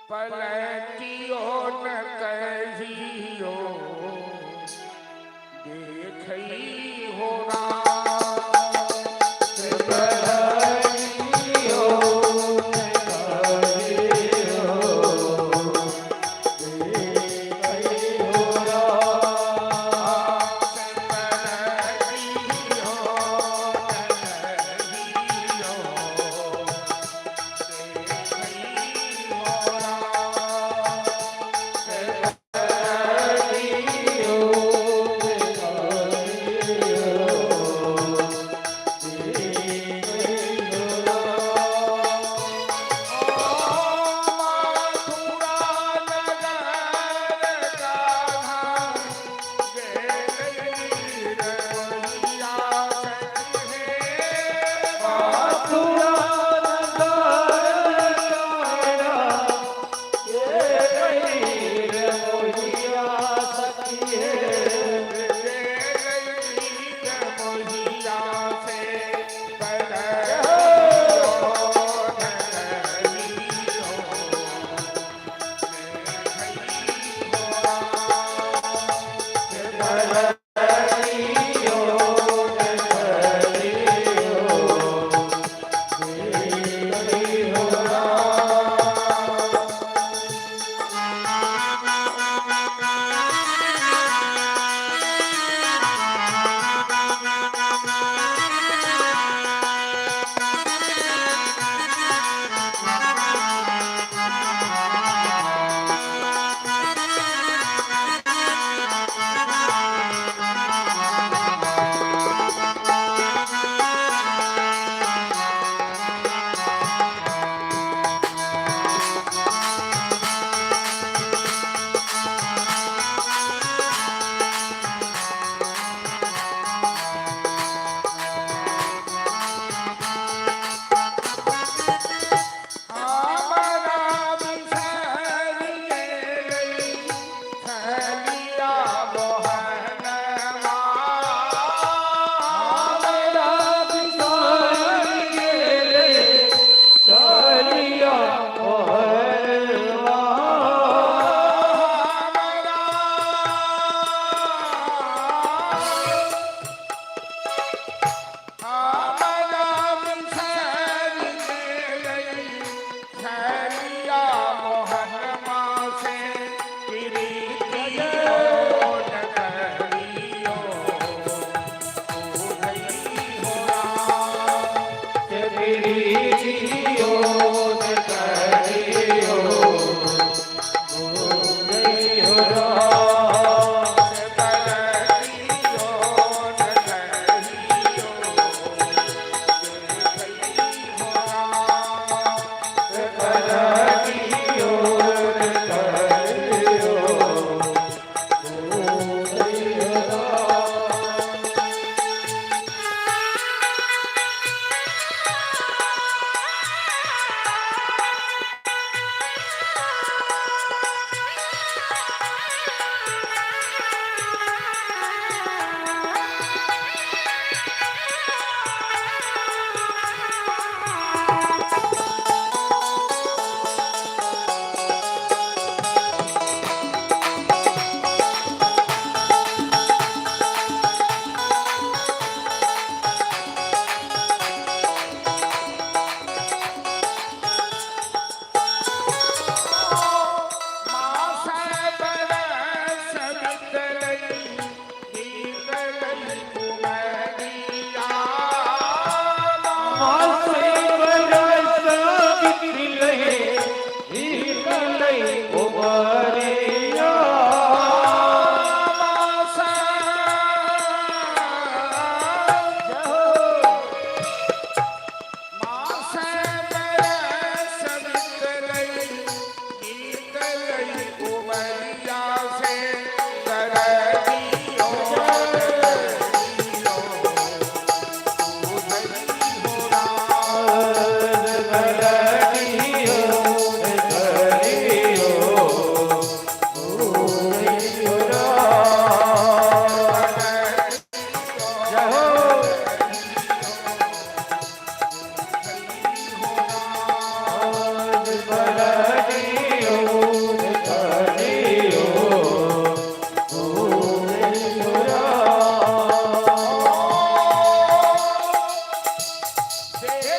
पलटियो न कहियो देखई होना।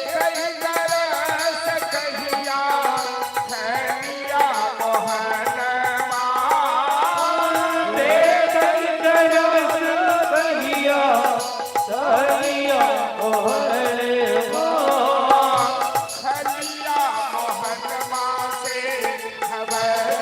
कई दरस कहिया खैरिया मोहनमा खलिया मोहनमा से खबरियो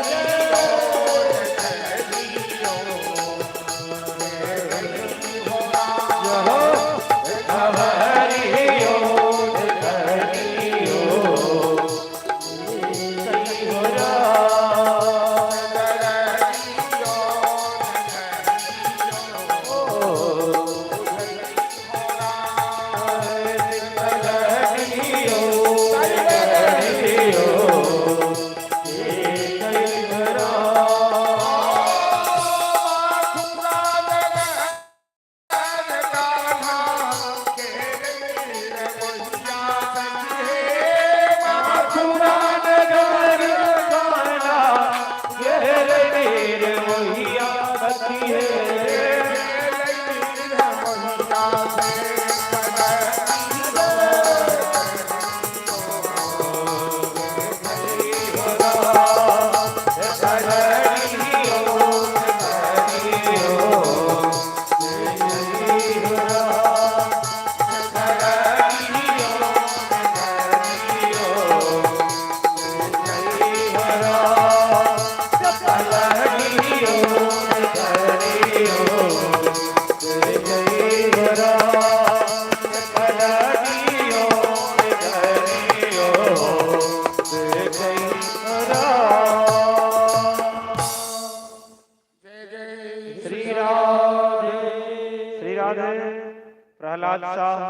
प्रहलाद शाह,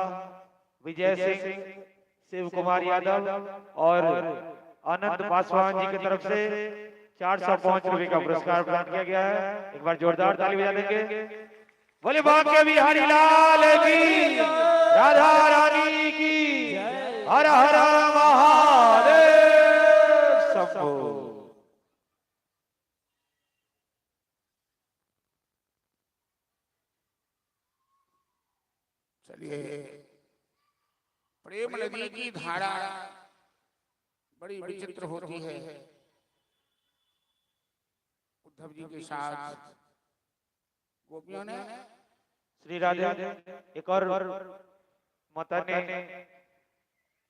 विजय सिंह, शिव कुमार यादव और अनंत पासवान जी की तरफ से 405 रुपए का पुरस्कार प्रदान किया गया है। एक बार जोरदार ताली बजा देंगे। बोले बांके बिहारी लाल की, राधा रानी की, हर हर महादेव शंभो। चलिए, प्रेम नदी की धारा बड़ी विचित्र होती है। उद्धव जी के साथ गोपियों ने श्री राधे एक और माता ने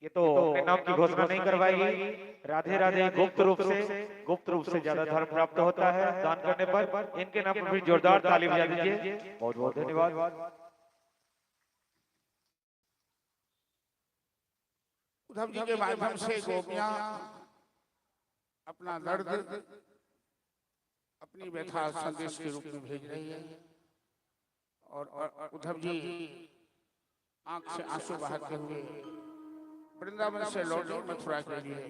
ये तो अपने नाम की घोषणा नहीं करवाई। राधे राधे गुप्त रूप से ज्यादा धर्म प्राप्त होता है दान करने पर। इनके नाम पर भी जोरदार ताली बजा दीजिए। बहुत बहुत धन्यवाद। उद्धव जी के माध्यम से गोपियां अपना दर्द अपनी व्यथा संदेश के रूप में भेज रही है और उद्धव जी आंख से आंसू बहाते हुए वृंदावन से लौटे मथुरा के लिए।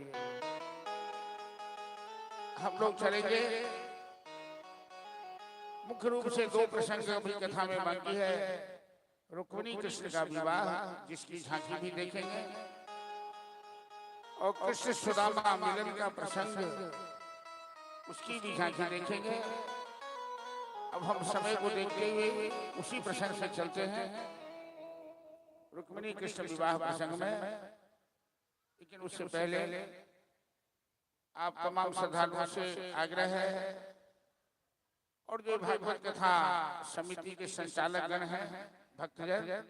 हम लोग चलेंगे। मुख्य रूप से दो प्रसंग अभी कथा में बाकी है। रुक्मिणी कृष्ण का विवाह, जिसकी झांकी भी देखेंगे, और कृष्ण सुदामा मिलन का प्रसंग, उसकी भी झांकी देखेंगे। अब हम समय को देखते हुए उसी प्रसंग से चलते हैं, रुक्मिणी कृष्ण विवाह प्रसंग में। लेकिन उससे पहले आप तमाम श्रद्धालुओं से आग्रह है, और जो भागवत कथा समिति के संचालक गण हैं, भक्तजन,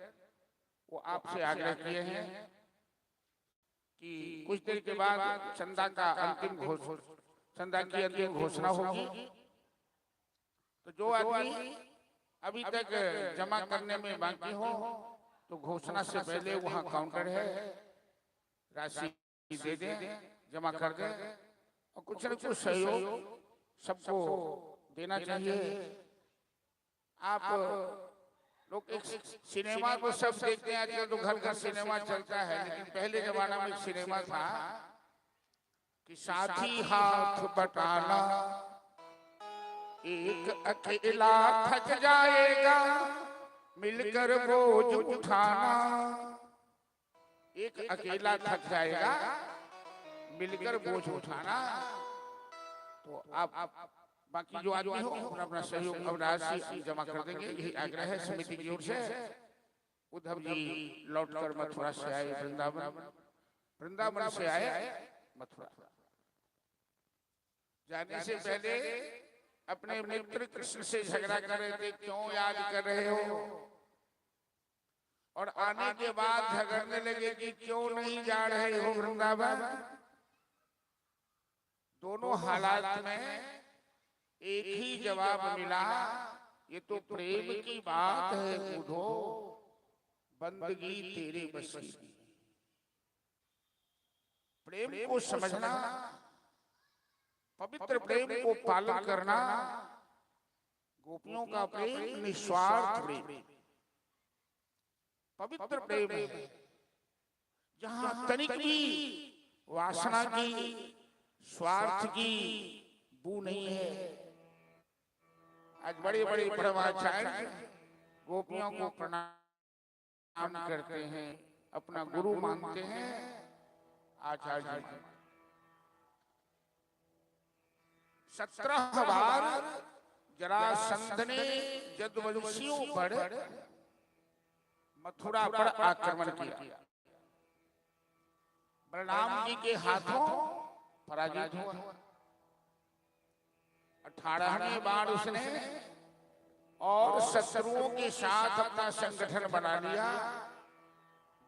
वो आपसे आग्रह किए हैं कि कुछ देर के बाद चंदा की अंतिम घोषणा होगी। तो जो आदमी अभी तक जमा करने में बाकी हो, तो घोषणा से पहले वहां काउंटर है, राशि दे दें, जमा कर दें, और कुछ न कुछ सहयोग सबको देना चाहिए। आप लोग एक सिनेमा को सब देखते हैं, आजकल तो घर घर सिनेमा चलता है, लेकिन पहले जमाना में सिनेमा था कि साथी हाथ बटाना, एक अकेला थक जाएगा मिलकर बोझ उठाना। एक अकेला थक जाएगा मिलकर बोझ उठाना। तो आप बाकी जो आदमी हो अपना अपना सहयोग अब राशि जमा कर देंगे, यही आग्रह है समिति की ओर से। उद्धव जी लौटकर मथुरा से आए वृंदावन, वृंदावन से आए मथुरा। जाने से पहले अपने मित्र कृष्ण से झगड़ा कर रहे थे, क्यों याद कर रहे हो, और आने के बाद झगड़ने लगे कि क्यों नहीं जा रहे हो वृंदावन। दोनों हालात में एक ही जवाब मिला, ये तो प्रेम की बात है बुढ़ो, बंदगी तेरे बस की। प्रेम को समझना, पवित्र प्रेम को पालन करना, गोपियों का प्रेम निस्वार्थ प्रेम, पवित्र प्रेम है, जहां तनिक भी वासना की, स्वार्थ की बू नहीं है। आज बड़े बड़े परमाचार्य गोपियों को प्रणाम करते हैं, अपना गुरु मानते हैं आचार्य जी। 17 बार जरासंध ने यदुवंशियों पर मथुरा पर आक्रमण किया, बलराम जी के हाथों पराजित हुआ। 18वें बार उसने और शत्रुओं के साथ अपना संगठन बना लिया,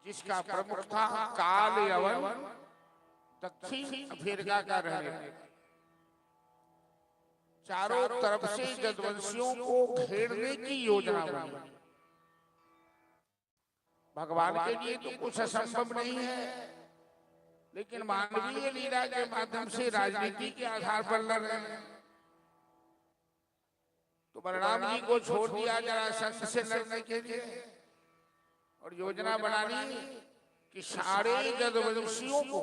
जिसका प्रमुख था काल यवन, दक्षिण अफ्रीका का रहने वाला। चारों तरफ से यदुवंशियों को घेरने की योजना बनी। भगवान के लिए तो कुछ असंभव नहीं है, लेकिन मानवीय लीला के माध्यम से राजनीति के आधार पर लड़ रहे हैं। तो बलराम जी को छोड़ दिया जरासंध से लड़ने के लिए, और योजना बना ली कि सारे यदुवंशियों को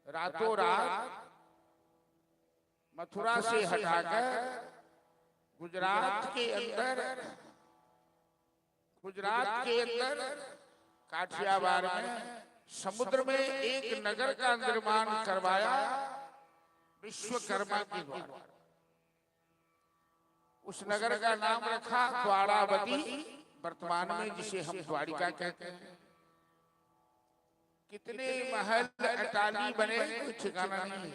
रातों रात मथुरा से हटाकर गुजरात के अंदर काठियावाड़ में समुद्र में एक नगर का निर्माण करवाया विश्वकर्मा के द्वारा। उस नगर का नाम रखा द्वारावती, वर्तमान में जिसे हम द्वारिका कहते हैं। कितने महल अटाली बने कोई ठिकाना नहीं,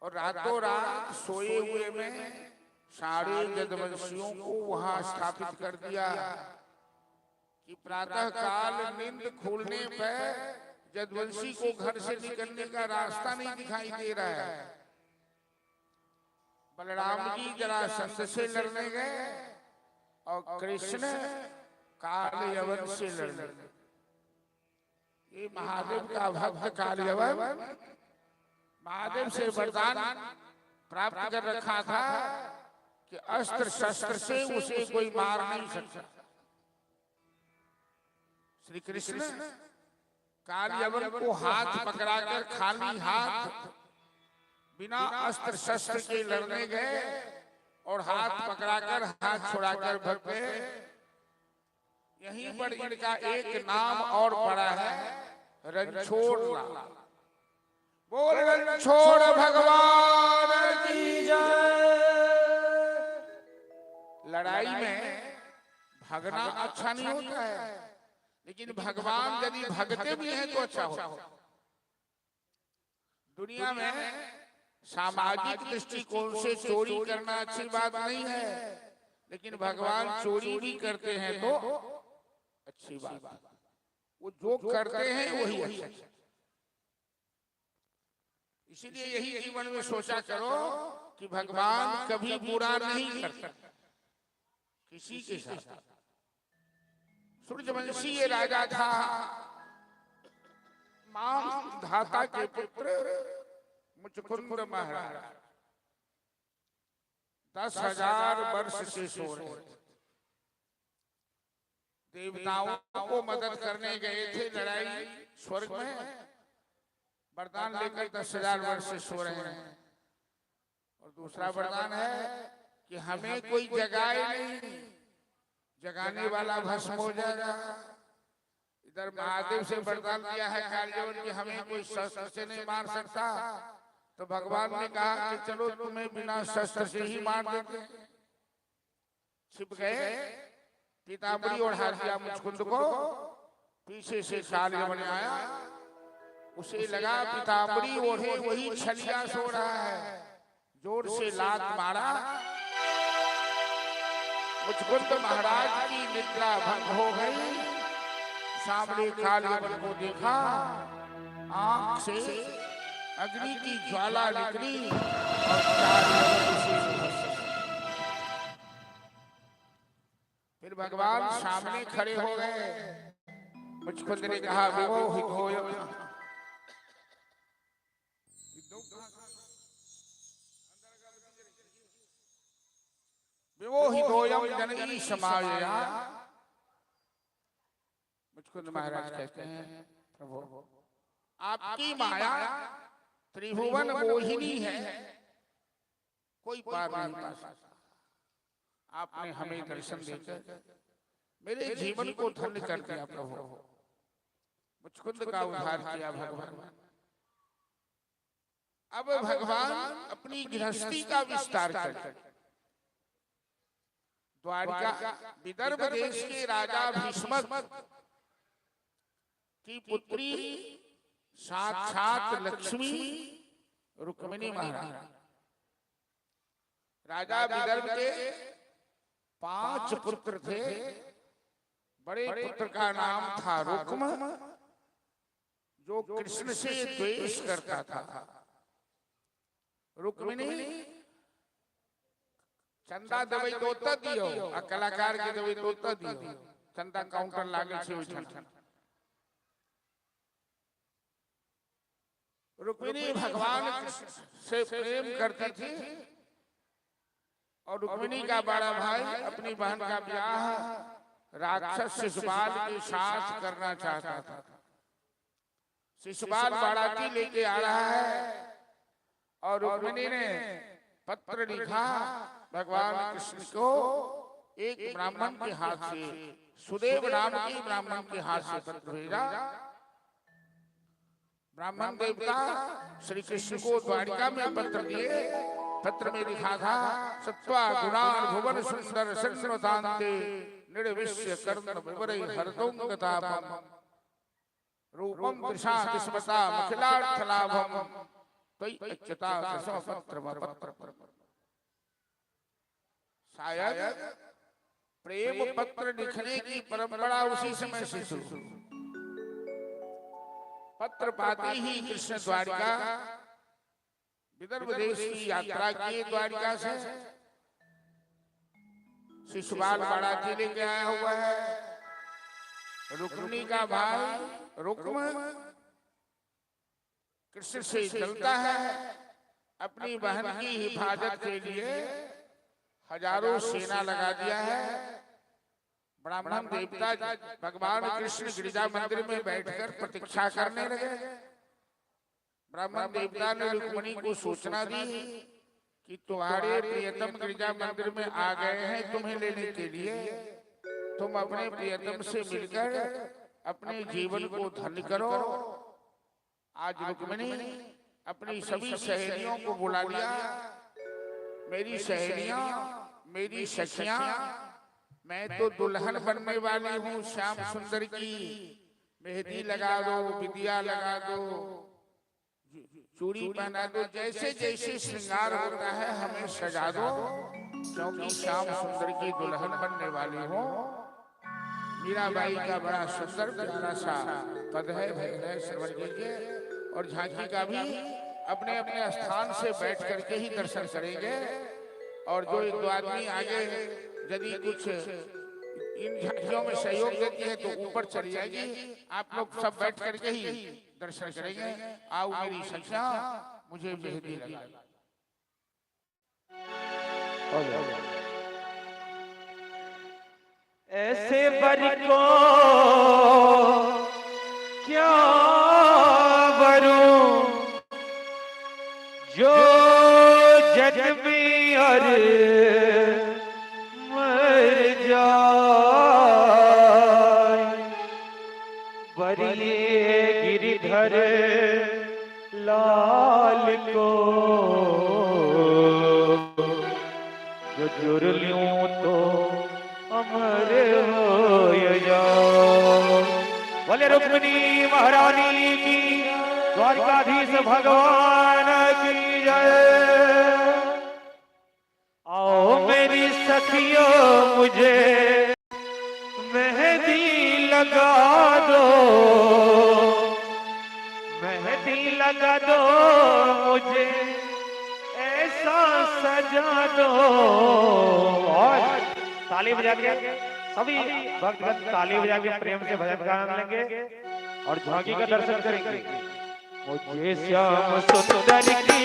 और रातों रात सोए हुए में सारे यदुवंशियों को वहां स्थापित कर दिया कि प्रातः काल नींद खुलने पर यदुवंशी को घर से निकलने का रास्ता नहीं दिखाई दे रहा है। बलराम जी जरासंध से लड़ने गए और कृष्ण काल यवन से लड़ने गए। ये महादेव का भक्त काल यवन महादेव से वरदान प्राप्त कर रखा था कि अस्त्र शस्त्र से उसे कोई मार नहीं सकता। श्री कृष्ण काल यवन को हाथ पकड़ाकर खाली हाथ बिना अस्त्र शस्त्र के लड़ने गए, और हाथ पकड़ाकर हाथ छुड़ाकर भग गए। यहीं पर इनका एक नाम और पड़ा है, रणछोड़ नाम। बोल रणछोड़ भगवान की जय। लड़ाई में भागना अच्छा नहीं होता है, लेकिन भगवान यदि भगते भी हैं तो अच्छा होता है। दुनिया में सामाजिक दृष्टिकोण से चोरी करना अच्छी बात नहीं है, लेकिन भगवान चोरी भी करते हैं तो अच्छी बात है। वो जो करते हैं वही अच्छा। इसीलिए यही जीवन में सोचा करो कि भगवान कभी बुरा नहीं करता किसी के साथ। सूर्यवंशी ये राजा था, मां धाता के पुत्र मुचकुंद महाराज 10,000 वर्ष से सो रहे थे। देवताओं को मदद करने गए थे लड़ाई स्वर्ग में, वरदान लेकर 10,000 वर्ष से सो रहे हैं। और दूसरा वरदान है कि हमें कोई जगाए नहीं, जगाने वाला भस्म हो जाएगा। इधर महादेव से वरदान दिया है कालयवन कि हमें कोई शस्त्र से नहीं मार सकता, तो भगवान ने कहा कि चलो तुम्हें बिना शस्त्र से ही मार देते। छिप गए पीताम्बरी ओढ़ा दिया मुचकुंद को। पीछे से कालयवन आया, उसे लगा पीताम्बरी ओढ़े वही छलिया सो रहा है। जोर से लात मारा, मुचकुंद महाराज की निद्रा भंग हो गई। सामने कालयवन को देखा, आंख से अग्नि की ज्वाला निकली और कालयवन से फिर भगवान सामने खड़े हो गए। मुचकुंद ने कहा, विमोहित होयम विमोहितोयम जननी समायया। मुचकुंद महाराज कहते हैं, प्रभु आपकी माया त्रिभुवन मोहिनी है, कोई पार नहीं पा सकता। आपने हमें दर्शन देकर मेरे जीवन को धन्य कर दिया प्रभु। मुचकुंद का उद्धार किया भगवान। अब भगवान अपनी गृहस्थी का विस्तार कर द्वारिका विदर्भ देश के राजा भीष्मक की पुत्री साक्षात लक्ष्मी रुक्मिणी महाराज। राजा विदर्भ के 5 पुत्र थे। बड़े पुत्र का नाम था रुक्म, जो कृष्ण से द्वेष करता था। रुक्मिणी चंदा दवाई दोता दियो, आ कलाकार के दवाई दोता दियो, चंदा काउंटर लागे छे ओइठन। रुक्मिणी भगवान से प्रेम करती थी और रुक्मिणी का बड़ा भाई अपनी बहन का ब्याह राक्षस शिशुपाल के साथ करना चाहता था। शिशुपाल बाराती लेके आ रहा है और रुक्मिणी ने पत्र लिखा भगवान कृष्ण को। एक ब्राह्मण के हाथ से, सुदेव नाम के ब्राह्मण के हाथ से पत्र भेजा। ब्राह्मण देवता श्री कृष्ण को द्वारिका में पत्र दिए। पत्र में लिखा था, सत्वा गुणान भुवन सुंदर संस्मतान्ते निर्विश्य कर्ण विवरै हरतोंगतापम रूपम दृशा दिस्मता मखिलार्थ लाभम त्वयि अच्युता दशम पत्र। शायद प्रेम पत्र लिखने की परंपरा उसी समय से शुरू। पत्र पाते ही कृष्ण द्वारिका विदर्भ देश की यात्रा की। द्वारिका से शिशुपाल बाराती लेके आया हुआ है। रुक्मिणी का भाई रुक्म कृष्ण से जलता है। अपनी बहन की हिफाजत के लिए हजारों सेना लगा दिया है। ब्राह्मण देवता भगवान कृष्ण गिरिजा मंदिर में बैठकर प्रतीक्षा करने लगे। ब्राह्मण देवता ने रुक्मिणी को सूचना दी कि तुम्हारे प्रियतम गिरिजा मंदिर में आ गए हैं तुम्हें लेने के लिए। तुम अपने प्रियतम से मिलकर अपने जीवन को धन्य करो। आज रुक्मिणी अपनी सभी सहेलियों को बुला लिया। मेरी सहेलियां, मेरी सखियां, मैं तो दुल्हन बनने वाली हूँ श्याम सुंदर की। मेहंदी लगा दो, बिंदिया लगा दो, चूड़ी पहना दो, जैसे जैसे श्रृंगार होता है हमें सजा दो, क्योंकि श्याम सुंदर की दुल्हन बनने वाली हूँ। मीराबाई का बड़ा सुंदर प्यारा सा पद है, भय श्रवण कीजिए। और झांकी का भी अपने अपने स्थान से बैठ करके ही दर्शन करेंगे। और जो एक दो आदमी आगे यदि कुछ इन झांकियों में सहयोग देती है तो ऊपर चली जाएगी। आप लोग सब बैठ करके ही दर्शन करेंगे। आओ मेरी सखियां, मुझे मेहंदी लगा। ऐसे बर को क्या बरूं जो जन्मी और मर जाए। बरिए गिरिधर लाल को जो जुर्लियों तो अमर हो जाओ। बोले रुक्मिणी महारानी की, द्वारकाधीश भगवान की जय। आओ मेरी सखियों मुझे मेहंदी लगा दो, मेहंदी लगा दो मुझे ऐसा सजा दो। और ताली बजा के सभी भक्तगण ताली बजा के प्रेम से भजन का आनंद लेंगे और झांकी का दर्शन करेंगे। मुझे श्याम सुंदर की